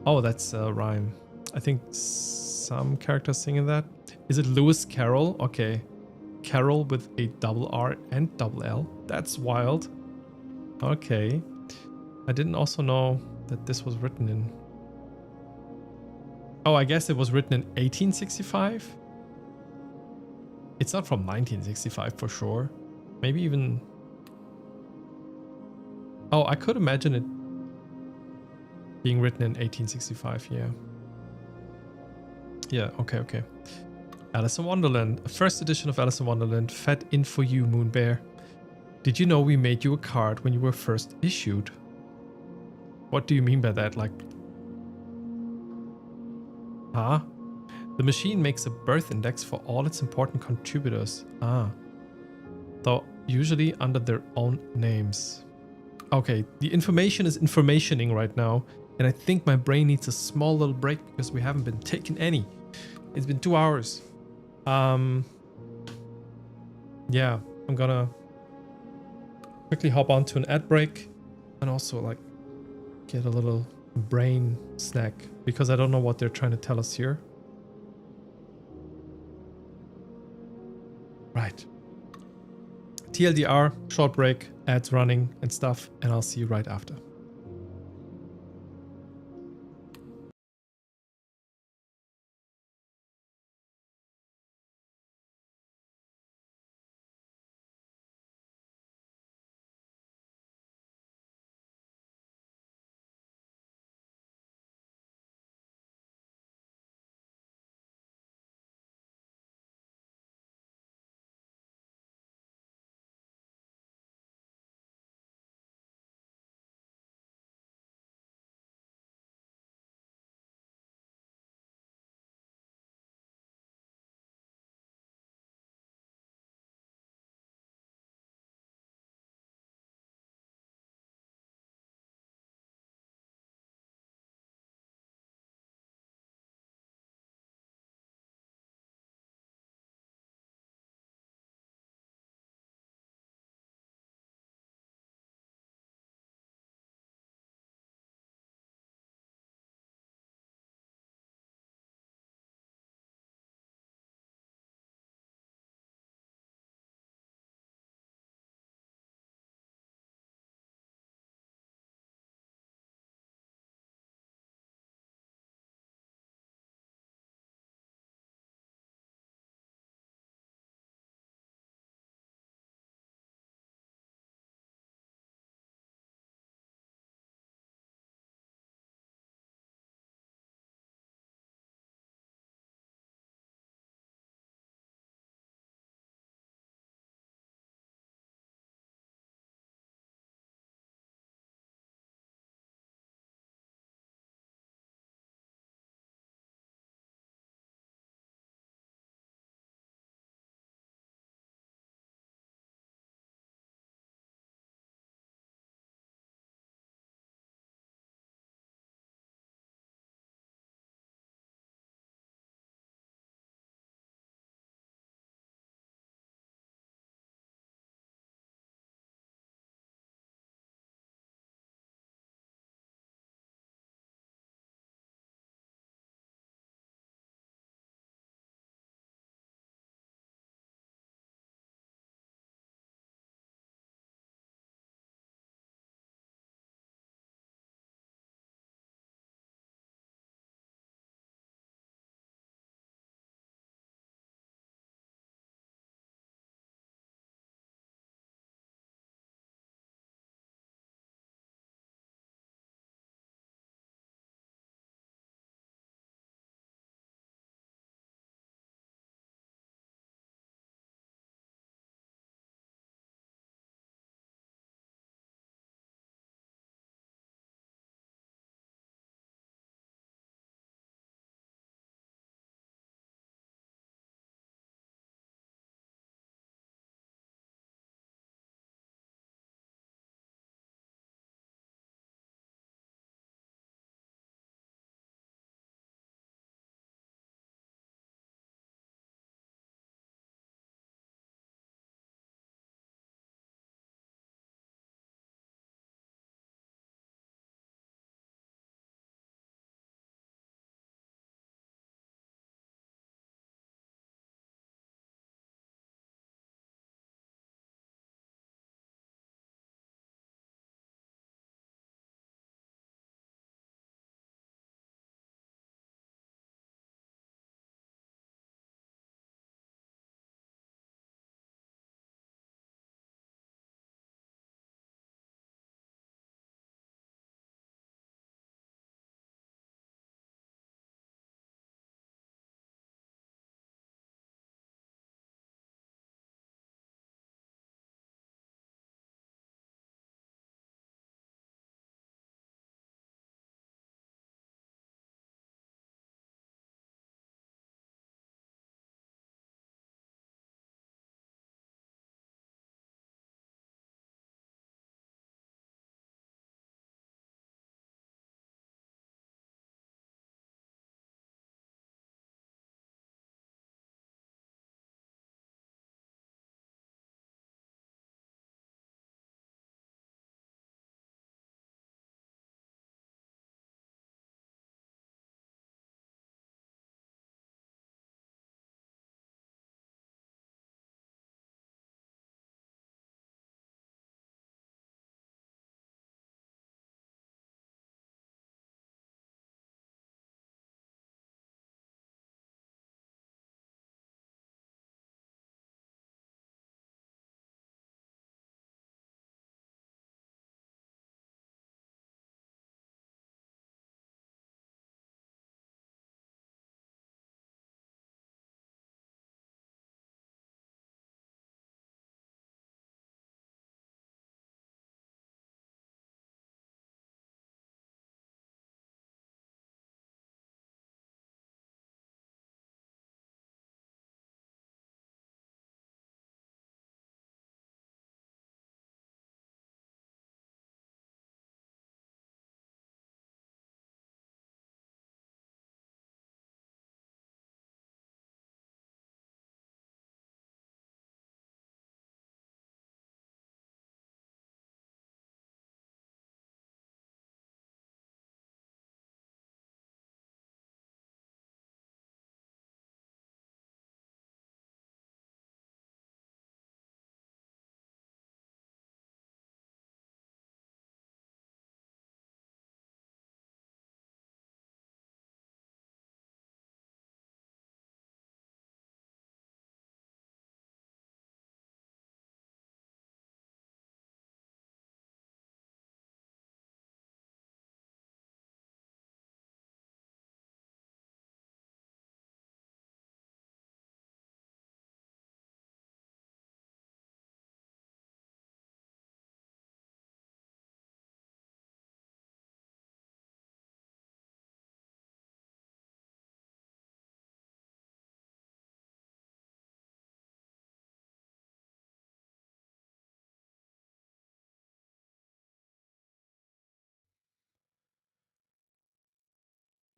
Oh, that's a rhyme. I think some characters singing that. Is it Lewis Carroll? Okay. Carroll with a double R and double L. That's wild. Okay. I didn't also know that this was written in... Oh, I guess it was written in 1865? It's not from 1965 for sure. Maybe even... Oh, I could imagine it being written in 1865, yeah. Yeah, okay. Alice in Wonderland. First edition of Alice in Wonderland. Fed in for you, Moon Bear. Did you know we made you a card when you were first issued? What do you mean by that? Like... Huh? The machine makes a birth index for all its important contributors. Ah. Though usually under their own names. Okay, the information is informationing right now. And I think my brain needs a small little break because we haven't been taking any. It's been 2 hours. Yeah, I'm gonna quickly hop onto an ad break and also like get a little brain snack because I don't know what they're trying to tell us here. Right. TLDR, short break, ads running and stuff, and I'll see you right after.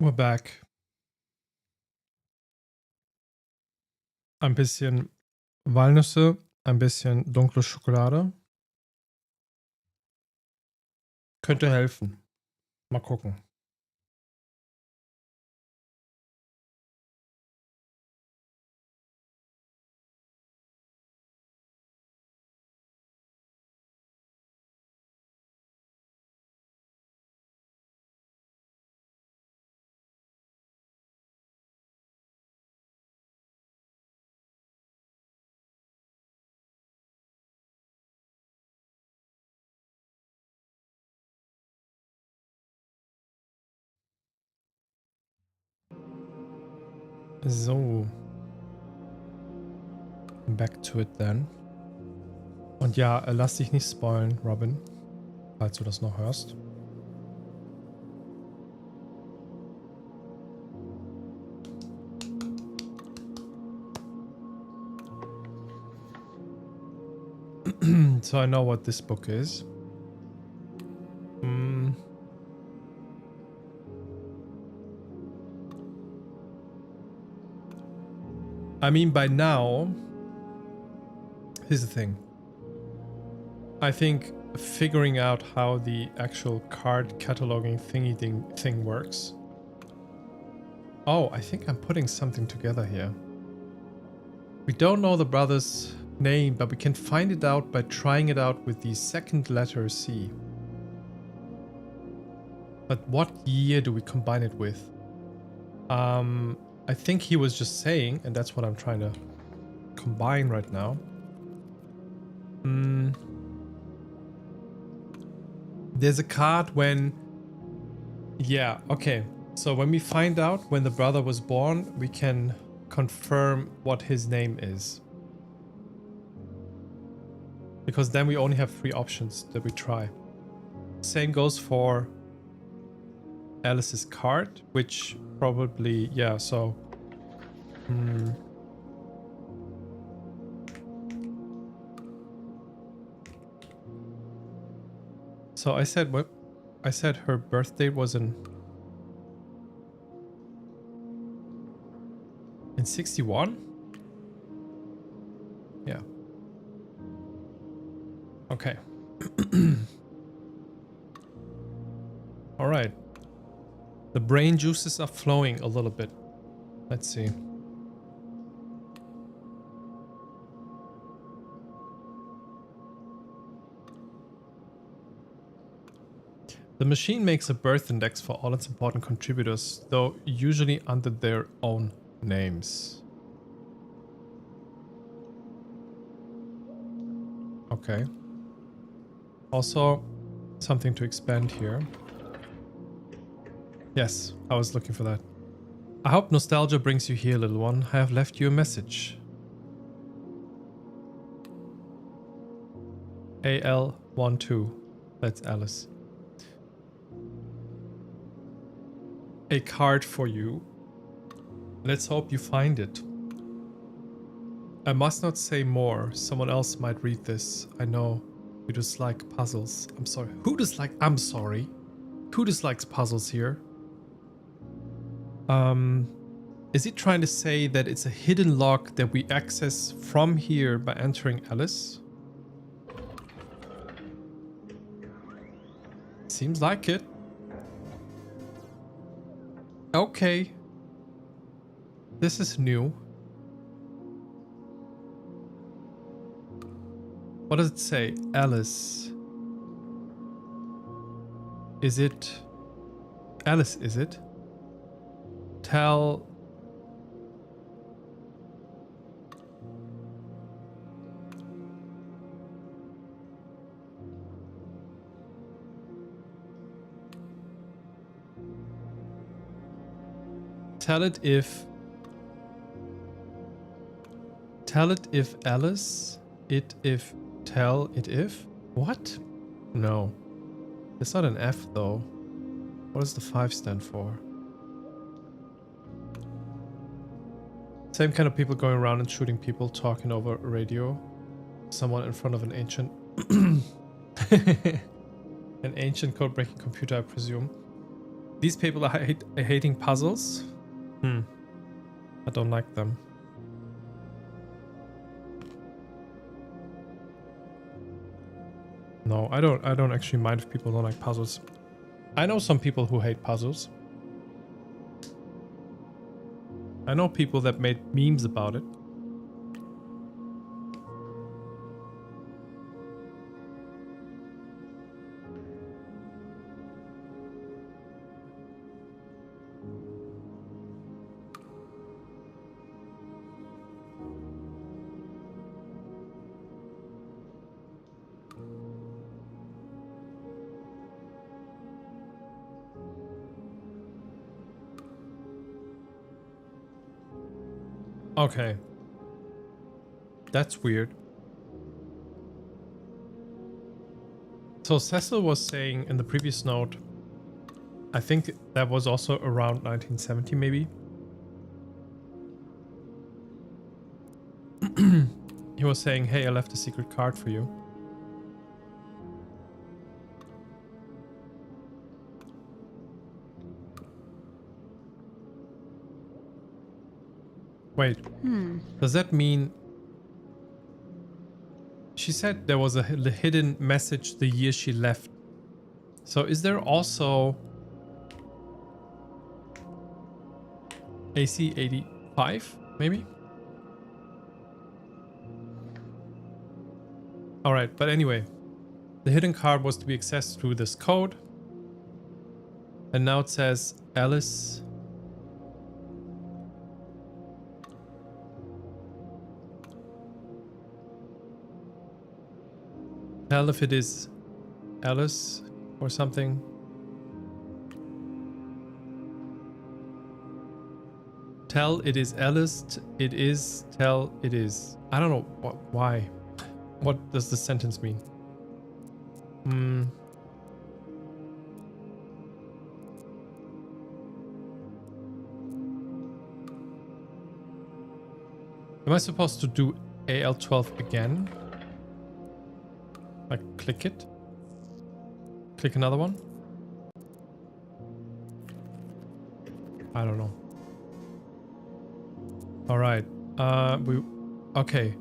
We're back. Ein bisschen Walnüsse, ein bisschen dunkle Schokolade. Könnte helfen. Mal gucken. So. Back to it then. Und ja, lass dich nicht spoilen, Robin. Falls du das noch hörst. So I know what this book is. I mean, by now, here's the thing. I think figuring out how the actual card cataloging thingy thing works. Oh, I think I'm putting something together here. We don't know the brother's name, but we can find it out by trying it out with the second letter C. But what year do we combine it with? I think he was just saying, and that's what I'm trying to combine right now. There's a card when... Yeah, okay. So when we find out when the brother was born, we can confirm what his name is. Because then we only have 3 options that we try. Same goes for Alice's card, which probably... Yeah, so... So I said what? I said her birthday was in 61? Yeah. Okay. All right. The brain juices are flowing a little bit. Let's see. The machine makes a birth index for all its important contributors, though usually under their own names. Okay. Also, something to expand here. Yes, I was looking for that. I hope nostalgia brings you here, little one. I have left you a message. AL12. That's Alice. A card for you. Let's hope you find it. I must not say more. Someone else might read this. I know you dislike puzzles. I'm sorry. I'm sorry. Who dislikes puzzles here? Is he trying to say that it's a hidden lock that we access from here by entering Alice? Seems like it. Okay. This is new. What does it say? Alice. Is it... Alice, is it? Tell... Tell it if Alice, it if, tell it if? What? No. It's not an F though. What does the 5 stand for? Same kind of people going around and shooting people, talking over a radio. Someone in front of an ancient... an ancient code-breaking computer, I presume. These people are hating puzzles. I don't like them. No, I don't actually mind if people don't like puzzles. I know some people who hate puzzles. I know people that made memes about it. Okay. That's weird. So Cecil was saying in the previous note, I think that was also around 1970 maybe. He was saying, hey, I left a secret card for you. Wait, does that mean... She said there was a hidden message the year she left. So is there also AC-85 maybe? Alright, but anyway, the hidden card was to be accessed through this code. And now it says Alice. Tell if it is Alice or something. Tell it is Alice. It is. Tell it is. I don't know why. What does the sentence mean? Am I supposed to do AL12 again? Like click it? Click another one? I don't know. Alright. Okay.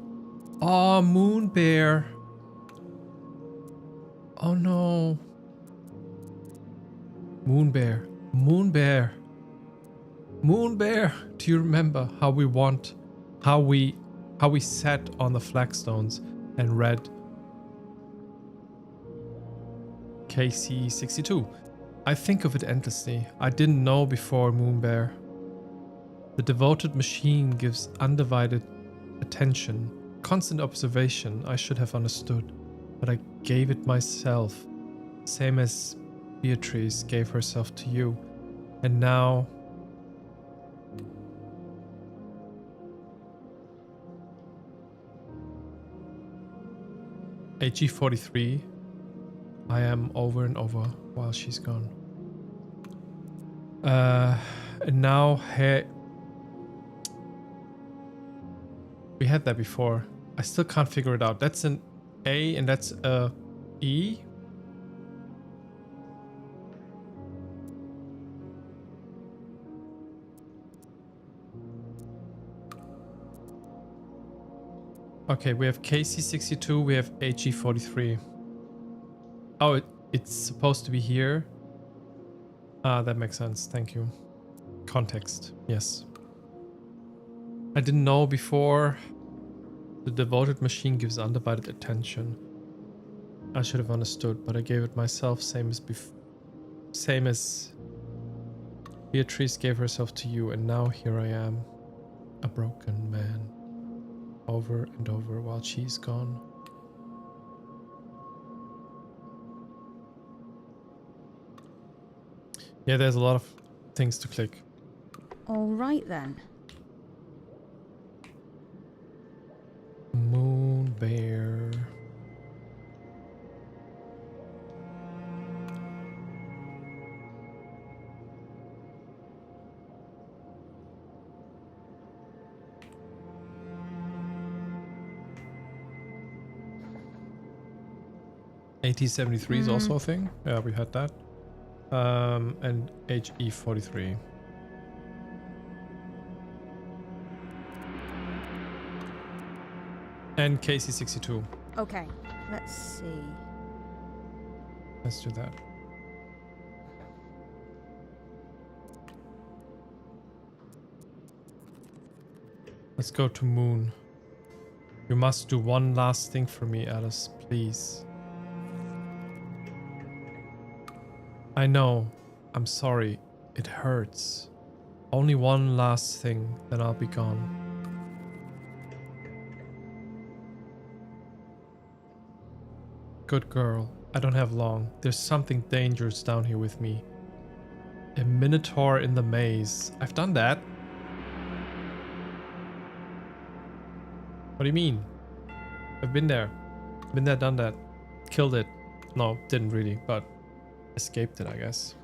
Oh, Moon Bear. Oh no. Moon Bear. Moon Bear. Moon Bear. Do you remember how we sat on the flagstones and read KC-62? I think of it endlessly. I didn't know before, Moon Bear. The devoted machine gives undivided attention, constant observation. I should have understood, but I gave it myself, same as Beatrice gave herself to you. And now... HE-43, I am over and over while she's gone. And now we had that before. I still can't figure it out. That's an A and that's a E. Okay, we have KC-62, we have HE-43. Oh, it's supposed to be here. Ah, that makes sense. Thank you. Context. Yes. I didn't know before. The devoted machine gives undivided attention. I should have understood, but I gave it myself, same as Beatrice gave herself to you, and now here I am, a broken man, over and over while she's gone. Yeah, there's a lot of things to click. All right then. Moon Bear. AT-73 is also a thing. Yeah, we had that. And HE-43. And KC-62. Okay, let's see. Let's do that. Let's go to Moon. You must do one last thing for me, Alice, please. I know. I'm sorry. It hurts. Only one last thing, then I'll be gone. Good girl. I don't have long. There's something dangerous down here with me. A minotaur in the maze. I've done that. What do you mean? I've been there. Been there, done that. Killed it. No, didn't really, but escaped it, I guess.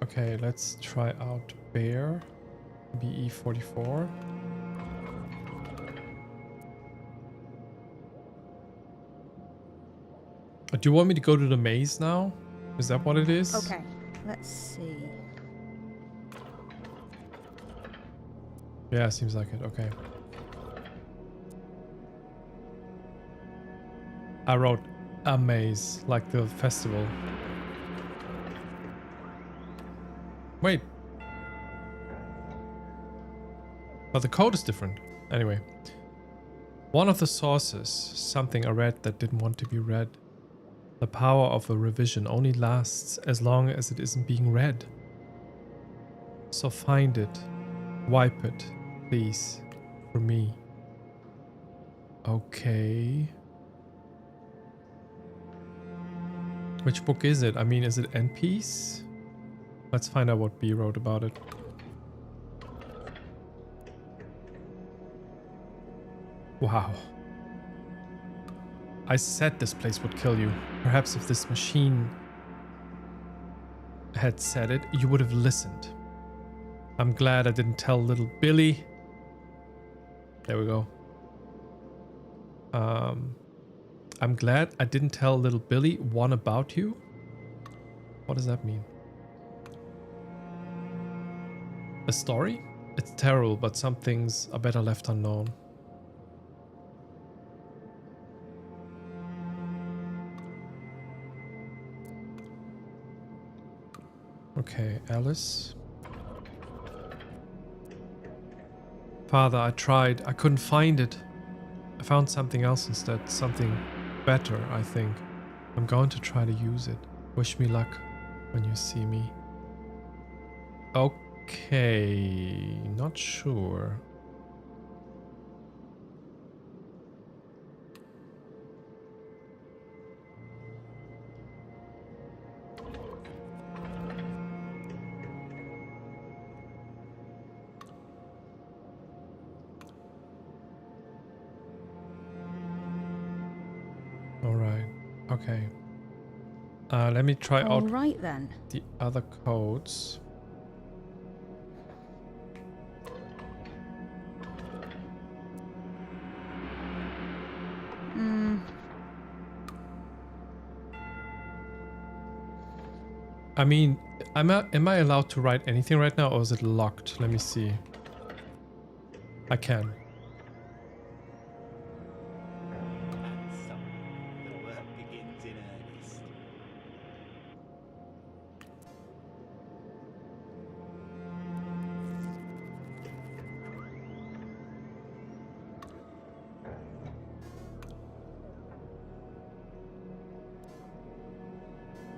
Okay, let's try out Bear. BE-44. Do you want me to go to the maze now? Is that what it is? Okay, let's see. Yeah, seems like it. Okay. I wrote a maze, like the festival. Wait. But the code is different. Anyway. One of the sources, something I read that didn't want to be read. The power of a revision only lasts as long as it isn't being read. So find it. Wipe it, please. For me. Okay. Which book is it? I mean, is it NP's? Let's find out what B wrote about it. Wow. I said this place would kill you. Perhaps if this machine had said it, you would have listened. I'm glad I didn't tell little Billy. There we go. I'm glad I didn't tell little Billy one about you. What does that mean? A story? It's terrible, but some things are better left unknown. Okay, Alice. Father, I tried. I couldn't find it. I found something else instead. Something better, I think. I'm going to try to use it. Wish me luck when you see me. Okay, not sure. Okay. Let me try out Right then. the other codes. I mean, am I allowed to write anything right now, or is it locked? Let me see. I can.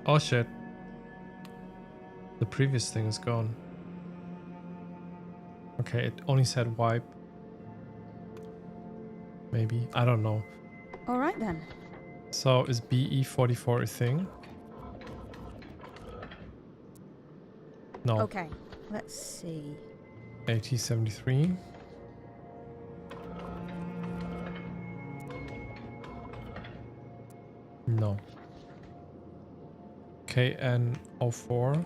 Oh shit. The previous thing is gone. Okay, it only said wipe. Maybe. I don't know. Alright then. So is BE-44 a thing? No. Okay, let's see. HE-73. No. KN-04.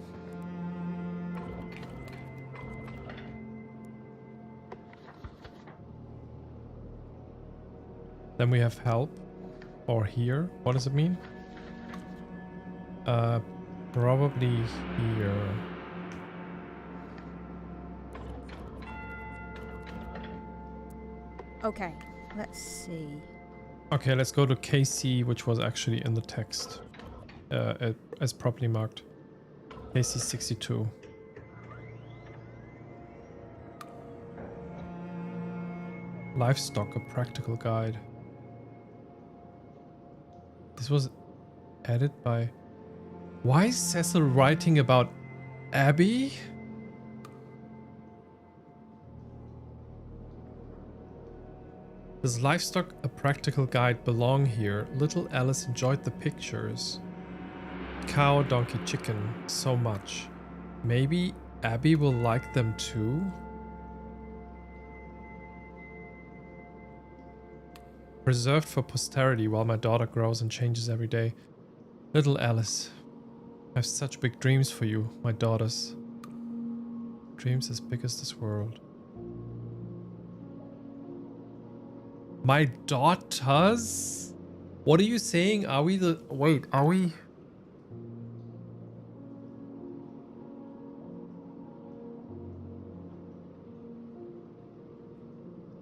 Then we have help. Or here? What does it mean? Probably here. Okay, let's see. Okay, let's go to KC, which was actually in the text. As properly marked. KC 62. Livestock, a practical guide. This was added by... Why is Cecil writing about Abby? Does Livestock, a practical guide belong here? Little Alice enjoyed the pictures. Cow, donkey, chicken, so much. Maybe Abby will like them too? Preserved for posterity while my daughter grows and changes every day. Little Alice, I have such big dreams for you, my daughters. Dreams as big as this world. My daughters? What are you saying? Are we the... Wait, are we...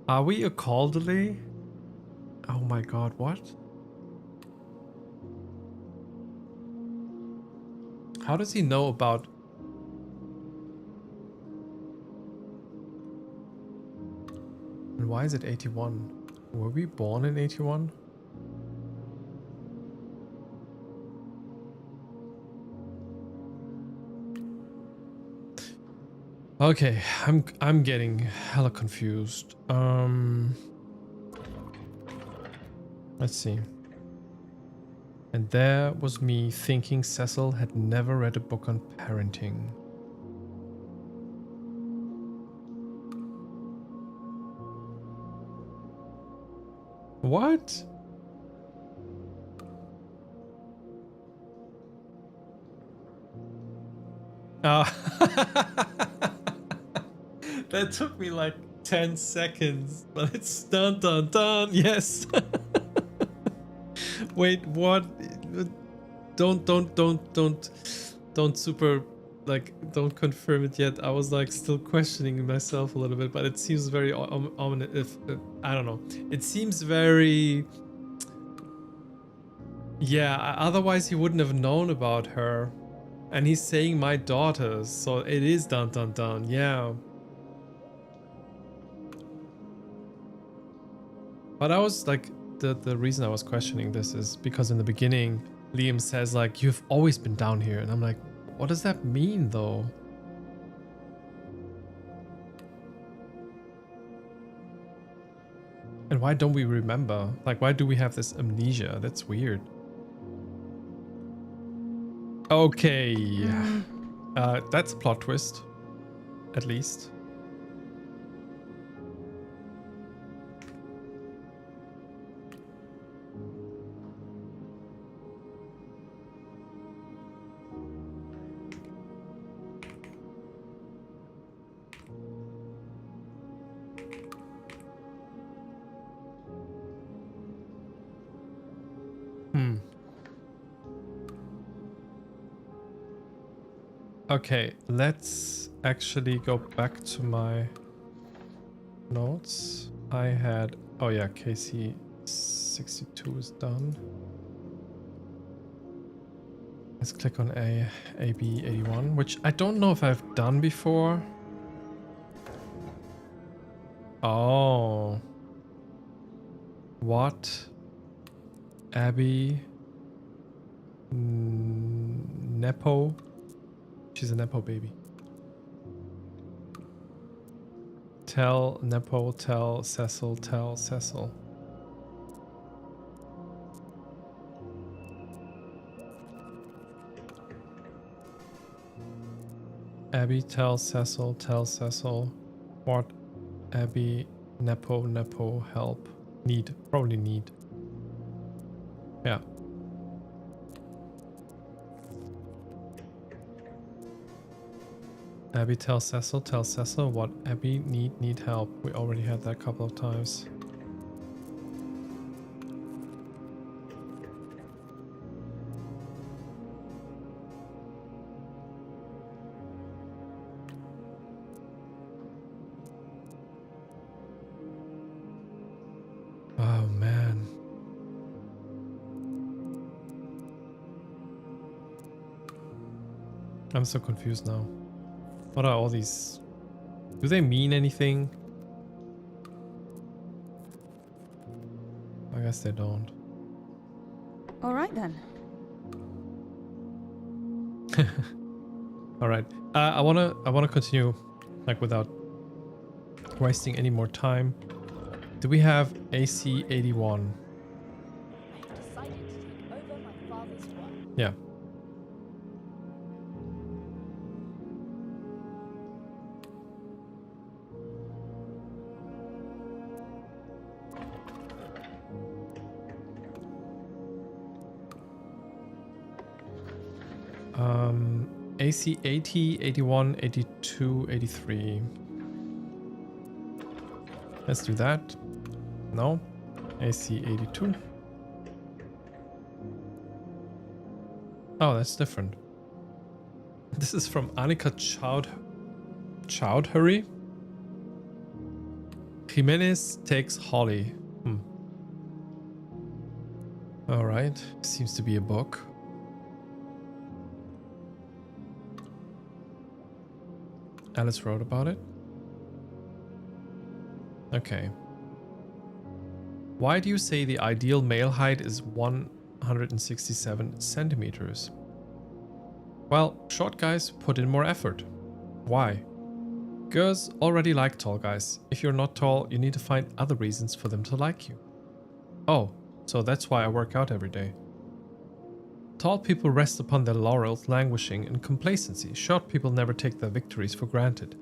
Are we a Calderley? Oh my god, what? How does he know about... And why is it 81? Were we born in 81? Okay, I'm getting hella confused. Let's see. And there was me thinking Cecil had never read a book on parenting. What? That took me like 10 seconds, but it's dun dun dun, yes. Wait, what? Don't super, like, don't confirm it yet. I was like still questioning myself a little bit, but it seems very ominous. I don't know. It seems very... Yeah, otherwise he wouldn't have known about her. And he's saying my daughters, so it is dun dun dun, yeah. But I was like, the reason I was questioning this is because in the beginning, Liam says like, you've always been down here. And I'm like, what does that mean though? And why don't we remember? Like, why do we have this amnesia? That's weird. Okay. That's a plot twist. At least. Okay, let's actually go back to my notes. I had... Oh yeah, KC 62 is done. Let's click on AB-81, which I don't know if I've done before. Oh. What? Abby... Nepo? She's a Nepo baby. Tell Nepo, tell Cecil, tell Cecil. Abby, tell Cecil, tell Cecil. What? Abby, Nepo, help. Need, probably need. Yeah. Abby, tell Cecil what Abby need help. We already had that a couple of times. I'm so confused now. What are all these? Do they mean anything? I guess they don't. All right then. All right. I wanna continue, like, without wasting any more time. Do we have AC-81? I have decided to take over my father's work. Yeah. AC 80, 81, 82, 83. Let's do that. No. AC 82. Oh, that's different. This is from Annika Chowdhury. Jimenez takes Holly. Alright. Seems to be a book. Alice wrote about it. Okay. Why do you say the ideal male height is 167 centimeters? Well, short guys put in more effort. Why? Girls already like tall guys. If you're not tall, you need to find other reasons for them to like you. Oh, so that's why I work out every day. Tall people rest upon their laurels, languishing in complacency. Short people never take their victories for granted.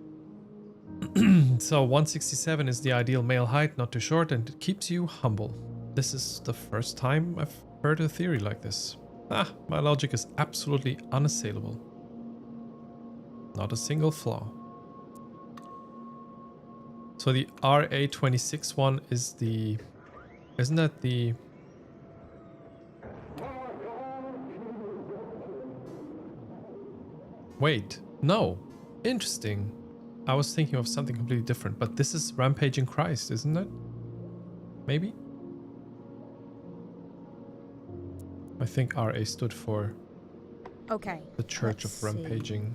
So 167 is the ideal male height, not too short, and it keeps you humble. This is the first time I've heard a theory like this. My logic is absolutely unassailable. Not a single flaw. So the RA26 one is the... Isn't that the... Wait, no. Interesting. I was thinking of something completely different, but this is Rampaging Christ, isn't it? Maybe? I think RA stood for Okay. the Church of Rampaging.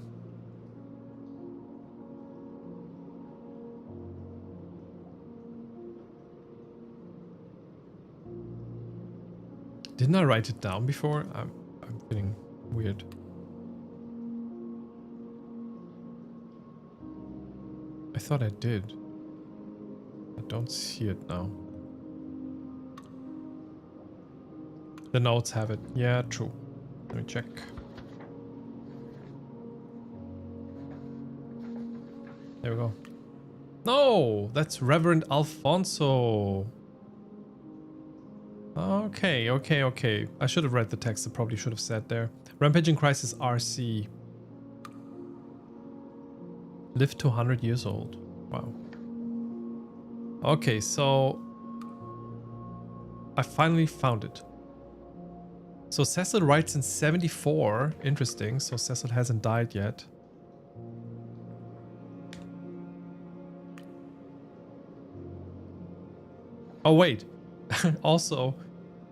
Didn't I write it down before? I'm feeling weird. I thought I did. I don't see it now. The notes have it. Yeah, true. Let me check. There we go. No, that's Reverend Alfonso. Okay. I should have read the text. I probably should have said there. Rampaging Christ is RC. Lived to 100 years old. Wow. Okay, so I finally found it. So Cecil writes in 74. Interesting. So Cecil hasn't died yet. Oh, wait. Also,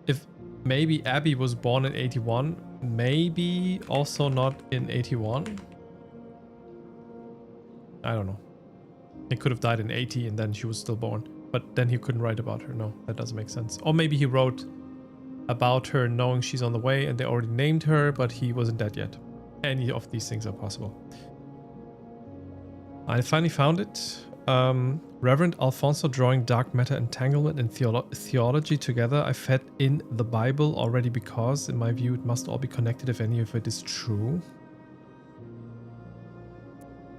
if maybe Abby was born in 81, maybe also not in 81. I don't know. He could have died in 80 and then she was still born. But then he couldn't write about her. No, that doesn't make sense. Or maybe he wrote about her knowing she's on the way and they already named her, but he wasn't dead yet. Any of these things are possible. I finally found it. Reverend Alfonso drawing dark matter entanglement and theology together. I fed in the Bible already because, in my view, it must all be connected if any of it is true.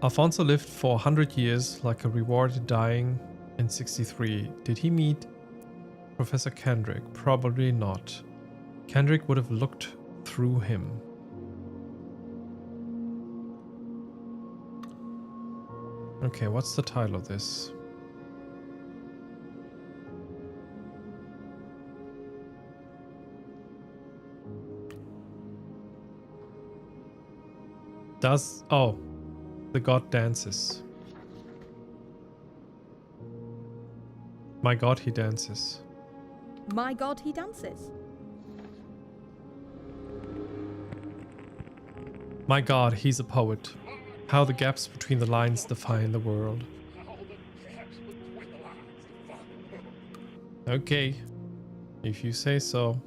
Alfonso lived for 100 years like a reward dying in 63. Did he meet Professor Kendrick? Probably not. Kendrick would have looked through him. Okay, what's the title of this? Oh, the god dances. My god, he dances. My God, he dances. My god, he's a poet. How the gaps between the lines define the world. Okay, if you say so.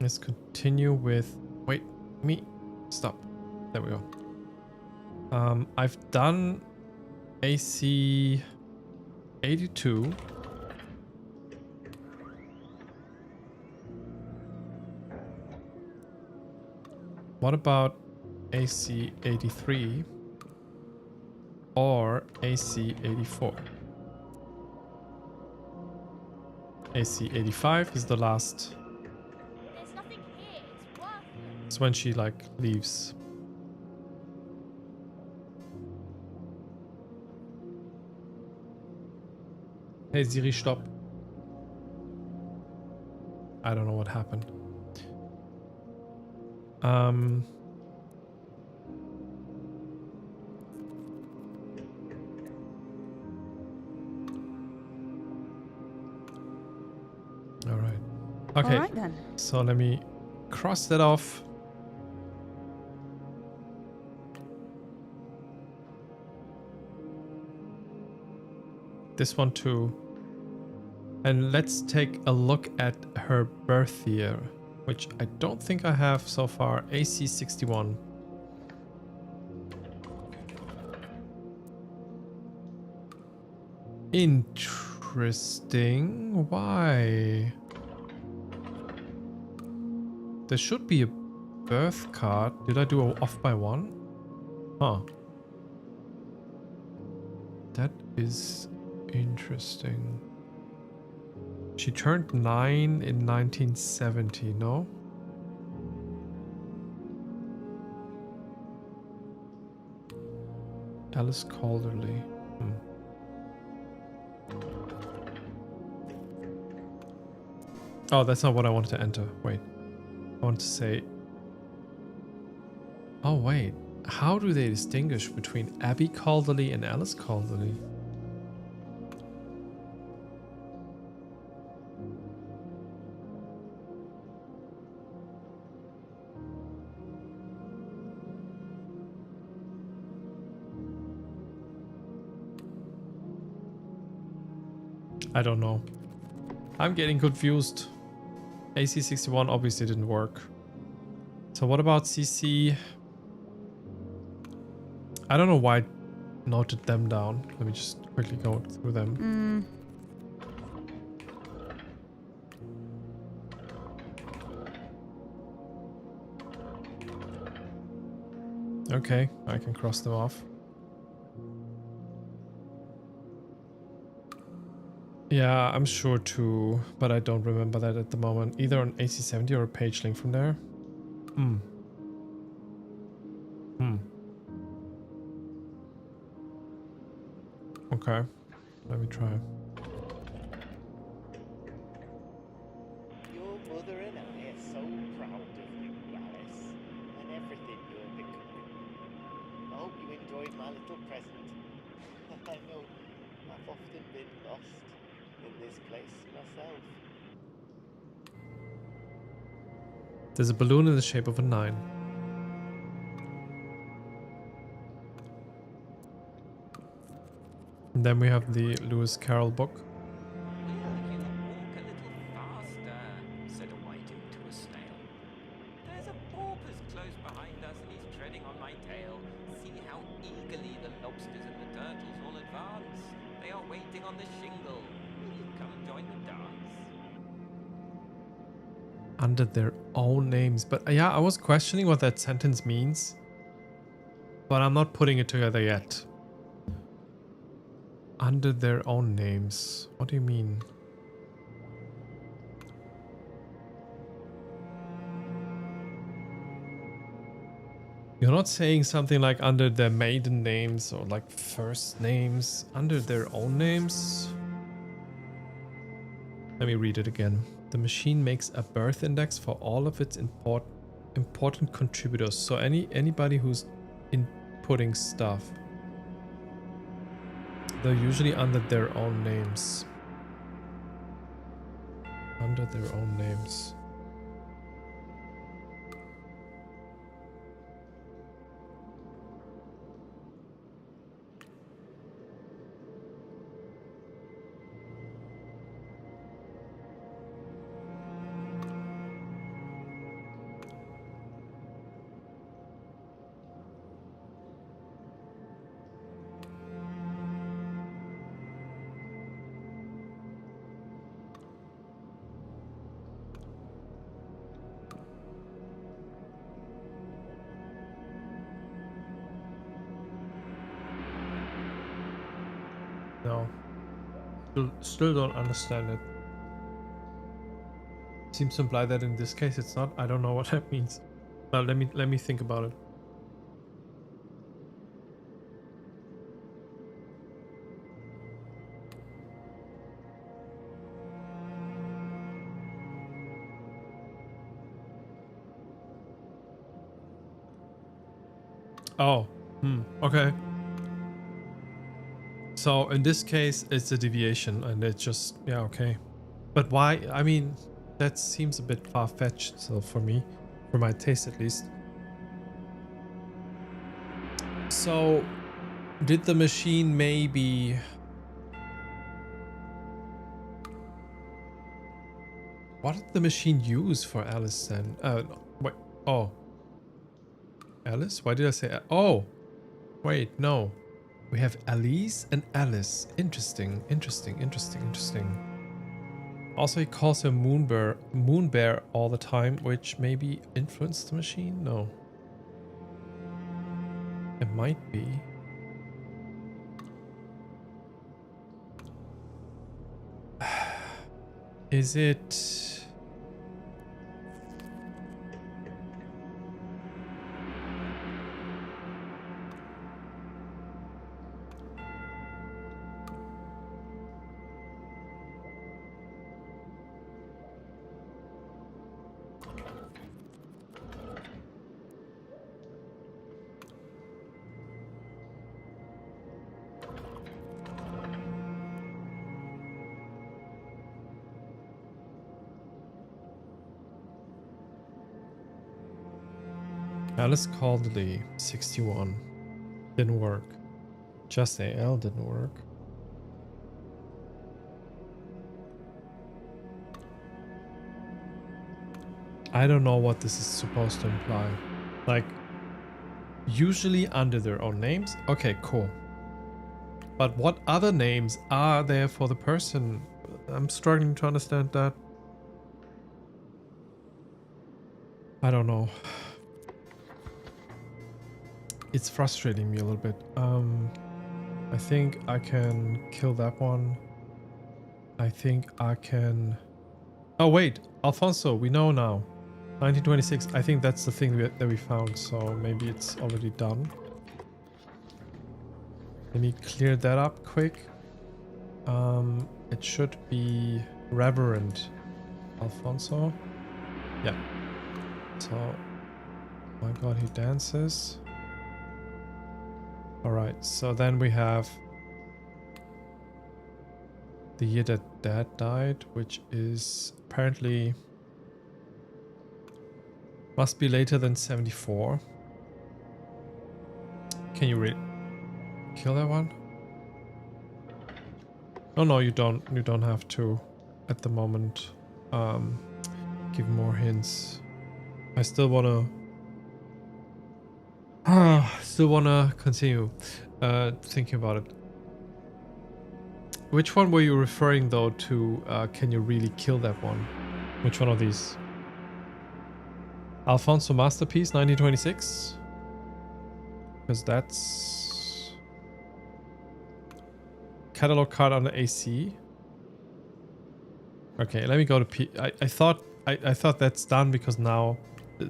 Let's continue with... Wait, stop. There we go. I've done AC-82. What about AC-83 or AC-84? AC-85 is the last. There's nothing here. It's worthless. It's when she like leaves. Hey Siri, stop. I don't know what happened. All right. Okay. All right then. So let me cross that off. This one too. And let's take a look at her birth year, which I don't think I have so far. AC-61. Interesting. Why? There should be a birth card. Did I do a off by one? Huh. That is interesting. She turned 9 in 1970, no? Alice Calderly. Oh, that's not what I wanted to enter. Wait. I want to say... Oh, wait. How do they distinguish between Abby Calderly and Alice Calderly? I don't know. I'm getting confused. AC-61 obviously didn't work. So what about CC? I don't know why I noted them down. Let me just quickly go through them. Okay, I can cross them off. Yeah, I'm sure too, but I don't remember that at the moment. Either on AC-70 or a page link from there. Okay, let me try. Your mother and I are so proud of you, Alice, and everything you're becoming. I hope you enjoyed my little present. I know I've often been lost in this place myself. There's a balloon in the shape of a 9. And then we have the Lewis Carroll book. Will you walk a little faster? Said a whiting to a snail. There's a porpoise close behind us and he's treading on my tail. See how eagerly the lobsters and the turtles all advance. They are waiting on the shingle. Will you come join the dance? Under their own names. But yeah, I was questioning what that sentence means. But I'm not putting it together yet. Under their own names. What do you mean? You're not saying something like under their maiden names or like first names. Under their own names? Let me read it again. The machine makes a birth index for all of its important contributors. So anybody who's inputting stuff. They're usually under their own names. Under their own names. No. Still don't understand it. Seems to imply that in this case it's not. I don't know what that means. Well, let me think about it. Oh, okay. So in this case, it's a deviation, and it's just, yeah, okay. But why? I mean, that seems a bit far-fetched, so for me, for my taste at least. So, did the machine maybe... What did the machine use for Alice then? Wait, oh. Alice? Why did I say... Oh! Wait, no. We have Alice and Alice. Interesting, interesting, interesting, interesting. Also, he calls her Moon Bear all the time, which maybe influenced the machine? No. It might be. Is it... Alice called Lee, 61. Didn't work. Just AL didn't work. I don't know what this is supposed to imply. Like, usually under their own names? Okay, cool. But what other names are there for the person? I'm struggling to understand that. I don't know. It's frustrating me a little bit. I think I can kill that one. I think I can... Oh wait, Alfonso, we know now. 1926, I think that's the thing that we found, so maybe it's already done. Let me clear that up quick. It should be Reverend Alfonso. Yeah. So, oh my god, he dances. Alright, so then we have the year that Dad died, which is apparently must be later than 74. Can you really kill that one? Oh no, you don't have to at the moment. Give more hints. I still wanna continue thinking about it. Which one were you referring though to? Can you really kill that one? Which one of these? Alfonso Masterpiece 1926? Because that's catalog card under AC. Okay, let me go to P. I thought that's done because now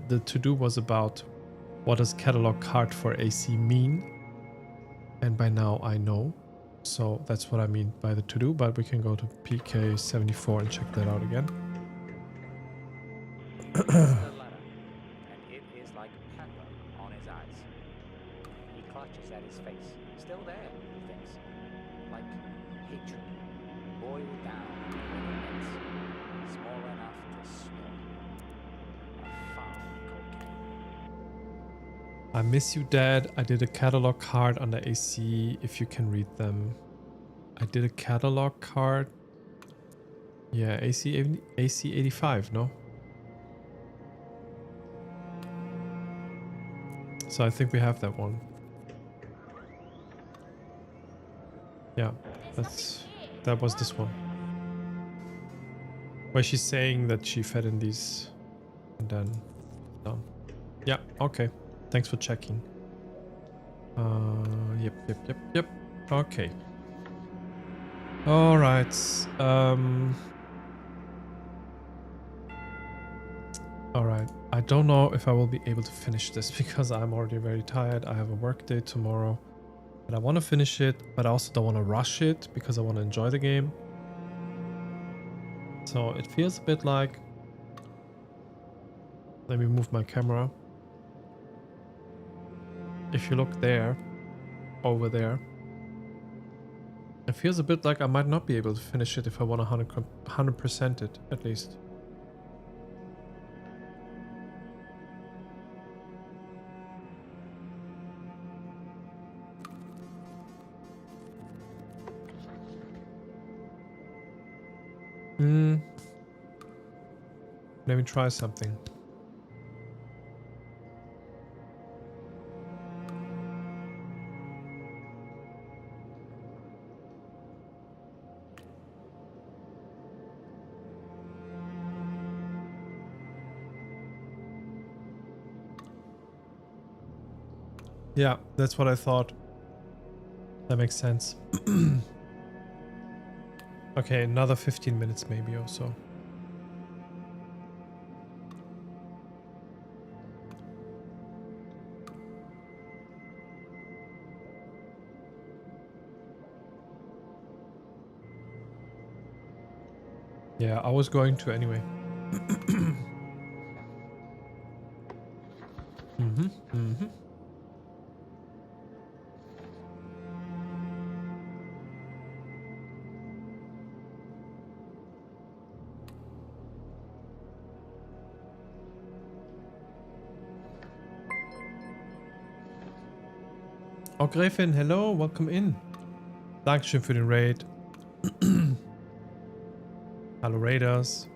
the to-do was about what does catalog card for AC mean, and by now I know, so that's what I mean by the to-do. But we can go to PK74 and check that out again. The letter, and it is like pepper on his eyes. He clutches at his face. Still there, he thinks. Like hatred. Boiled down when it gets smaller I miss you, Dad. I did a catalog card on the AC, if you can read them. I did a catalog card. Yeah, AC-85, no? So I think we have that one. Yeah, that was this one. Where she's saying that she fed in these and then done. Yeah, okay. Thanks for checking. Yep. Okay. All right. All right. I don't know if I will be able to finish this because I'm already very tired. I have a work day tomorrow, but I want to finish it, but I also don't want to rush it because I want to enjoy the game. So it feels a bit like, let me move my camera. If you look there, over there, it feels a bit like I might not be able to finish it if I want to 100% it, at least. Let me try something. Yeah, that's what I thought. That makes sense. Okay, another 15 minutes maybe or so. Yeah, I was going to anyway. Oh, Gräfin, hello, welcome in. Dankeschön für den Raid. Hallo Raiders.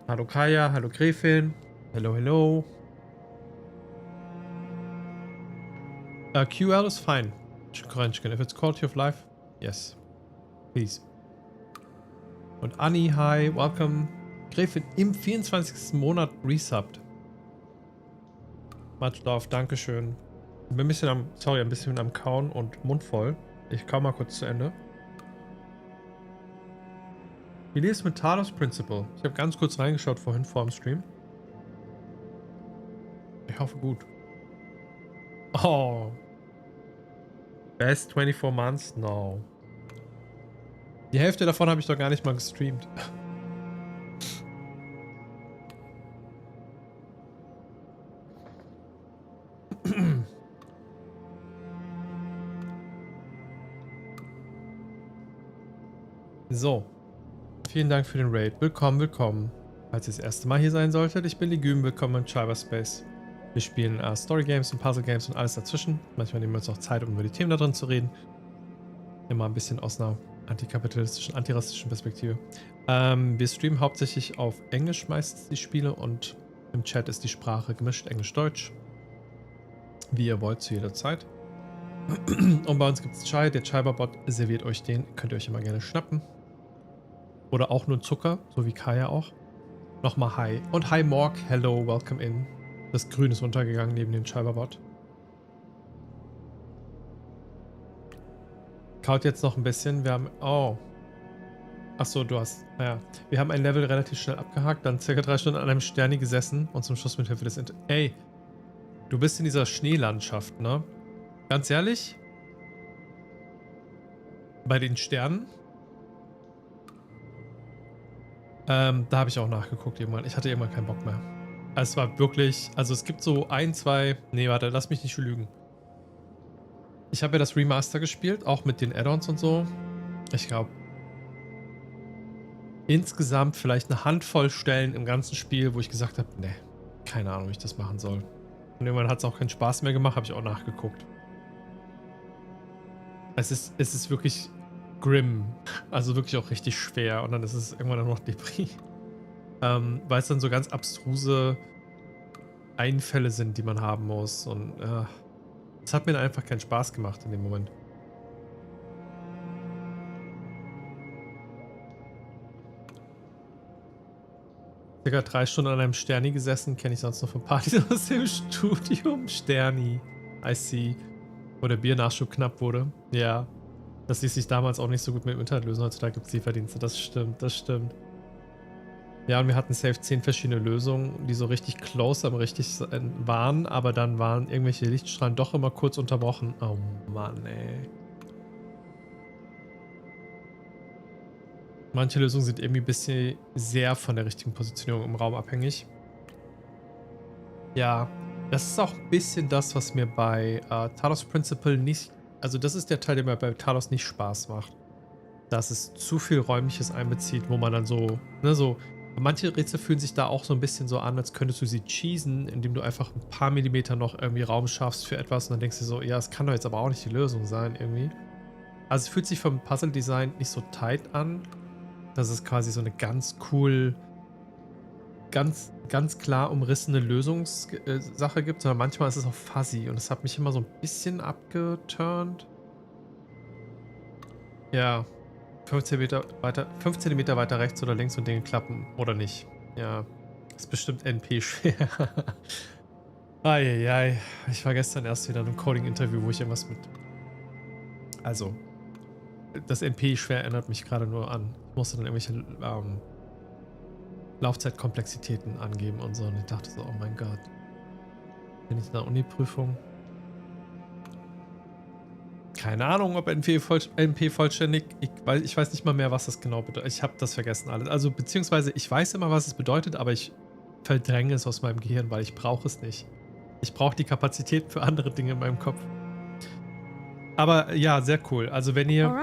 Hallo Kaya, hallo Gräfin. Hello. QL is fine. If it's quality of life, yes. Please. Und Anni, hi, welcome. Gräfin im 24. Monat resubbed. Much love, dankeschön. Ich bin ein bisschen am Kauen und Mund voll. Ich kau mal kurz zu Ende. Wie liest mit Talos Principle? Ich habe ganz kurz reingeschaut vorhin vor dem Stream. Ich hoffe gut. Oh. Best 24 months? No. Die Hälfte davon habe ich doch gar nicht mal gestreamt. So. Vielen Dank für den Raid. Willkommen. Falls ihr das erste Mal hier sein solltet, ich bin Legüm, willkommen im Cyberspace. Wir spielen Story Games und Puzzle Games und alles dazwischen. Manchmal nehmen wir uns auch Zeit, um über die Themen da drin zu reden. Immer ein bisschen aus einer antikapitalistischen, antirassistischen Perspektive. Wir streamen hauptsächlich auf Englisch meistens die Spiele und im Chat ist die Sprache gemischt Englisch-Deutsch. Wie ihr wollt, zu jeder Zeit. Und bei uns gibt es Chai. Der Chai-Bot serviert euch den. Könnt ihr euch immer gerne schnappen. Oder auch nur Zucker, so wie Kaya auch. Nochmal Hi. Und Hi Morg, hello, welcome in. Das Grün ist untergegangen neben dem Chai-Bot. Kaut jetzt noch ein bisschen. Wir haben... Oh. Achso, du hast... Naja. Wir haben ein Level relativ schnell abgehakt, dann circa 3 Stunden an einem Sterni gesessen und zum Schluss mit Hilfe des... Ey, du bist in dieser Schneelandschaft, ne? Ganz ehrlich? Bei den Sternen? Da habe ich auch nachgeguckt irgendwann. Ich hatte irgendwann keinen Bock mehr. Es war wirklich... Also es gibt so 1, 2... Nee, warte, lass mich nicht lügen. Ich habe ja das Remaster gespielt, auch mit den Add-ons und so. Ich glaube... insgesamt vielleicht eine Handvoll Stellen im ganzen Spiel, wo ich gesagt habe, ne, keine Ahnung, wie ich das machen soll. Und irgendwann hat es auch keinen Spaß mehr gemacht, habe ich auch nachgeguckt. Es ist wirklich grim, also wirklich auch richtig schwer und dann ist es irgendwann noch Depri. Weil es dann so ganz abstruse Einfälle sind, die man haben muss und es hat mir dann einfach keinen Spaß gemacht in dem Moment. Circa 3 Stunden an einem Sterni gesessen, kenne ich sonst noch von Partys aus dem Studium. Sterni, I see. Wo der Biernachschub knapp wurde. Ja, das ließ sich damals auch nicht so gut mit dem Internet lösen. Heutzutage gibt es Lieferdienste, das stimmt, das stimmt. Ja, und wir hatten safe 10 verschiedene Lösungen, die so richtig close am richtig waren, aber dann waren irgendwelche Lichtstrahlen doch immer kurz unterbrochen. Oh Mann, ey. Manche Lösungen sind irgendwie ein bisschen sehr von der richtigen Positionierung im Raum abhängig. Ja, das ist auch ein bisschen das, was mir bei Talos Principle nicht... Also das ist der Teil, der mir bei Talos nicht Spaß macht. Dass es zu viel Räumliches einbezieht, wo man dann so... Ne, so manche Rätsel fühlen sich da auch so ein bisschen so an, als könntest du sie cheesen, indem du einfach ein paar Millimeter noch irgendwie Raum schaffst für etwas und dann denkst du so, ja, es kann doch jetzt aber auch nicht die Lösung sein irgendwie. Also es fühlt sich vom Puzzle-Design nicht so tight an, dass es quasi so eine ganz cool, ganz klar umrissene Lösungssache gibt, sondern manchmal ist es auch fuzzy und das hat mich immer so ein bisschen abgeturnt. Ja, 15 Meter weiter rechts oder links und Dinge klappen oder nicht. Ja, ist bestimmt NP schwer. Eieiei, ich war gestern erst wieder in einem Coding-Interview, wo ich irgendwas mit... Also, das NP schwer erinnert mich gerade nur an. Ich musste dann irgendwelche Laufzeitkomplexitäten angeben und so. Und ich dachte so, oh mein Gott. Bin ich in der Uni-Prüfung? Keine Ahnung, ob NP vollständig. Ich weiß nicht mal mehr, was das genau bedeutet. Ich habe das vergessen alles. Also, beziehungsweise ich weiß immer, was es bedeutet, aber ich verdränge es aus meinem Gehirn, weil ich brauche es nicht. Ich brauche die Kapazität für andere Dinge in meinem Kopf. Aber ja, sehr cool. Also, wenn ihr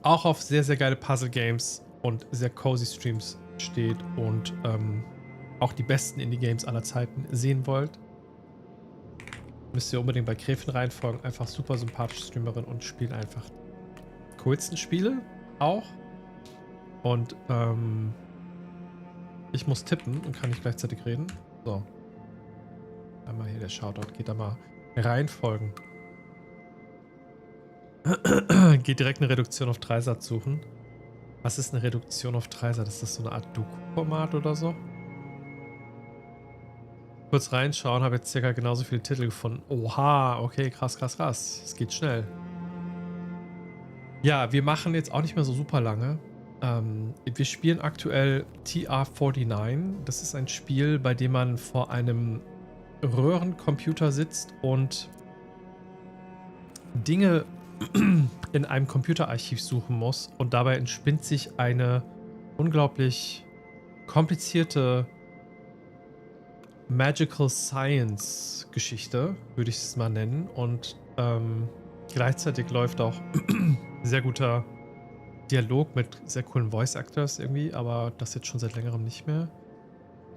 auch auf sehr, sehr geile Puzzle-Games und sehr cozy Streams steht und auch die besten Indie-Games aller Zeiten sehen wollt, müsst ihr unbedingt bei Gräfin reinfolgen. Einfach super sympathische Streamerin und spielt einfach die coolsten Spiele auch. Und ich muss tippen und kann nicht gleichzeitig reden. So. Einmal hier der Shoutout. Geht da mal reinfolgen. Geht direkt eine Reduktion auf Dreisatz suchen. Was ist eine Reduktion auf Dreisatz? Ist das so eine Art Doku-Format oder so? Kurz reinschauen, habe jetzt circa genauso viele Titel gefunden. Oha, okay, krass, krass, krass. Es geht schnell. Ja, wir machen jetzt auch nicht mehr so super lange. Wir spielen aktuell TR-49. Das ist ein Spiel, bei dem man vor einem Röhrencomputer sitzt und Dinge in einem Computerarchiv suchen muss. Und dabei entspinnt sich eine unglaublich komplizierte Magical Science Geschichte, würde ich es mal nennen. Und gleichzeitig läuft auch sehr guter Dialog mit sehr coolen Voice Actors irgendwie, aber das jetzt schon seit längerem nicht mehr.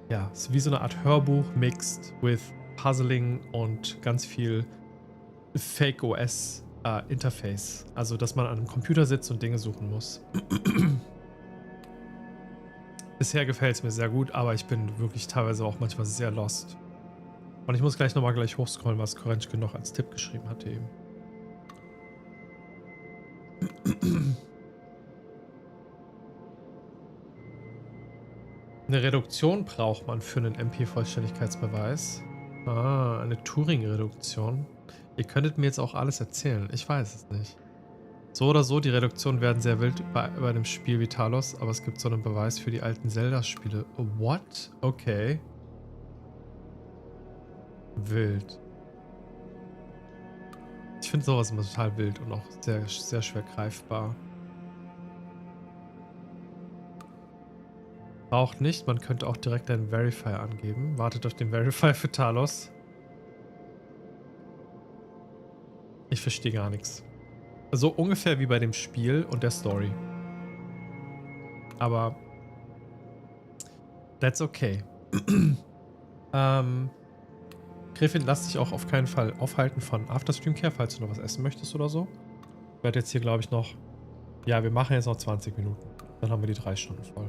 Ja, es ist wie so eine Art Hörbuch mixed with Puzzling und ganz viel Fake OS Interface. Also, dass man an einem Computer sitzt und Dinge suchen muss. Bisher gefällt es mir sehr gut, aber ich bin wirklich teilweise auch manchmal sehr lost. Und ich muss gleich nochmal hochscrollen, was Korenschke noch als Tipp geschrieben hatte eben. Eine Reduktion braucht man für einen MP-Vollständigkeitsbeweis. Ah, eine Turing-Reduktion. Ihr könntet mir jetzt auch alles erzählen. Ich weiß es nicht. So oder so, die Reduktionen werden sehr wild bei einem Spiel wie Talos, aber es gibt so einen Beweis für die alten Zelda-Spiele. What? Okay. Wild. Ich finde sowas immer total wild und auch sehr, sehr schwer greifbar. Braucht nicht, man könnte auch direkt einen Verifier angeben. Wartet auf den Verifier für Talos. Ich verstehe gar nichts. So ungefähr wie bei dem Spiel und der Story. Aber that's okay. Griffin, lass dich auch auf keinen Fall aufhalten von Afterstream-Care, falls du noch was essen möchtest oder so. Ich werde jetzt hier, glaube ich, noch... Ja, wir machen jetzt noch 20 Minuten. Dann haben wir die 3 Stunden voll.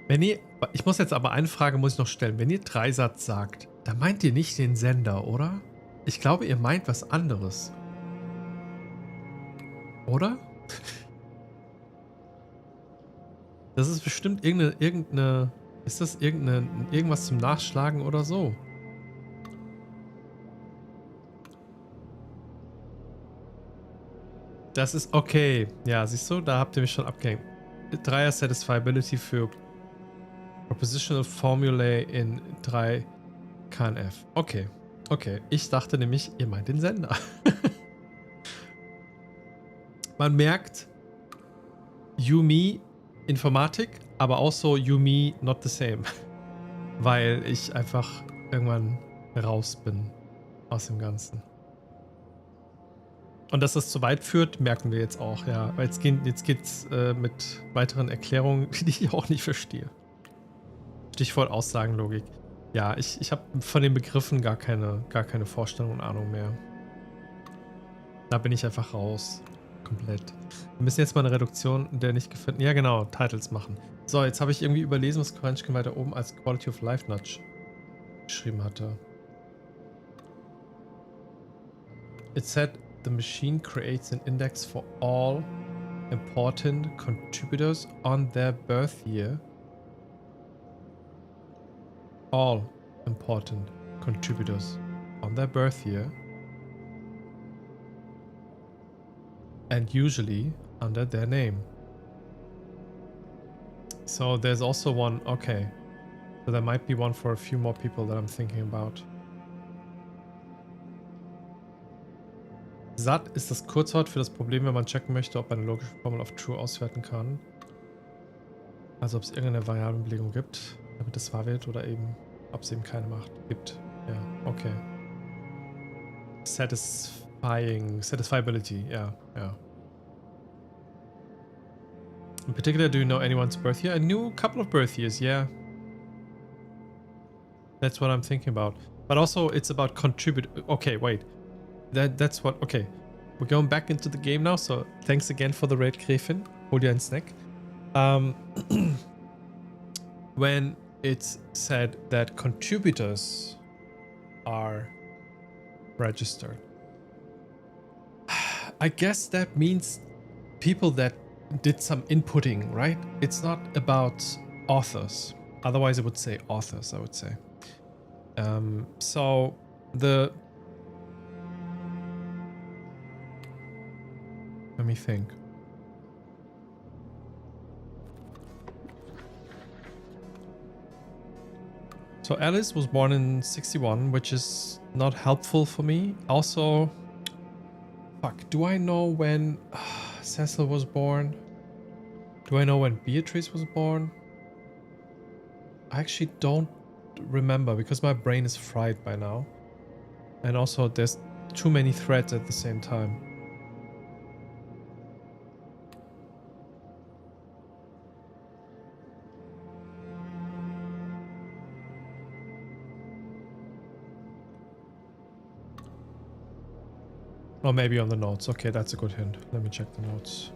Wenn ihr... Ich muss jetzt aber eine Frage muss ich noch stellen. Wenn ihr Dreisatz sagt, dann meint ihr nicht den Sender, oder? Ich glaube, ihr meint was anderes. Oder? Das ist bestimmt irgendeine... Ist das irgendwas zum Nachschlagen oder so? Das ist okay. Ja, siehst du, da habt ihr mich schon abgehängt. Dreier Satisfiability für Propositional Formulae in 3 KNF. Okay. Okay. Ich dachte nämlich, ihr meint den Sender. Man merkt, you, me, Informatik, aber auch so you, me, not the same. Weil ich einfach irgendwann raus bin aus dem Ganzen. Und dass das zu weit führt, merken wir jetzt auch, ja. Weil jetzt geht's mit weiteren Erklärungen, die ich auch nicht verstehe. Stichwort Aussagenlogik. Ja, ich habe von den Begriffen gar keine Vorstellung und Ahnung mehr. Da bin ich einfach raus. Komplett. Wir müssen jetzt mal eine Reduktion der nicht gefundenen... Ja, genau, Titles machen. So, jetzt habe ich irgendwie überlesen, was Quanchkin weiter oben als Quality of Life Nudge geschrieben hatte. It said the machine creates an index for all important contributors on their birth year. All important contributors on their birth year. And usually under their name. So there's also one, okay. So there might be one for a few more people that I'm thinking about. SAT ist das Kurzwort für das Problem, wenn man checken möchte, ob eine logische Formel auf True auswerten kann. Also ob es irgendeine Variablenbelegung gibt, damit es wahr wird oder eben, ob es eben keine Macht gibt. Ja, okay. Satisfiability, ja, ja. In particular, do you know anyone's birth year? I knew a couple of birth years, yeah. That's what I'm thinking about. But also, it's about contribute. Okay, wait. That's what. Okay, we're going back into the game now. So thanks again for the raid, Gräfin. Hol dir einen Snack. When it's said that contributors are registered, I guess that means people that did some inputting, right? It's not about authors. Otherwise, it would say authors, I would say. So the... Let me think. So Alice was born in 61, which is not helpful for me. Also, fuck, do I know when Cecil was born? Do I know when Beatrice was born? I actually don't remember because my brain is fried by now. And also there's too many threads at the same time. Or maybe on the notes. Okay, that's a good hint. Let me check the notes.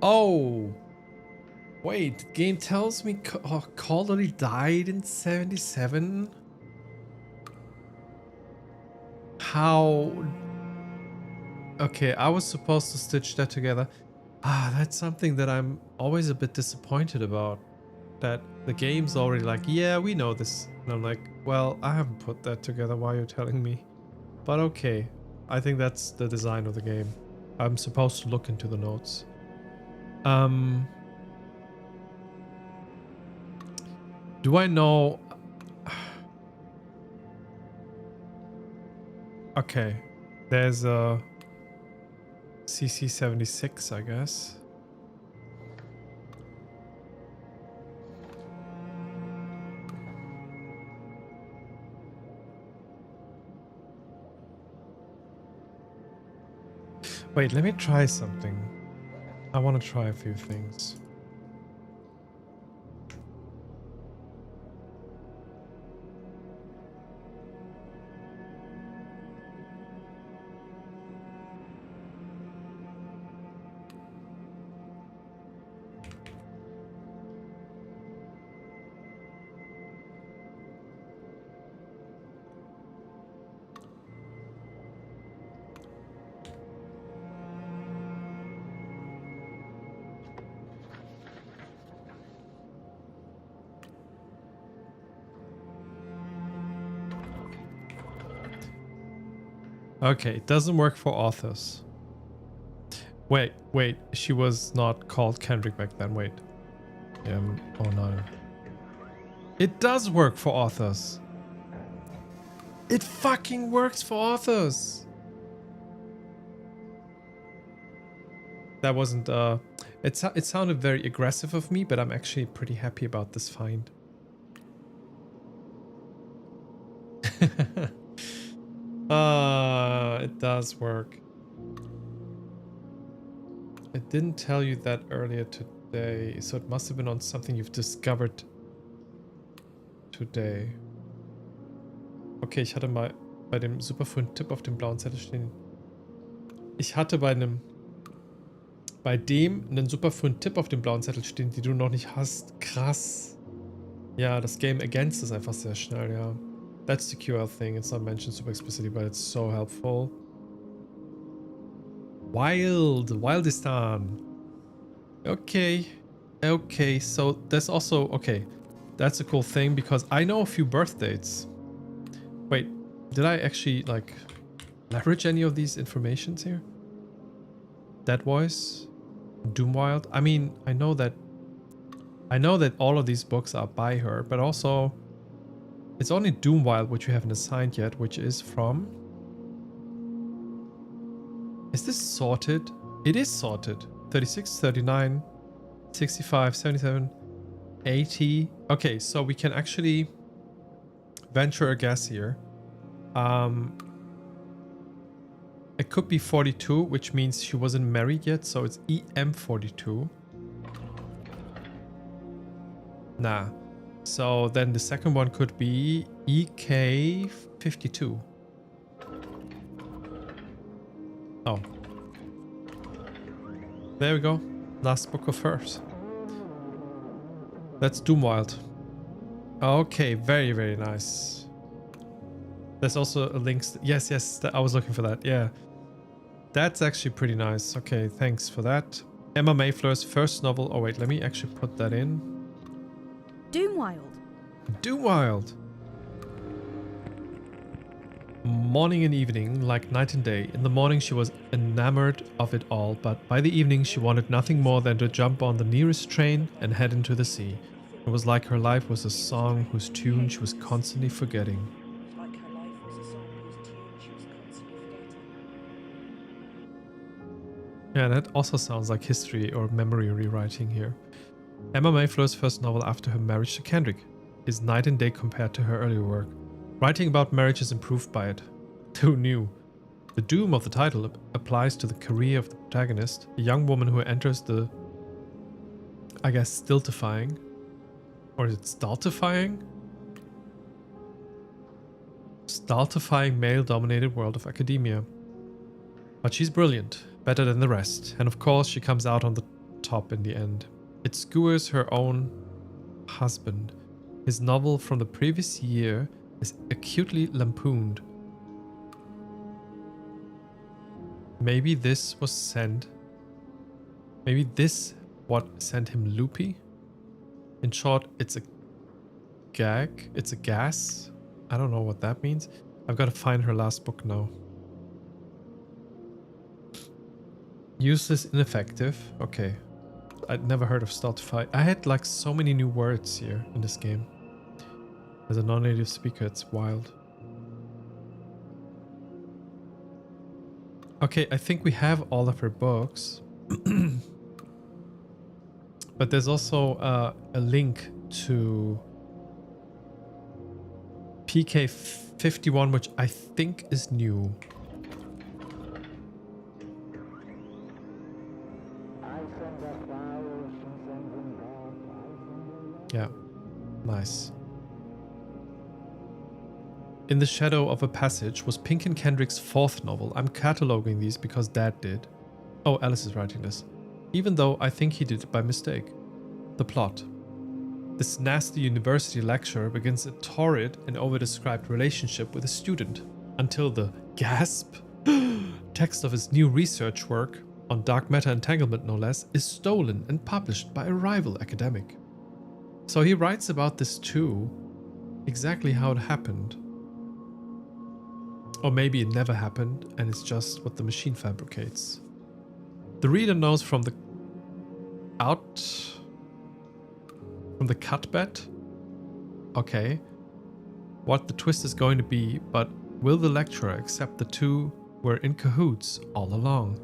Oh! Wait, the game tells me Calderly died in 77? How? Okay, I was supposed to stitch that together. Ah, that's something that I'm always a bit disappointed about. That the game's already like, yeah, we know this. And I'm like, well, I haven't put that together. Why are you telling me? But okay, I think that's the design of the game. I'm supposed to look into the notes. Do I know... Okay, There's a CC-76, I guess. Wait, let me try something. I want to try a few things. Okay, it doesn't work for authors. Wait, she was not called Kendrick back then, wait. Oh no. It does work for authors. It fucking works for authors. That wasn't, it sounded very aggressive of me, but I'm actually pretty happy about this find. It does work. It didn't tell you that earlier today, so it must have been on something you've discovered today. Okay, ich hatte mal bei dem Superfund-Tipp auf dem blauen Zettel stehen. Ich hatte bei dem einen Superfund-Tipp auf dem blauen Zettel stehen, die du noch nicht hast. Krass. Ja, das Game ergänzt es einfach sehr schnell, ja. That's the QR thing. It's not mentioned super explicitly, but it's so helpful. Wildistan. Okay. Okay, so there's also... Okay, that's a cool thing because I know a few birth dates. Wait, did I actually, like, leverage any of these informations here? Dead Voice? Doomwild? I mean, I know that all of these books are by her, but also... It's only Doomwild which we haven't assigned yet, which is from... Is this sorted? It is sorted. 36, 39, 65, 77, 80. Okay, so we can actually venture a guess here. It could be 42, which means she wasn't married yet, so it's EM42. Nah. So then the second one could be EK52. Oh. There we go. Last book of hers. That's Doomwild. Okay, very, very nice. There's also a link. Yes, I was looking for that. Yeah. That's actually pretty nice. Okay, thanks for that. Emma Mayfleur's first novel. Oh, wait, let me actually put that in. Doomwild. Doomwild. Morning and evening, like night and day. In the morning she was enamored of it all, but by the evening she wanted nothing more than to jump on the nearest train and head into the sea. It was like her life was a song whose tune she was constantly forgetting. Like her life was a song whose tune she was constantly forgetting. Yeah, that also sounds like history or memory rewriting here. Emma Mayfleur's first novel after her marriage to Kendrick is night and day compared to her earlier work. Writing about marriage is improved by it. Who knew? The doom of the title applies to the career of the protagonist, a young woman who enters the, I guess, stultifying, or is it stultifying? Stultifying male-dominated world of academia. But she's brilliant, better than the rest, and of course she comes out on the top in the end. It skewers her own husband. His novel from the previous year is acutely lampooned. Maybe this was sent. Maybe this what sent him loopy. In short, it's a gag. It's a gas. I don't know what that means. I've got to find her last book now. Useless, ineffective. Okay. I'd never heard of stultify. I had like so many new words here in this game. As a non-native speaker, it's wild. Okay, I think we have all of her books. But there's also a link to PK-51, which I think is new. Yeah, nice. In the Shadow of a Passage was Pink and Kendrick's 4th novel. I'm cataloging these because Dad did. Oh, Alice is writing this. Even though I think he did it by mistake. The plot. This nasty university lecturer begins a torrid and overdescribed relationship with a student until the gasp text of his new research work, on dark matter entanglement no less, is stolen and published by a rival academic. So he writes about this too, exactly how it happened. Or maybe it never happened and it's just what the machine fabricates. The reader knows from the cut bet, okay, what the twist is going to be, but will the lecturer accept the two were in cahoots all along?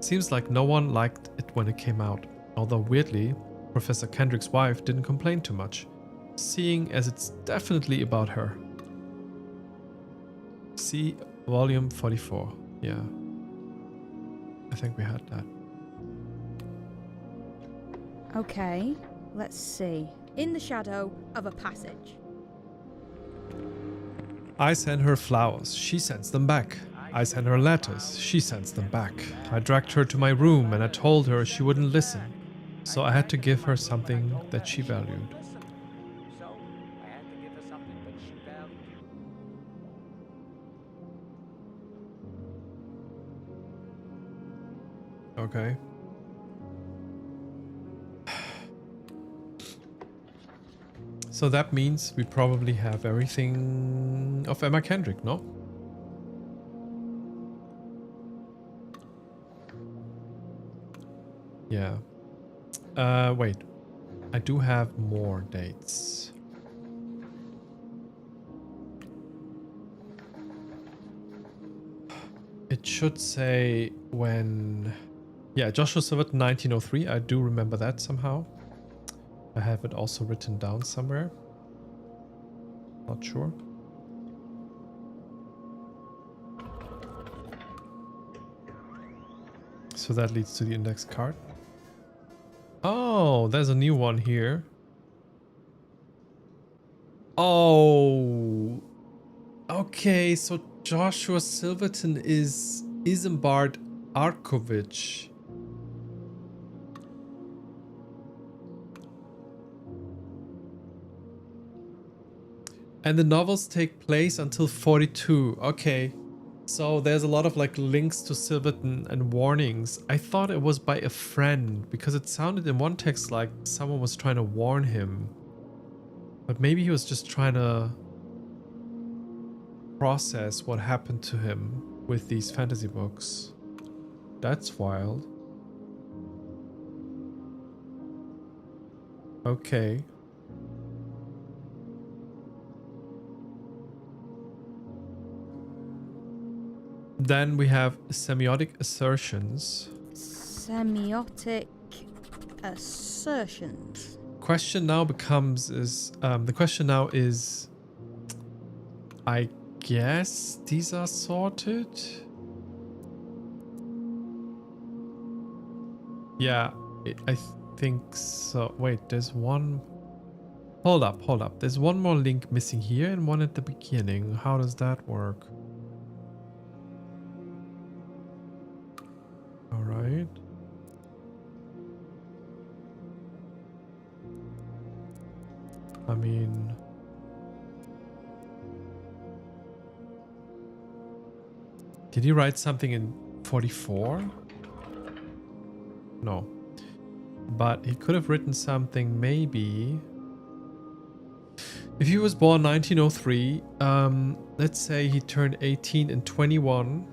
Seems like no one liked it when it came out, although weirdly, Professor Kendrick's wife didn't complain too much, seeing as it's definitely about her. See volume 44. Yeah. I think we had that. Okay, let's see. In the Shadow of a Passage. I send her flowers, she sends them back. I send her letters, she sends them back. I dragged her to my room and I told her she wouldn't listen. So I had to give her something that she valued. So I had to give her something that she valued. Okay. So that means we probably have everything of Emma Kendrick, no? Yeah. Wait. I do have more dates. It should say when... Yeah, Joshua Silverton 1903. I do remember that somehow. I have it also written down somewhere. Not sure. So that leads to the index card. Oh, there's a new one here. Oh. Okay, so Joshua Silverton is Isambard Arkovich. And the novels take place until 42. Okay. So there's a lot of like links to Silverton and warnings. I thought it was by a friend because it sounded in one text like someone was trying to warn him. But maybe he was just trying to process what happened to him with these fantasy books. That's wild. Okay. Then we have semiotic assertions. Semiotic assertions. Question now becomes is the question now is, I guess these are sorted. Yeah, I think so. Wait, there's one. Hold up. There's one more link missing here and one at the beginning. How does that work? All right. I mean, did he write something in 44? No. But he could have written something maybe. If he was born 1903, let's say he turned 18 in 21.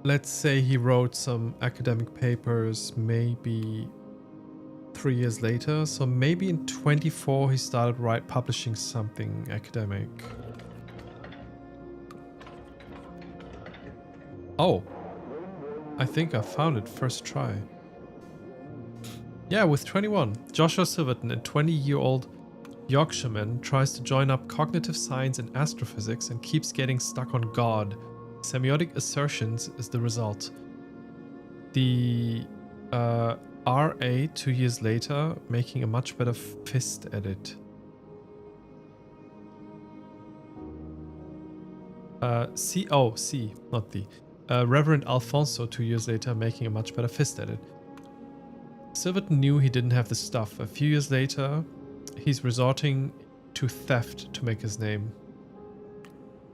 Let's say he wrote some academic papers maybe 3 years later. So maybe in 24 he started publishing something academic. Oh, I think I found it first try. Yeah, with 21, Joshua Silverton, a 20-year-old Yorkshireman, tries to join up cognitive science and astrophysics and keeps getting stuck on God. Semiotic assertions is the result. The RA 2 years later, making a much better fist at it. C, not the. Reverend Alfonso 2 years later, making a much better fist at it. Silverton knew he didn't have the stuff. A few years later, he's resorting to theft to make his name.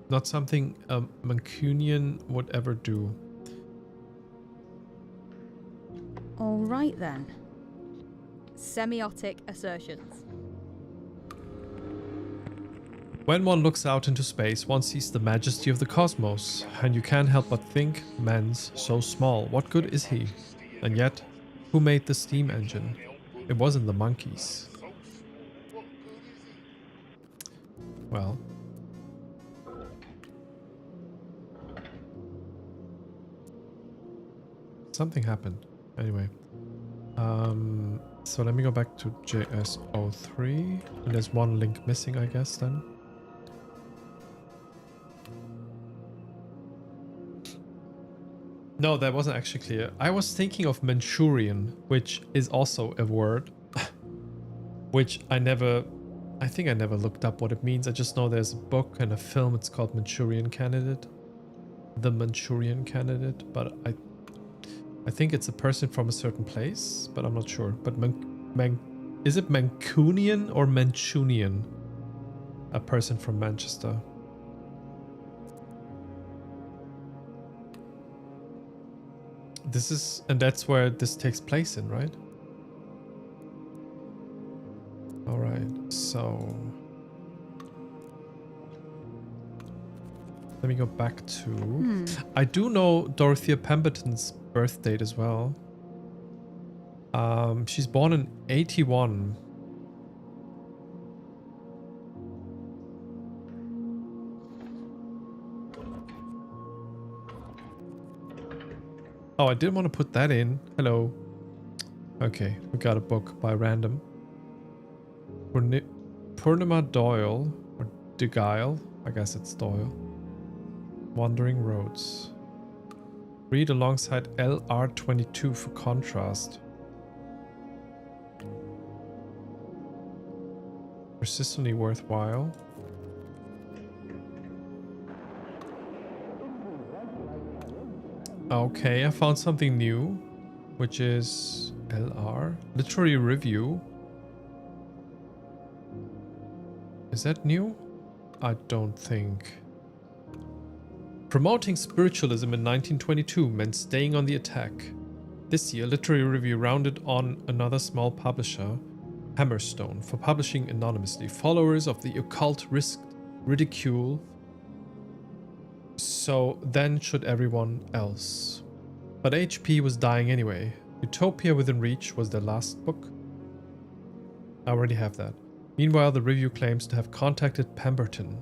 Not something a Mancunian would ever do. All right then. Semiotic assertions. When one looks out into space, one sees the majesty of the cosmos, and you can't help but think, man's so small, what good is he? And yet, who made the steam engine? It wasn't the monkeys. Well. Something happened. Anyway. So let me go back to JS03. And there's one link missing, I guess, then. No, that wasn't actually clear. I was thinking of Manchurian, which is also a word. Which I think I never looked up what it means. I just know there's a book and a film. It's called Manchurian Candidate. The Manchurian Candidate. But I think it's a person from a certain place, but I'm not sure. But is it Mancunian or Manchunian? A person from Manchester. And that's where this takes place in, right? Alright, so... Let me go back to... I do know Dorothea Pemberton's birth date as well. She's born in 81. Oh, I didn't want to put that in. Hello. Okay, we got a book by random. Purnima Doyle, or DeGile, I guess it's Doyle. Wandering Roads. Read alongside LR22 for contrast. Persistently worthwhile. Okay, I found something new, which is LR. Literary review. Is that new? I don't think. Promoting spiritualism in 1922 meant staying on the attack. This year, Literary Review rounded on another small publisher, Hammerstone, for publishing anonymously. Followers of the occult risked ridicule, so then should everyone else. But HP was dying anyway. Utopia Within Reach was their last book. I already have that. Meanwhile, the review claims to have contacted Pemberton.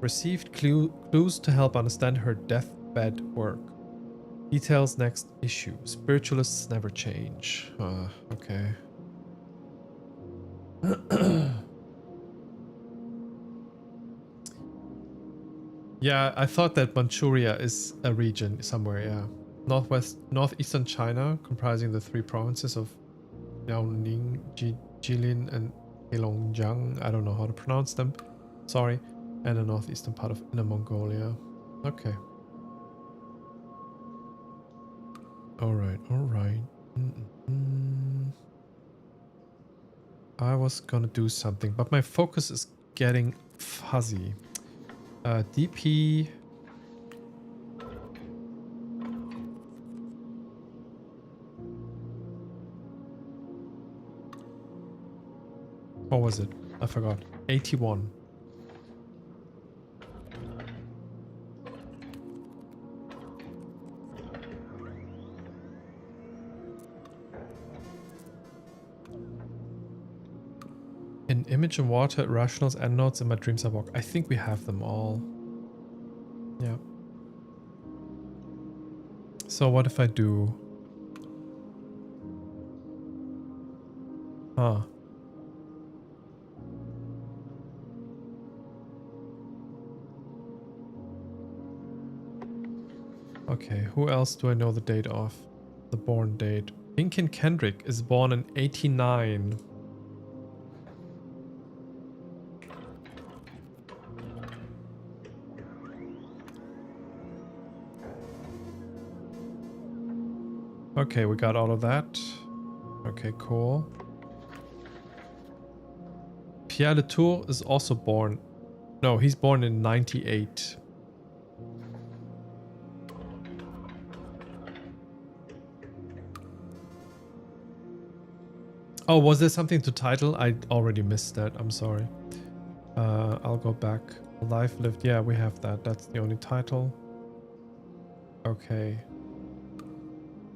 Received clues to help understand her deathbed work. Details next issue. Spiritualists never change. Okay. Yeah, I thought that Manchuria is a region somewhere, yeah. Northeastern China, comprising the 3 provinces of Liaoning, Jilin, and Heilongjiang. I don't know how to pronounce them. Sorry. And the northeastern part of Inner Mongolia. Okay. Alright. I was gonna do something, but my focus is getting fuzzy. DP... What was it? I forgot. 81. In Image and Water, Irrationals, Endnotes, and My Dreams Are Walk. I think we have them all. Yeah. So what if I do... Huh. Okay, who else do I know the date of? The born date. Lincoln Kendrick is born in 89. Okay, we got all of that. Okay, cool. Pierre Latour is also born... No, he's born in 98. Oh, was there something to title? I already missed that. I'm sorry. I'll go back. Life lived. Yeah, we have that. That's the only title. Okay.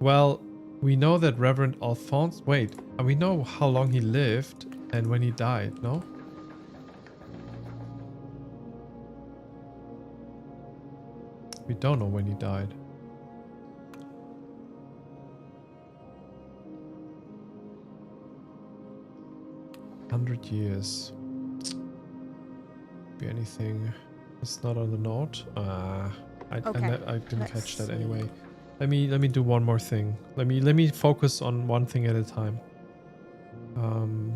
Well, we know that Reverend Alphonse... Wait, we know how long he lived and when he died, no? We don't know when he died. $100 Be anything. It's not on the note. I didn't catch that anyway. Let me do one more thing. Let me focus on one thing at a time.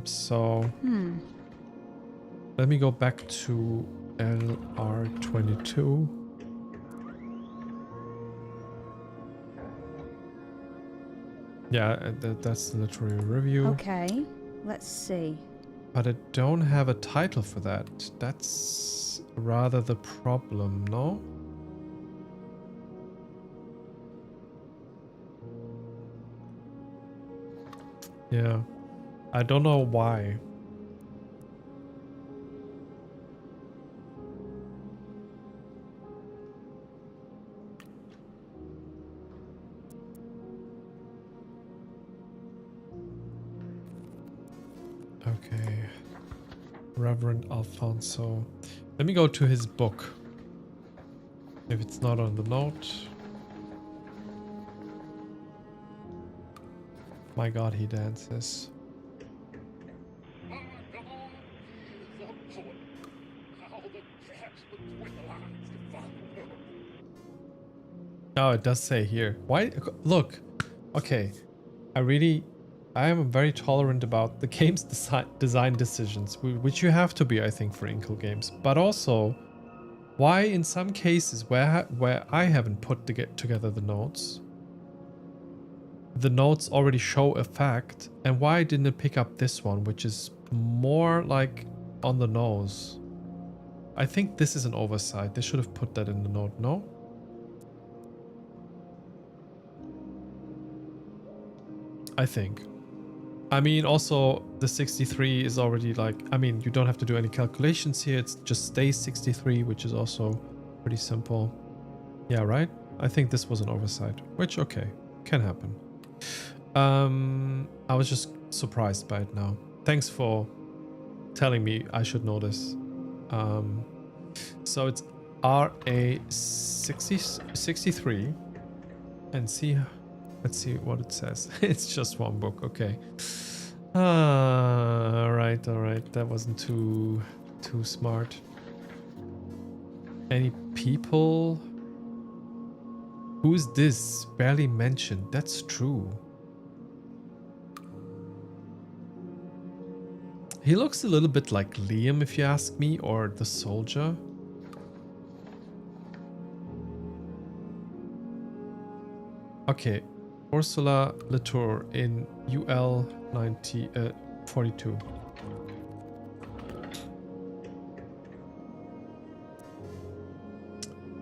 So let me go back to LR22. Yeah, that's the literary review. Okay, let's see. But I don't have a title for that. That's rather the problem, no? Yeah. I don't know why. Okay. Reverend Alfonso. Let me go to his book. If it's not on the note. My god, he dances. Oh, it does say here. Why? Look. Okay. I am very tolerant about the game's design decisions, which you have to be, I think, for Inkle games. But also, why in some cases where I haven't put together the notes already show a fact, and why didn't it pick up this one, which is more like on the nose? I think this is an oversight. They should have put that in the note, no? I think. I mean, also, the 63 is already like... I mean, you don't have to do any calculations here. It just stays 63, which is also pretty simple. Yeah, right? I think this was an oversight, which, okay, can happen. I was just surprised by it now. Thanks for telling me I should know this. So it's RA63 and see... Let's see what it says. It's just one book, okay. All right. That wasn't too smart. Any people? Who's this? Barely mentioned. That's true. He looks a little bit like Liam, if you ask me, or the soldier. Okay. Ursula Latour in UL 42.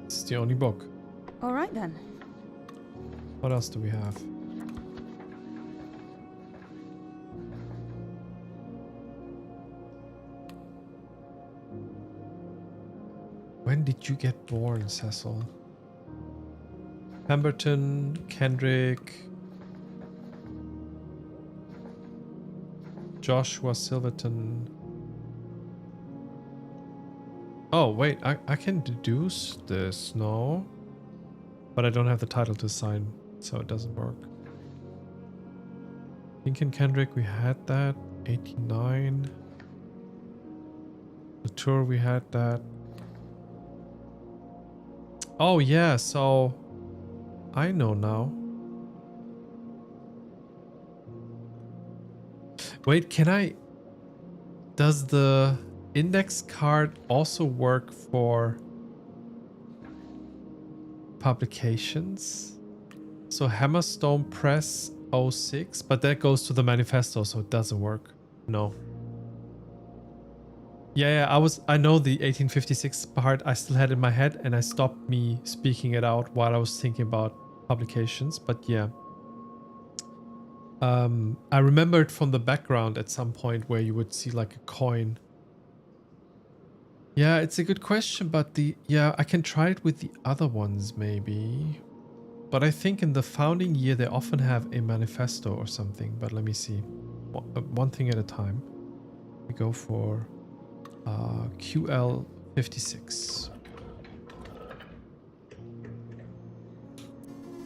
It's the only book. All right then. What else do we have? When did you get born, Cecil? Pemberton, Kendrick, Joshua Silverton. Oh, wait, I can deduce this, no? But I don't have the title to assign so it doesn't work. Lincoln Kendrick, we had that. 89. The tour, we had that. Oh yeah, so I know now. Wait, can I... Does the index card also work for publications? So Hammerstone Press 06, but that goes to the manifesto, so it doesn't work. No. Yeah, I know the 1856 part, I still had in my head, and I stopped me speaking it out while I was thinking about publications, but yeah. I remembered from the background at some point where you would see like a coin. Yeah, it's a good question, but yeah, I can try it with the other ones maybe. But I think in the founding year they often have a manifesto or something, but let me see. One thing at a time. We go for QL56.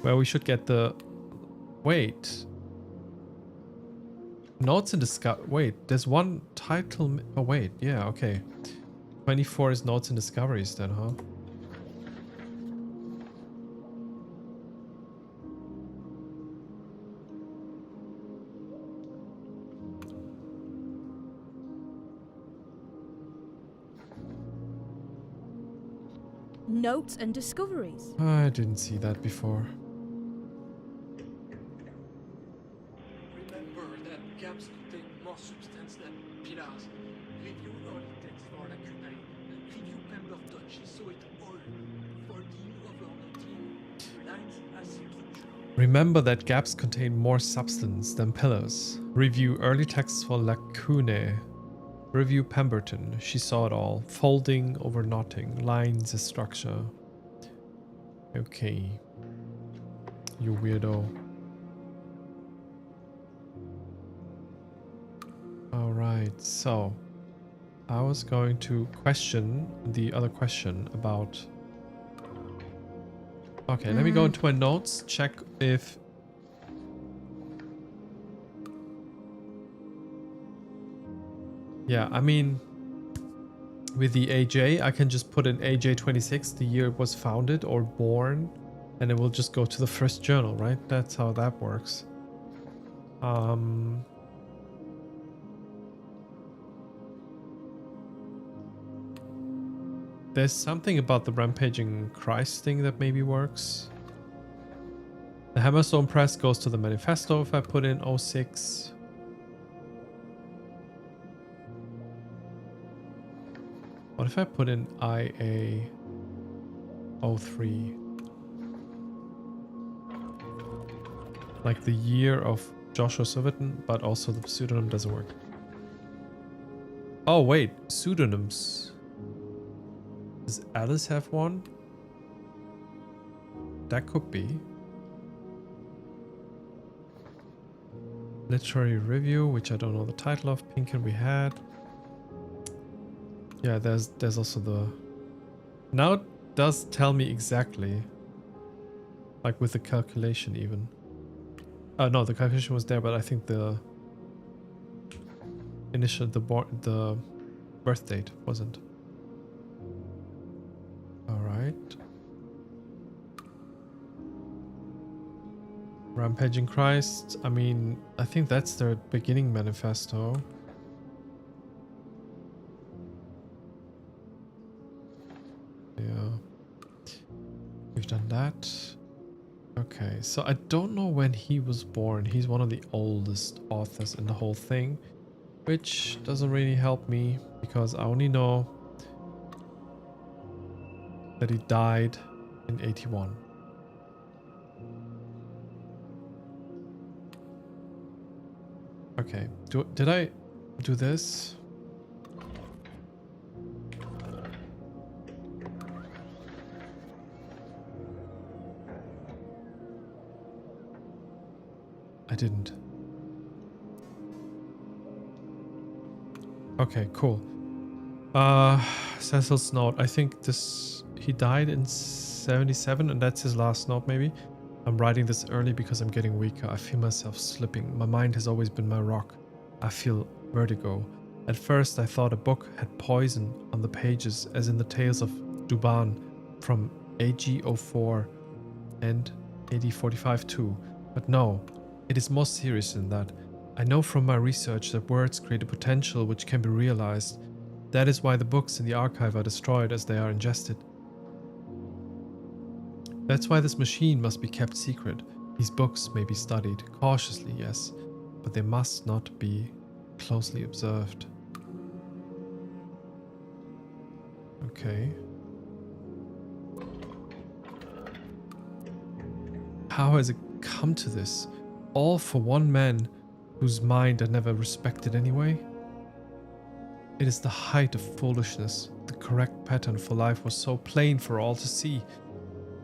Where we should get the... Wait. Notes in Discovery. Wait, there's one title. Oh, wait. Yeah, okay. 24 is Notes and Discoveries then, huh? Notes and discoveries. I didn't see that before. Remember that gaps contain more substance than pillars. Review early text for lacunae. Review Pemberton, she saw it all. Folding over 19 lines as structure. Remember that gaps contain more substance than pillars. Review early texts for lacunae. Review Pemberton, she saw it all. Folding over knotting. Lines as structure. Okay. You weirdo. Alright, so I was going to question the other question about... Okay, let me go into my notes, check if... Yeah, I mean, with the AJ, I can just put in AJ26, the year it was founded or born, and it will just go to the first journal, right? That's how that works. There's something about the Rampaging Christ thing that maybe works. The Hammerstone Press goes to the manifesto if I put in 06. What if I put in IA 03? Like the year of Joshua Silverton, but also the pseudonym doesn't work. Oh wait, pseudonyms. Does Alice have one? That could be. Literary Review, which I don't know the title of. Pinkin we had. Yeah, there's also the... Now it does tell me exactly. Like with the calculation even. No, the calculation was there, but I think the initial, the birth date wasn't. Alright. Rampaging Christ. I mean, I think that's their beginning manifesto. Yeah. We've done that. Okay, so I don't know when he was born. He's one of the oldest authors in the whole thing, which doesn't really help me because I only know that he died in 81. Okay, did I do this? I didn't. Okay, cool. Cecil's note. I think this... He died in 77 and that's his last note maybe. I'm writing this early because I'm getting weaker. I feel myself slipping. My mind has always been my rock. I feel vertigo. At first, I thought a book had poison on the pages, as in the tales of Duban from AG-04 and AD-45 too. But no, it is more serious than that. I know from my research that words create a potential which can be realized. That is why the books in the archive are destroyed as they are ingested. That's why this machine must be kept secret. These books may be studied cautiously, yes, but they must not be closely observed. Okay. How has it come to this? All for one man whose mind I never respected anyway? It is the height of foolishness. The correct pattern for life was so plain for all to see.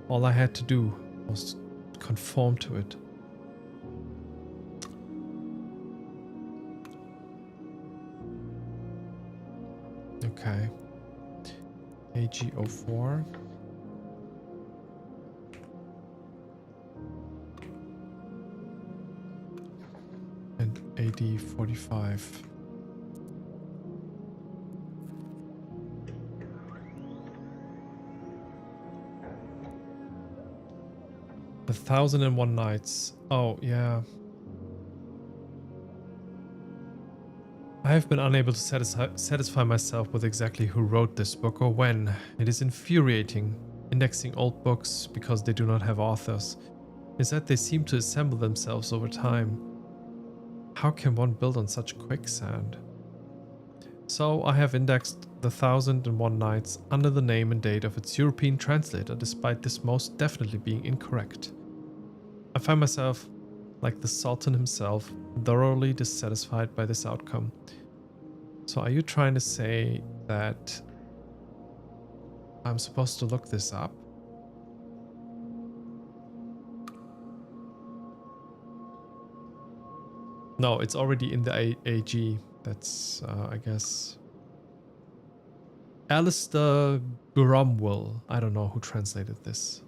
All I had to do was conform to it. Okay. AG-04. And AD-45. The 1001 Nights. Oh, yeah. I have been unable to satisfy myself with exactly who wrote this book or when. It is infuriating, indexing old books because they do not have authors. Instead, they seem to assemble themselves over time. How can one build on such quicksand? So I have indexed the 1001 Nights under the name and date of its European translator, despite this most definitely being incorrect. I find myself, like the Sultan himself, thoroughly dissatisfied by this outcome. So are you trying to say that I'm supposed to look this up? No, it's already in the AG. That's, I guess... Alistair Gromwell. I don't know who translated this.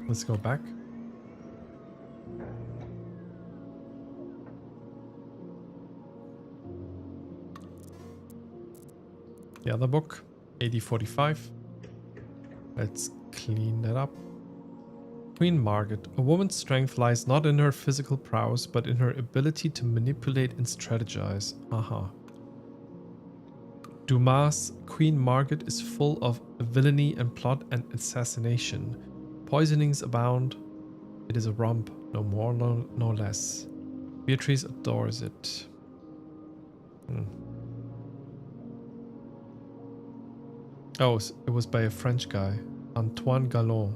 Let's go back. The other book, AD-45. Let's clean that up. Queen Margaret. A woman's strength lies not in her physical prowess, but in her ability to manipulate and strategize. Aha. Dumas' Queen Margaret is full of villainy and plot and assassination. Poisonings abound. It is a romp, no more, no less. Beatrice adores it. Oh, it was by a French guy, Antoine Galland,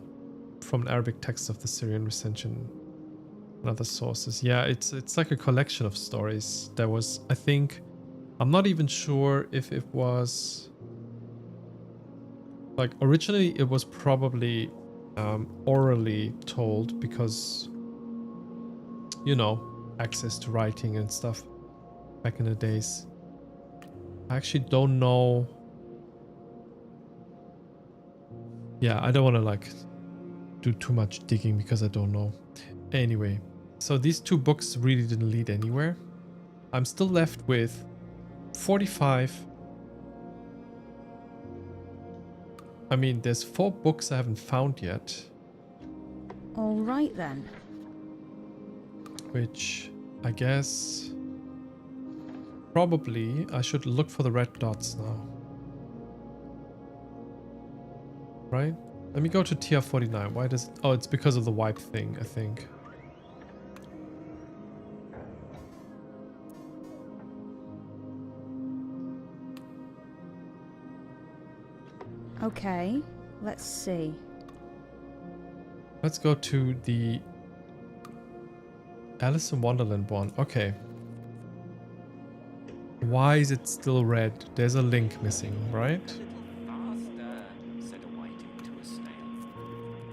from an Arabic text of the Syrian Recension and other sources. Yeah, it's like a collection of stories. There was, I think, I'm not even sure if it was... Like, originally it was probably orally told because, you know, access to writing and stuff back in the days. I actually don't know. Yeah, I don't want to like do too much digging because I don't know. Anyway, so these two books really didn't lead anywhere. I'm still left with 45. I mean, there's 4 books I haven't found yet. All right then. Which I guess probably I should look for the red dots now. Right? Let me go to TR-49. Why does... Oh, it's because of the wipe thing, I think. Okay, let's see. Let's go to the Alice in Wonderland one. Okay. Why is it still red? There's a link missing, right? A little faster, said a whiting to a snail.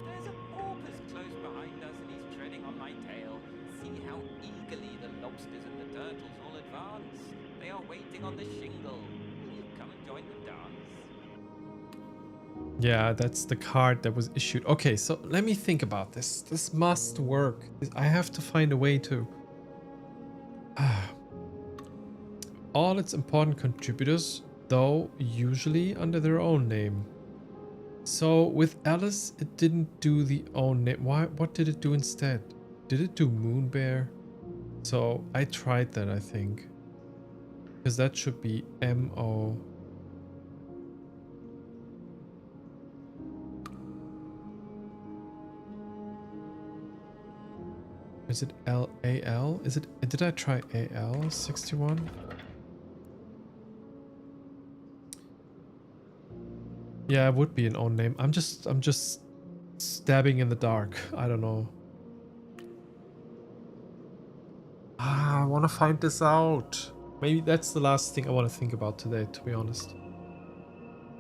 There's a porpoise close behind us and he's treading on my tail. See how eagerly the lobsters and the turtles all advance. They are waiting on the shingle. Will you come and join the dance? Yeah, that's the card that was issued. Okay, so let me think about this. This must work. I have to find a way to... All its important contributors, though usually under their own name. So with Alice, it didn't do the own name. Why? What did it do instead? Did it do Moonbear? So I tried that, I think. Because that should be M-O... Is it L-A-L? Is it... Did I try A-L? 61? Yeah, it would be an own name. I'm just stabbing in the dark. I don't know. I want to find this out. Maybe that's the last thing I want to think about today, to be honest.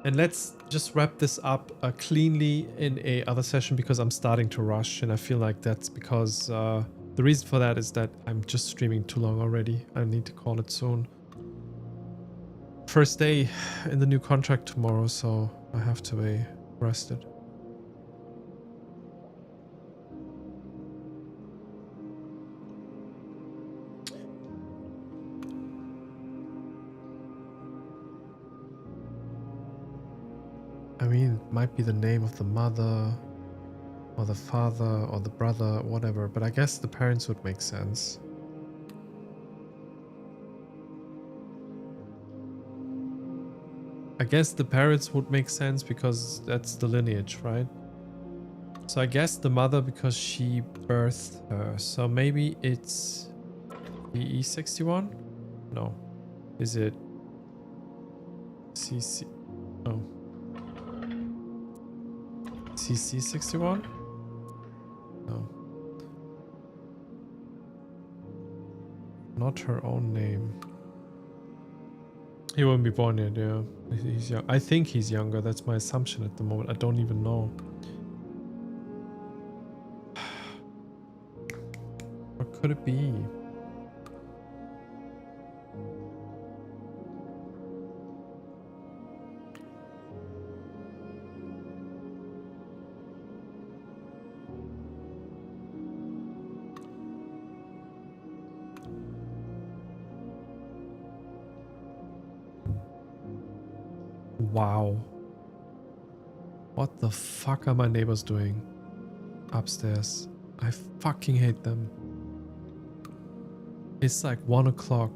And let's just wrap this up cleanly in a other session because I'm starting to rush, and I feel like that's because the reason for that is that I'm just streaming too long already. I need to call it soon. First day in the new contract tomorrow, so I have to be rested. I mean, it might be the name of the mother, or the father, or the brother, whatever, but I guess the parents would make sense. I guess the parents would make sense because that's the lineage, right? So I guess the mother because she birthed her. So maybe it's HE-61? No. Is it CC? Oh. CC-61? No. Not her own name. He won't be born yet, yeah. He's young. I think he's younger. That's my assumption at the moment. I don't even know. What could it be? Wow. What the fuck are my neighbors doing upstairs? I fucking hate them. It's like 1 o'clock.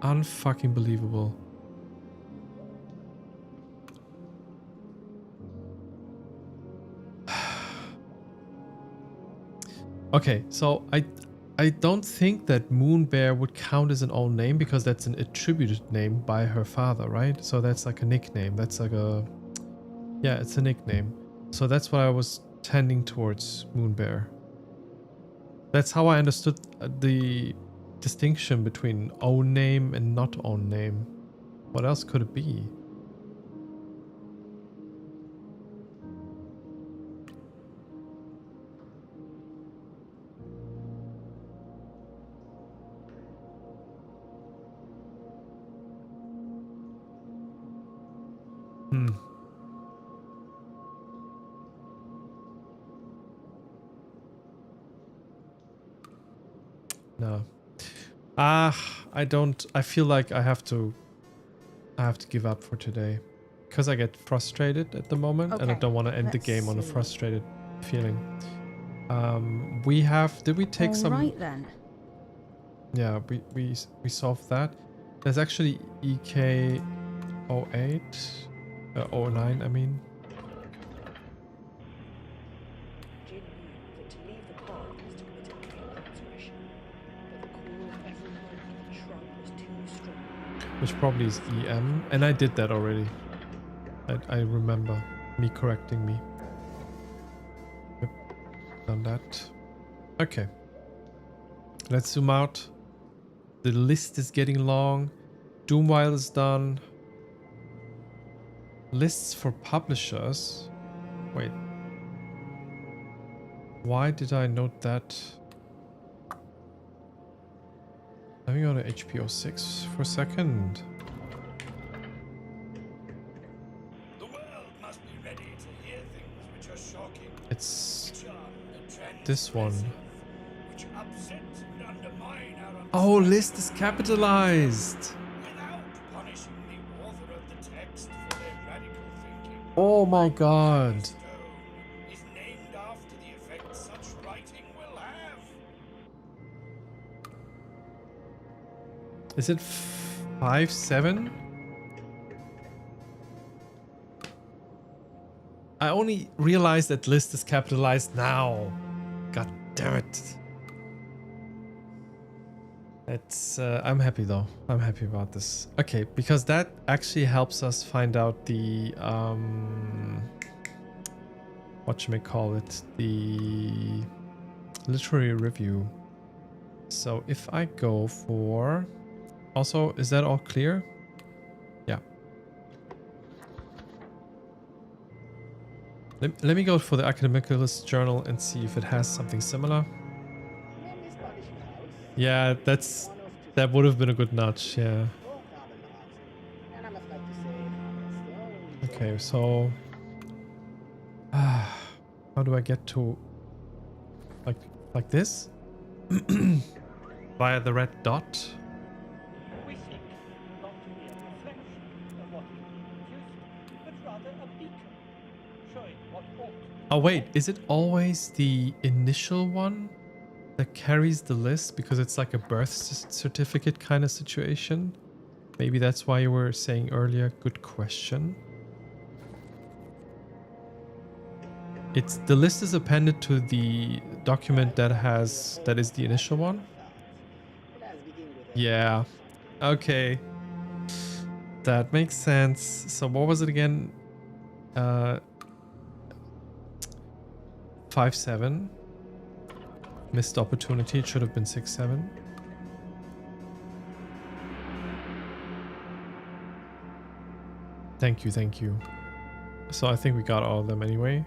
Unfucking believable. Okay, so I don't think that Moonbear would count as an own name because that's an attributed name by her father, right? So that's like a nickname. That's like a... Yeah, it's a nickname. So that's what I was tending towards Moonbear. That's how I understood the distinction between own name and not own name. What else could it be? No. I feel like I have to give up for today. Because I get frustrated at the moment and I don't want to end the game on a frustrated feeling. Did we take some... Right then. Yeah, we solved that. There's actually EK-08, 09, I mean. Which probably is EM, and I did that already. I remember me correcting me. Yep, done that. Okay. Let's zoom out. The list is getting long. Doomwile is done. Lists for publishers. Wait. Why did I note that? Let me go to HP-06 for a second. It's which are this one. transgressive, which upset and undermine our Oh, understanding list is capitalized. without punishing the author of the text for their radical thinking. Oh my god. Stone is named after the effect such writing will have. Is it 5-7? I only realized that list is capitalized now. God damn it. It's I'm happy though. I'm happy about this. Okay, because that actually helps us find out the whatchamacallit, the literary review. So if I go for, also, is that all clear? Yeah. Let me go for the Academicalist journal and see if it has something similar. Yeah, that would have been a good nudge, yeah. Okay, so how do I get to like this? Via the red dot? We seek not to be a reflection of what is produced, but rather a beacon, showing what ought. Oh wait, is it always the initial one that carries the list because it's like a birth certificate kind of situation? Maybe that's why you were saying earlier. Good question. It's the list is appended to the document that is the initial one. Yeah. Okay. That makes sense. So what was it again? 5-7. Missed opportunity. It should have been 6-7. Thank you, thank you. So I think we got all of them anyway.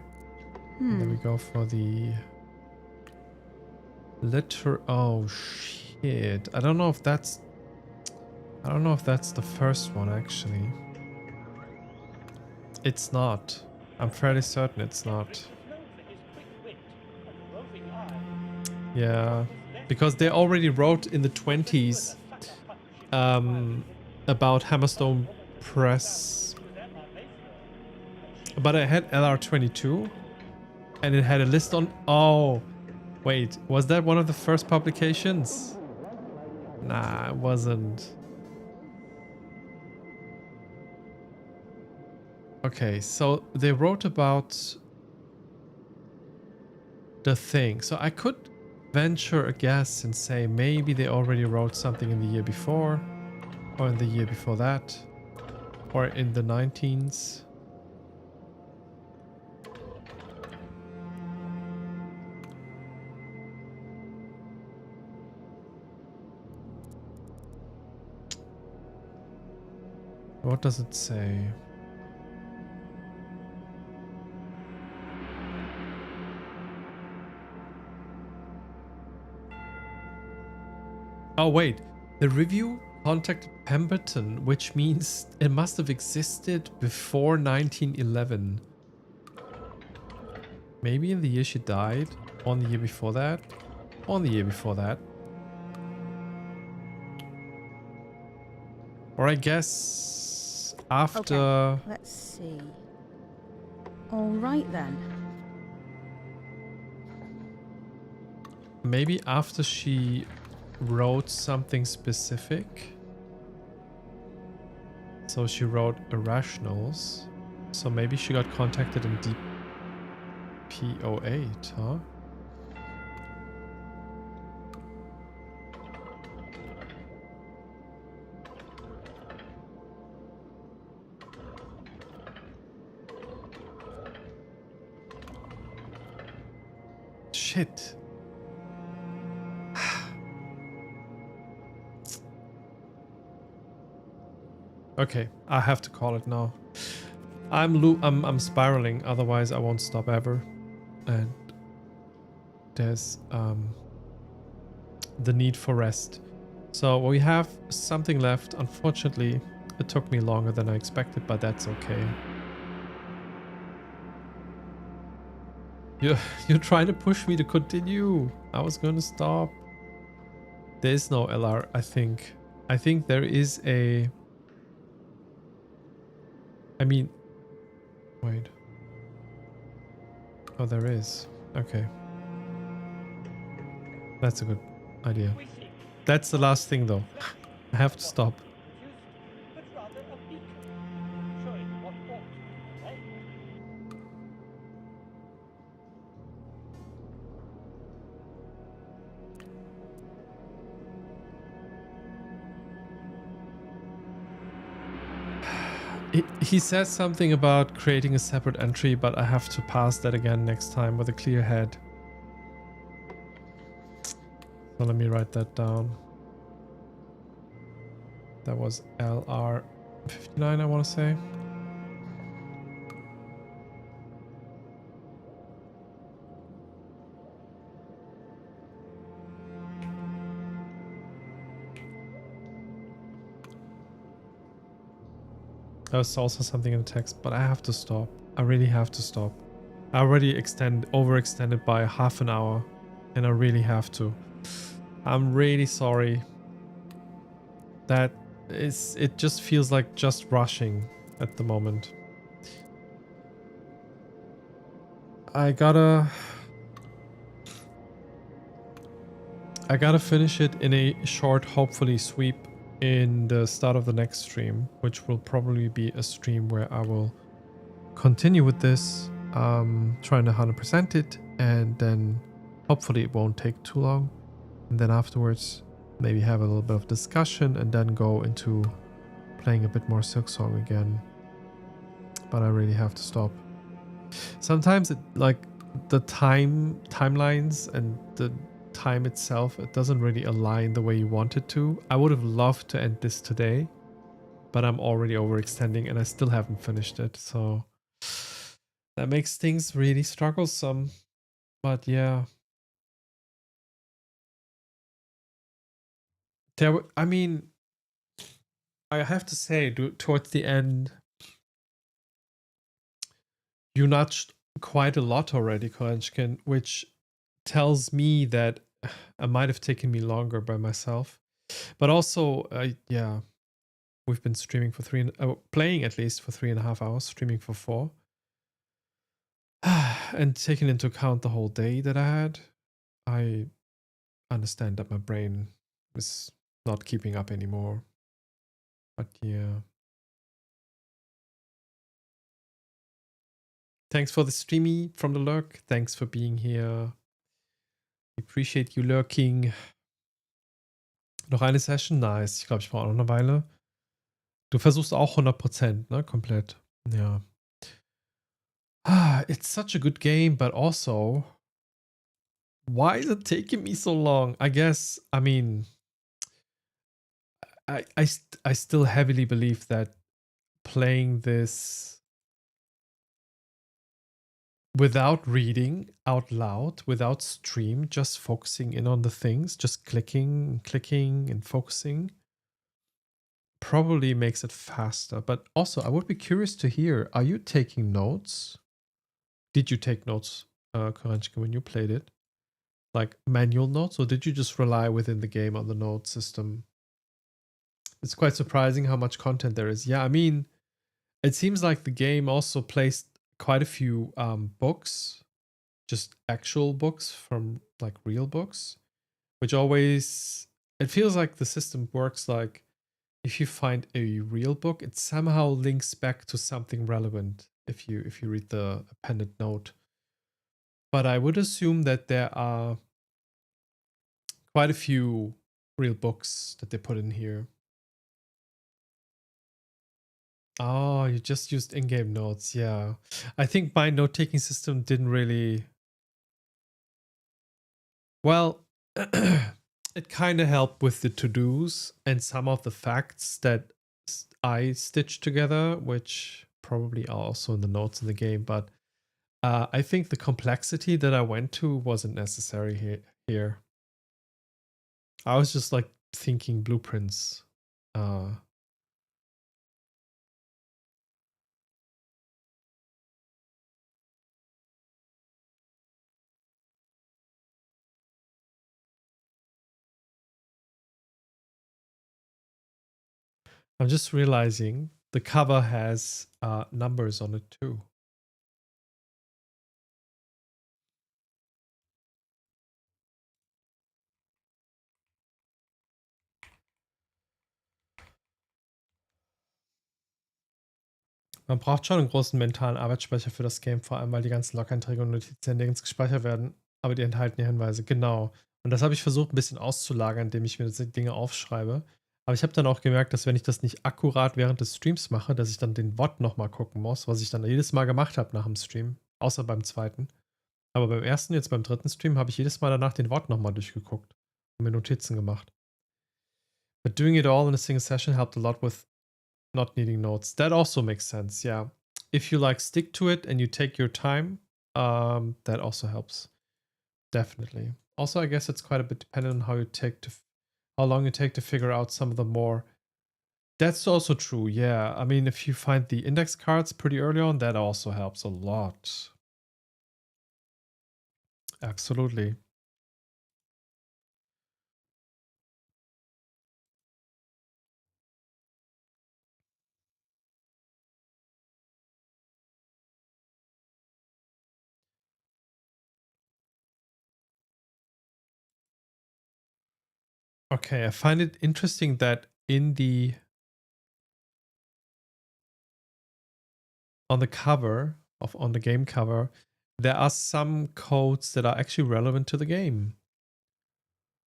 And then we go for the oh shit. I don't know if that's the first one actually. It's not. I'm fairly certain it's not. Yeah, because they already wrote in the 20s about Hammerstone Press. But I had LR22 and it had a list on... Oh, wait, was that one of the first publications? Nah, it wasn't. Okay, so they wrote about the thing. So I could venture a guess and say maybe they already wrote something in the year before, or in the year before that, or in the 19s. What does it say? Oh wait, the review contacted Pemberton, which means it must have existed before 1911. Maybe in the year she died, or in the year before that, or in the year before that. Or I guess after... Okay, let's see. All right then. Maybe after she wrote something specific. So she wrote Irrationals. So maybe she got contacted in DP08, huh? Shit. Okay, I have to call it now. I'm spiraling, otherwise I won't stop ever. And there's the need for rest. So we have something left. Unfortunately, it took me longer than I expected, but that's okay. You're trying to push me to continue. I was going to stop. There is no LR, I think. I think there is a... I mean... Wait. Oh, there is. Okay. That's a good idea. That's the last thing, though. I have to stop. But rather a beacon, showing what ought to be obeyed. He says something about creating a separate entry, but I have to pass that again next time with a clear head. So let me write that down. That was LR-59, I want to say. There's also something in the text, but I have to stop. I really have to stop. I already overextended by half an hour, and I really have to. I'm really sorry. It just feels like just rushing at the moment. I gotta finish it in a short, hopefully, sweep in the start of the next stream, which will probably be a stream where I will continue with this, trying to 100% it, and then hopefully it won't take too long. And then afterwards, maybe have a little bit of discussion and then go into playing a bit more Silksong again. But I really have to stop. Sometimes it, like, the timelines and the time itself, it doesn't really align the way you want it to. I would have loved to end this today, but I'm already overextending and I still haven't finished it, so that makes things really strugglesome. But yeah, I mean, I have to say, towards the end, you nudged quite a lot already, Kolenchkin, which tells me that it might have taken me longer by myself. But also, yeah, we've been streaming for playing at least for 3.5 hours, streaming for 4. And taking into account the whole day that I had, I understand that my brain is not keeping up anymore. But yeah. Thanks for the streamy from the lurk. Thanks for being here. Appreciate you lurking. Noch eine Session? Nice. Ich glaube, ich brauche auch noch eine Weile. Du versuchst auch 100%, ne? Komplett. Ja. It's such a good game, but also, why is it taking me so long? I guess, I mean, I still heavily believe that playing this without reading out loud, without stream, just focusing in on the things, just clicking and focusing, probably makes it faster. But also, I would be curious to hear, are you taking notes? Did you take notes, Koranchka, when you played it? Like manual notes, or did you just rely within the game on the note system? It's quite surprising how much content there is. Yeah, I mean, it seems like the game also placed quite a few books, just actual books from like real books, which always, it feels like the system works like if you find a real book, it somehow links back to something relevant if you read the appended note. But I would assume that there are quite a few real books that they put in here. Oh, you just used in-game notes. Yeah. I think my note-taking system didn't really... Well, it kind of helped with the to-dos and some of the facts that I stitched together, which probably are also in the notes in the game. But I think the complexity that I went to wasn't necessary here. I was just like thinking blueprints. I'm just realizing the cover has numbers on it too. Man braucht schon einen großen mentalen Arbeitsspeicher für das Game, vor allem weil die ganzen Log-Einträge und Notizen nirgends gespeichert werden, aber die enthalten ja Hinweise. Genau. Und das habe ich versucht ein bisschen auszulagern, indem ich mir diese Dinge aufschreibe. Aber ich habe dann auch gemerkt, dass wenn ich das nicht akkurat während des Streams mache, dass ich dann den VOD nochmal gucken muss, was ich dann jedes Mal gemacht habe nach dem Stream, außer beim zweiten. Aber beim ersten, jetzt beim dritten Stream, habe ich jedes Mal danach den VOD nochmal durchgeguckt und mir Notizen gemacht. But doing it all in a single session helped a lot with not needing notes. That also makes sense, yeah. If you like stick to it and you take your time, that also helps. Definitely. Also, I guess it's quite a bit dependent on how long you take to figure out some of the more. That's also true, yeah. I mean, if you find the index cards pretty early on, that also helps a lot. Absolutely. Okay, I find it interesting that on the cover on the game cover, there are some codes that are actually relevant to the game,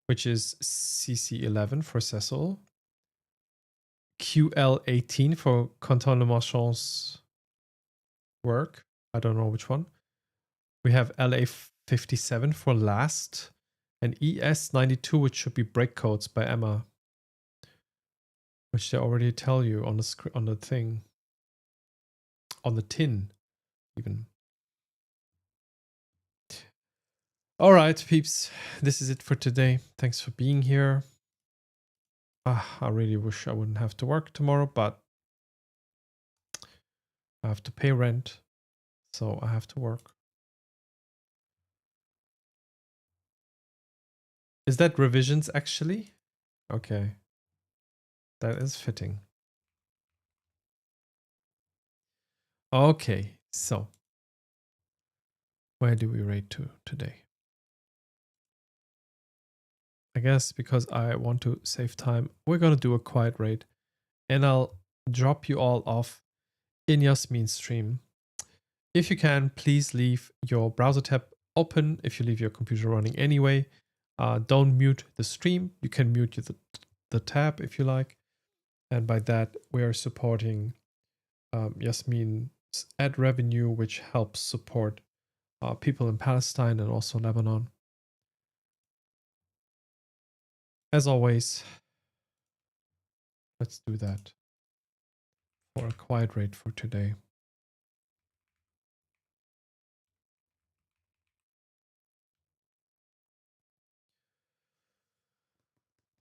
which is CC11 for Cecil, QL18 for Quentin Le Marchand's work. I don't know which one. We have LA57 for Last, and ES92, which should be break codes by Emma, which they already tell you on the thing, on the tin, even. All right, peeps, this is it for today. Thanks for being here. I really wish I wouldn't have to work tomorrow, but I have to pay rent, so I have to work. Is that revisions actually? Okay. That is fitting. Okay, so where do we rate to today? I guess because I want to save time, we're going to do a quiet rate, and I'll drop you all off in Yasmin's stream. If you can, please leave your browser tab open if you leave your computer running anyway. Don't mute the stream. You can mute the tab if you like. And by that, we are supporting Yasmin's ad revenue, which helps support people in Palestine and also Lebanon. As always, let's do that for a quiet rate for today.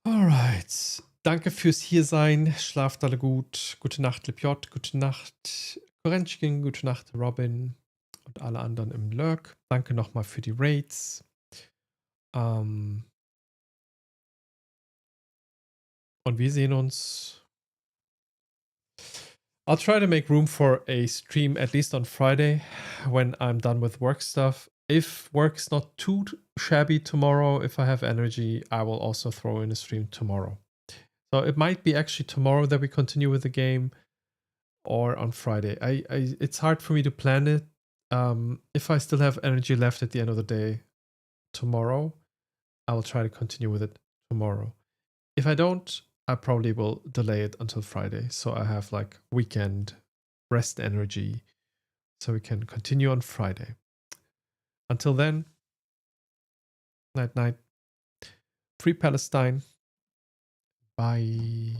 Alright. Danke fürs Hiersein. Schlaft alle gut. Gute Nacht, Lepjot. Gute Nacht, Korenchkin. Gute Nacht, Robin. Und alle anderen im Lurk. Danke nochmal für die Raids. Und wir sehen uns. I'll try to make room for a stream at least on Friday when I'm done with work stuff. If work's not too shabby tomorrow, if I have energy, I will also throw in a stream tomorrow. So it might be actually tomorrow that we continue with the game, or on Friday. It's hard for me to plan it. If I still have energy left at the end of the day tomorrow, I will try to continue with it tomorrow. If I don't, I probably will delay it until Friday, so I have like weekend rest energy, so we can continue on Friday. Until then, night night. Free Palestine. Bye.